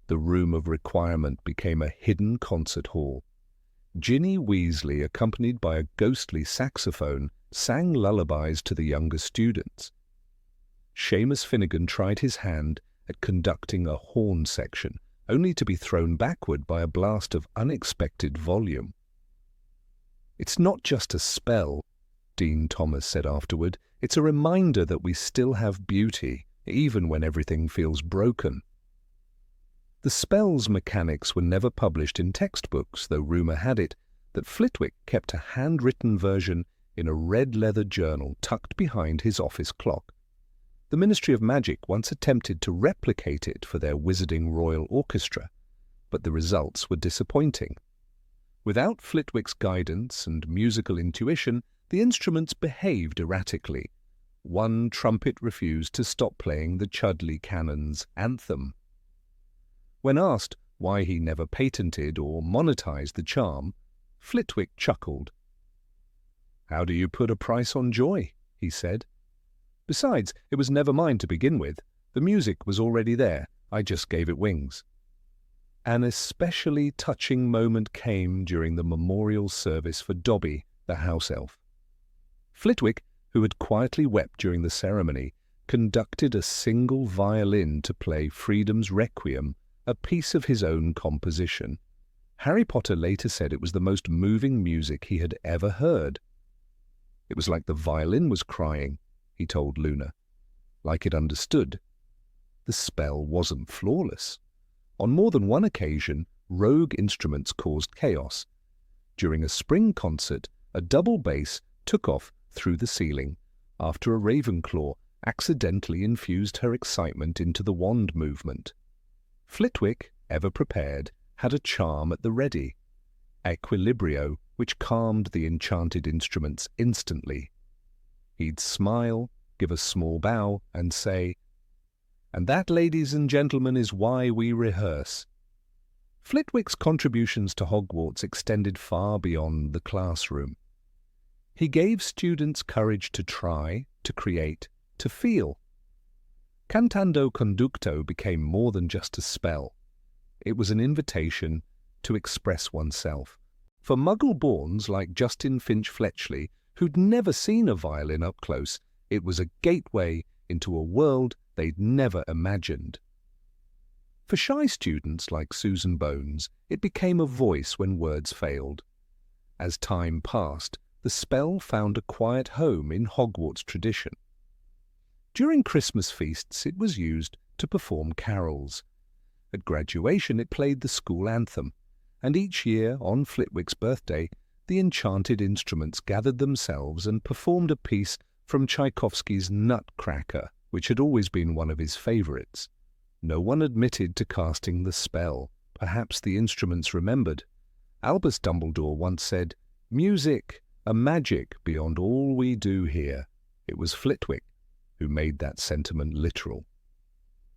The Room of Requirement became a hidden concert hall. Ginny Weasley, accompanied by a ghostly saxophone, sang lullabies to the younger students. Seamus Finnegan tried his hand at conducting a horn section, only to be thrown backward by a blast of unexpected volume. "It's not just a spell," Dean Thomas said afterward. "It's a reminder that we still have beauty, even when everything feels broken." The spell's mechanics were never published in textbooks, though rumour had it that Flitwick kept a handwritten version in a red leather journal tucked behind his office clock. The Ministry of Magic once attempted to replicate it for their Wizarding Royal Orchestra, but the results were disappointing. Without Flitwick's guidance and musical intuition, the instruments behaved erratically. One trumpet refused to stop playing the Chudley Cannon's anthem. When asked why he never patented or monetized the charm, Flitwick chuckled. "How do you put a price on joy?" he said. "Besides, it was never mine to begin with. The music was already there. I just gave it wings." An especially touching moment came during the memorial service for Dobby, the house elf. Flitwick, who had quietly wept during the ceremony, conducted a single violin to play Freedom's Requiem, a piece of his own composition. Harry Potter later said it was the most moving music he had ever heard. It was like the violin was crying, he told Luna. Like it understood. The spell wasn't flawless. On more than one occasion, rogue instruments caused chaos. During a spring concert, a double bass took off through the ceiling after a Ravenclaw accidentally infused her excitement into the wand movement. Flitwick, ever prepared, had a charm at the ready, Equilibrio, which calmed the enchanted instruments instantly. He'd smile, give a small bow, and say, "And that, ladies and gentlemen, is why we rehearse." Flitwick's contributions to Hogwarts extended far beyond the classroom. He gave students courage to try, to create, to feel. Cantando Conducto became more than just a spell. It was an invitation to express oneself. For Muggle-borns like Justin Finch-Fletchley, who'd never seen a violin up close, it was a gateway into a world they'd never imagined. For shy students like Susan Bones, it became a voice when words failed. As time passed, the spell found a quiet home in Hogwarts tradition. During Christmas feasts, it was used to perform carols. At graduation, it played the school anthem, and each year, on Flitwick's birthday, the enchanted instruments gathered themselves and performed a piece from Tchaikovsky's Nutcracker, which had always been one of his favourites. No one admitted to casting the spell. Perhaps the instruments remembered. Albus Dumbledore once said, "Music, a magic beyond all we do here." It was Flitwick who made that sentiment literal.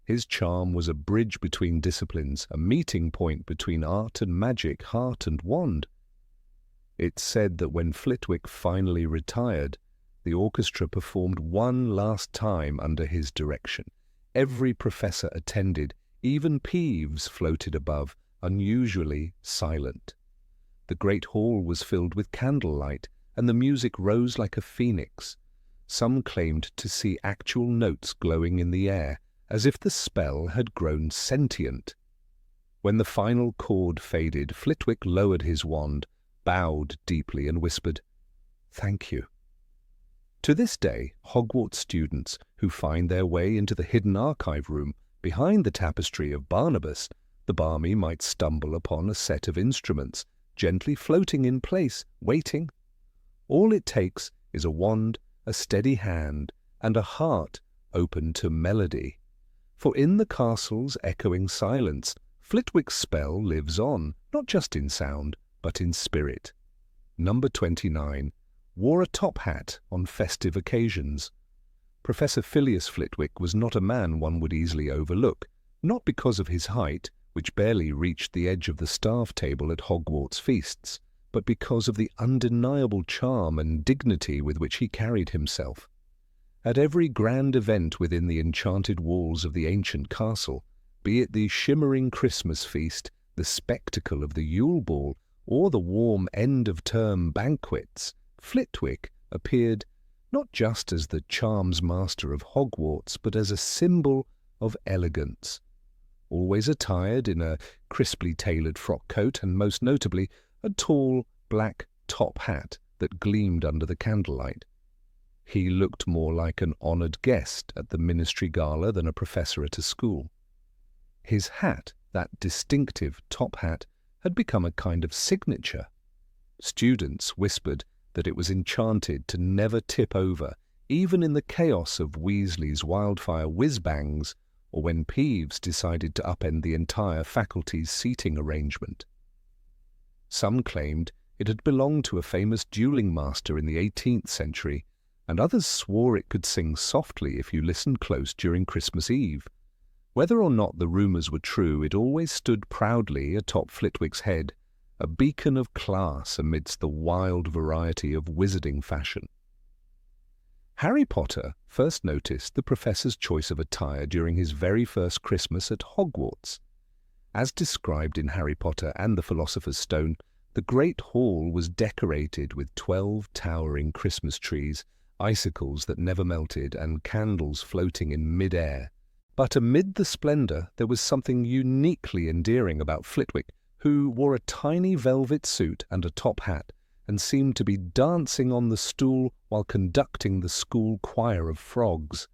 His charm was a bridge between disciplines, a meeting point between art and magic, heart and wand. It's said that when Flitwick finally retired, the orchestra performed one last time under his direction. Every professor attended, even Peeves floated above, unusually silent. The great hall was filled with candlelight, and the music rose like a phoenix. Some claimed to see actual notes glowing in the air, as if the spell had grown sentient. When the final chord faded, Flitwick lowered his wand, bowed deeply, and whispered, "Thank you." To this day, Hogwarts students who find their way into the hidden archive room behind the tapestry of Barnabas, the balmy might stumble upon a set of instruments, gently floating in place, waiting. All it takes is a wand, a steady hand, and a heart open to melody. For in the castle's echoing silence, Flitwick's spell lives on, not just in sound, but in spirit. Number 29. Wore a top hat on festive occasions. Professor Phileas Flitwick was not a man one would easily overlook, not because of his height, which barely reached the edge of the staff table at Hogwarts feasts, but because of the undeniable charm and dignity with which he carried himself. At every grand event within the enchanted walls of the ancient castle, be it the shimmering Christmas feast, the spectacle of the Yule Ball, or the warm end-of-term banquets, Flitwick appeared not just as the charms master of Hogwarts, but as a symbol of elegance. Always attired in a crisply tailored frock coat and, most notably, a tall black top hat that gleamed under the candlelight. He looked more like an honoured guest at the ministry gala than a professor at a school. His hat, that distinctive top hat, had become a kind of signature. Students whispered that it was enchanted to never tip over, even in the chaos of Weasley's wildfire whiz-bangs, or when Peeves decided to upend the entire faculty's seating arrangement. Some claimed it had belonged to a famous dueling master in the 18th century, and others swore it could sing softly if you listened close during Christmas Eve. Whether or not the rumours were true, it always stood proudly atop Flitwick's head, a beacon of class amidst the wild variety of wizarding fashion. Harry Potter first noticed the professor's choice of attire during his very first Christmas at Hogwarts. As described in Harry Potter and the Philosopher's Stone, the Great Hall was decorated with 12 towering Christmas trees, icicles that never melted, and candles floating in mid-air. But amid the splendour, there was something uniquely endearing about Flitwick, who wore a tiny velvet suit and a top hat and seemed to be dancing on the stool while conducting the school choir of frogs.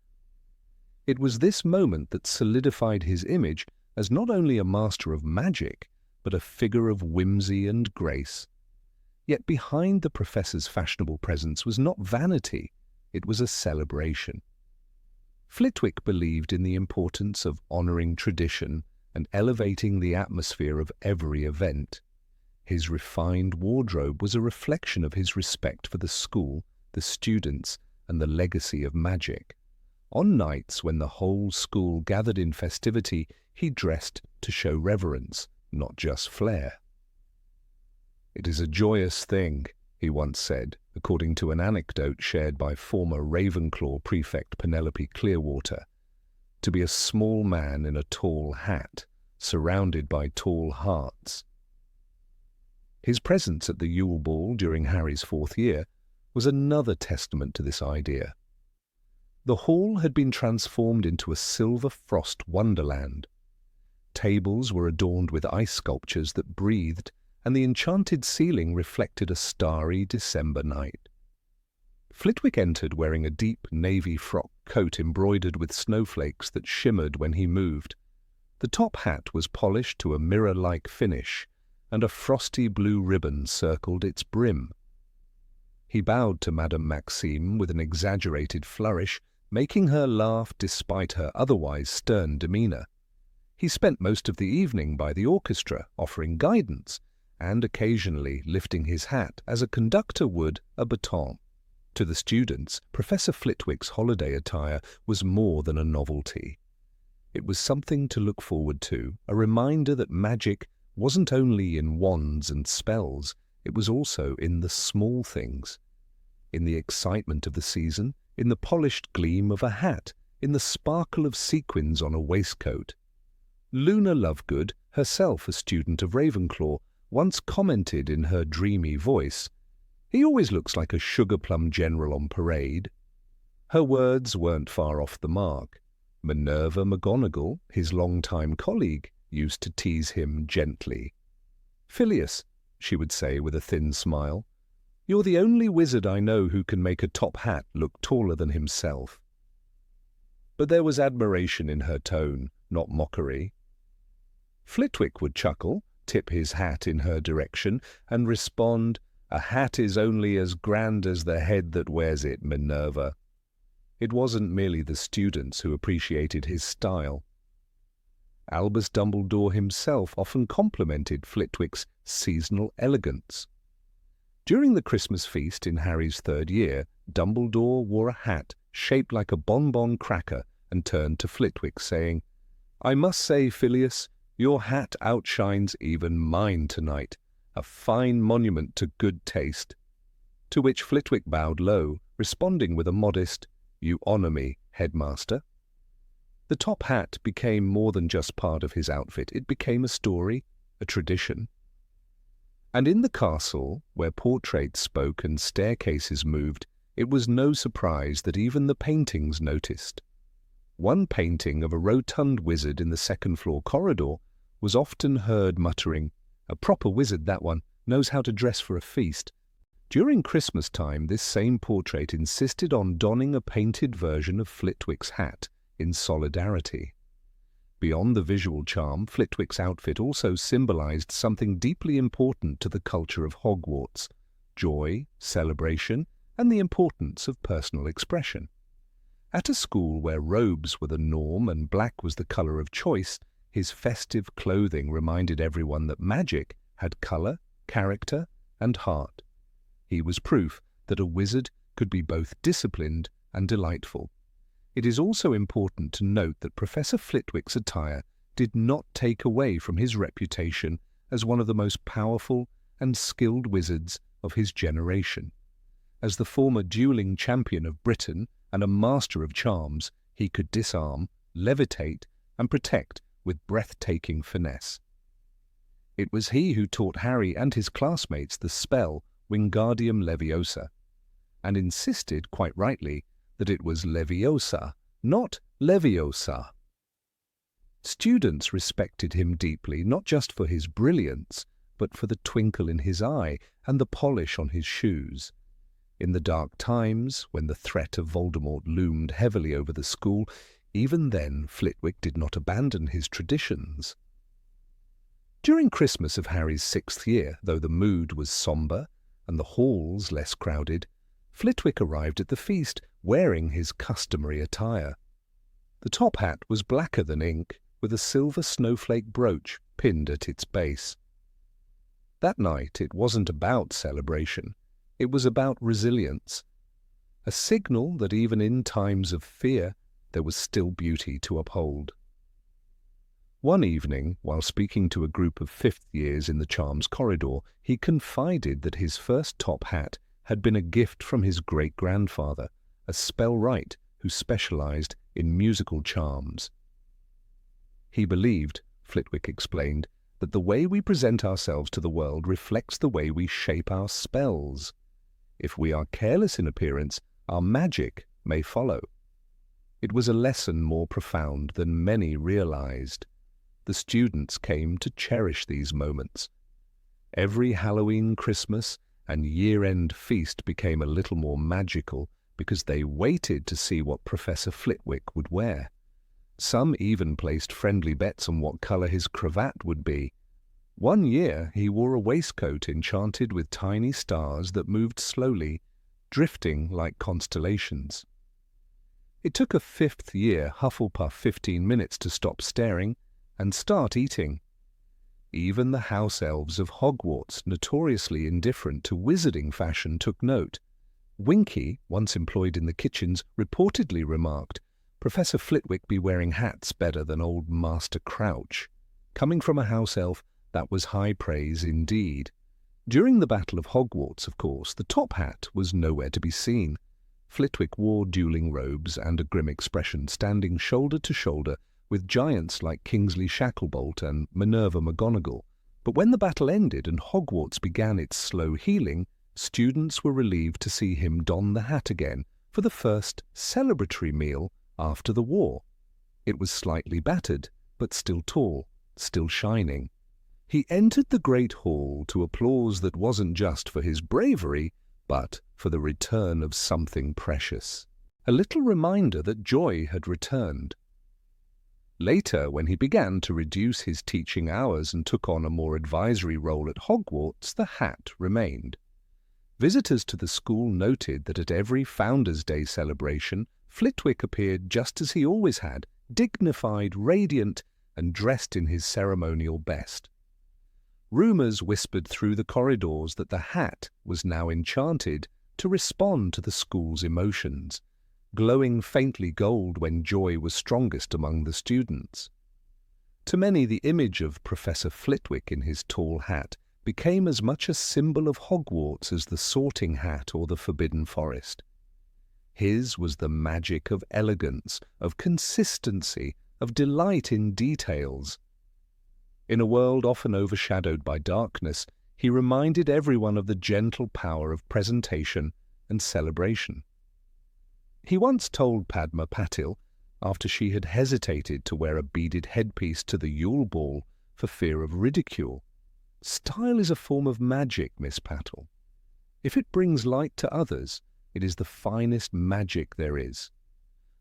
It was this moment that solidified his image as not only a master of magic, but a figure of whimsy and grace. Yet behind the professor's fashionable presence was not vanity, it was a celebration. Flitwick believed in the importance of honouring tradition and elevating the atmosphere of every event. His refined wardrobe was a reflection of his respect for the school, the students, and the legacy of magic. On nights when the whole school gathered in festivity, he dressed to show reverence, not just flair. "It is a joyous thing," he once said, according to an anecdote shared by former Ravenclaw prefect Penelope Clearwater, to be a small man in a tall hat, surrounded by tall hearts. His presence at the Yule Ball during Harry's 4th year was another testament to this idea. The hall had been transformed into a silver frost wonderland. Tables were adorned with ice sculptures that breathed, and the enchanted ceiling reflected a starry December night. Flitwick entered wearing a deep navy frock coat embroidered with snowflakes that shimmered when he moved. The top hat was polished to a mirror-like finish, and a frosty blue ribbon circled its brim. He bowed to Madame Maxime with an exaggerated flourish, making her laugh despite her otherwise stern demeanour. He spent most of the evening by the orchestra, offering guidance, and occasionally lifting his hat as a conductor would a baton. To the students, Professor Flitwick's holiday attire was more than a novelty. It was something to look forward to, a reminder that magic wasn't only in wands and spells, it was also in the small things. In the excitement of the season, in the polished gleam of a hat, in the sparkle of sequins on a waistcoat. Luna Lovegood, herself a student of Ravenclaw, once commented in her dreamy voice, "He always looks like a sugar-plum general on parade." Her words weren't far off the mark. Minerva McGonagall, his longtime colleague, used to tease him gently. "Phileas," she would say with a thin smile, "you're the only wizard I know who can make a top hat look taller than himself." But there was admiration in her tone, not mockery. Flitwick would chuckle, tip his hat in her direction, and respond, "A hat is only as grand as the head that wears it, Minerva." It wasn't merely the students who appreciated his style. Albus Dumbledore himself often complimented Flitwick's seasonal elegance. During the Christmas feast in Harry's 3rd year, Dumbledore wore a hat shaped like a bonbon cracker and turned to Flitwick, saying, "I must say, Phileas, your hat outshines even mine tonight, a fine monument to good taste." To which Flitwick bowed low, responding with a modest, "You honour me, headmaster." The top hat became more than just part of his outfit. It became a story, a tradition. And in the castle, where portraits spoke and staircases moved, it was no surprise that even the paintings noticed. One painting of a rotund wizard in the second-floor corridor was often heard muttering, "A proper wizard, that one, knows how to dress for a feast." During Christmas time, this same portrait insisted on donning a painted version of Flitwick's hat, in solidarity. Beyond the visual charm, Flitwick's outfit also symbolized something deeply important to the culture of Hogwarts: joy, celebration, and the importance of personal expression. At a school where robes were the norm and black was the color of choice, his festive clothing reminded everyone that magic had color, character, and heart. He was proof that a wizard could be both disciplined and delightful. It is also important to note that Professor Flitwick's attire did not take away from his reputation as one of the most powerful and skilled wizards of his generation. As the former dueling champion of Britain and a master of charms, he could disarm, levitate, and protect with breathtaking finesse. It was he who taught Harry and his classmates the spell Wingardium Leviosa, and insisted, quite rightly, that it was Leviosa, not Leviosa. Students respected him deeply, not just for his brilliance, but for the twinkle in his eye and the polish on his shoes. In the dark times, when the threat of Voldemort loomed heavily over the school, even then Flitwick did not abandon his traditions. During Christmas of Harry's 6th year, though the mood was sombre and the halls less crowded, Flitwick arrived at the feast wearing his customary attire. The top hat was blacker than ink, with a silver snowflake brooch pinned at its base. That night it wasn't about celebration, it was about resilience, a signal that even in times of fear there was still beauty to uphold. One evening, while speaking to a group of 5th years in the Charms corridor, he confided that his first top hat had been a gift from his great-grandfather, a spellwright who specialized in musical charms. He believed, Flitwick explained, that the way we present ourselves to the world reflects the way we shape our spells. If we are careless in appearance, our magic may follow. It was a lesson more profound than many realized. The students came to cherish these moments. Every Halloween, Christmas, and year-end feast became a little more magical because they waited to see what Professor Flitwick would wear. Some even placed friendly bets on what colour his cravat would be. One year he wore a waistcoat enchanted with tiny stars that moved slowly, drifting like constellations. It took a 5th year Hufflepuff 15 minutes to stop staring and start eating. Even the house elves of Hogwarts, notoriously indifferent to wizarding fashion, took note. Winky, once employed in the kitchens, reportedly remarked, "Professor Flitwick be wearing hats better than old Master Crouch." Coming from a house elf, that was high praise indeed. During the Battle of Hogwarts, of course, the top hat was nowhere to be seen. Flitwick wore dueling robes and a grim expression, standing shoulder to shoulder with giants like Kingsley Shacklebolt and Minerva McGonagall. But when the battle ended and Hogwarts began its slow healing, students were relieved to see him don the hat again for the first celebratory meal after the war. It was slightly battered, but still tall, still shining. He entered the Great Hall to applause that wasn't just for his bravery, but for the return of something precious. A little reminder that joy had returned. Later, when he began to reduce his teaching hours and took on a more advisory role at Hogwarts, the hat remained. Visitors to the school noted that at every Founders' Day celebration, Flitwick appeared just as he always had, dignified, radiant, and dressed in his ceremonial best. Rumours whispered through the corridors that the hat was now enchanted to respond to the school's emotions, glowing faintly gold when joy was strongest among the students. To many, the image of Professor Flitwick in his tall hat became as much a symbol of Hogwarts as the Sorting Hat or the Forbidden Forest. His was the magic of elegance, of consistency, of delight in details. In a world often overshadowed by darkness, he reminded everyone of the gentle power of presentation and celebration. He once told Padma Patil, after she had hesitated to wear a beaded headpiece to the Yule Ball for fear of ridicule, "Style is a form of magic, Miss Patil. If it brings light to others, it is the finest magic there is."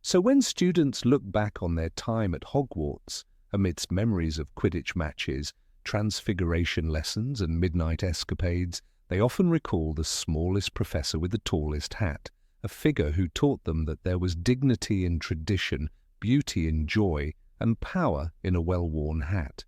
So when students look back on their time at Hogwarts, amidst memories of Quidditch matches, transfiguration lessons and midnight escapades, they often recall the smallest professor with the tallest hat, a figure who taught them that there was dignity in tradition, beauty in joy, and power in a well-worn hat.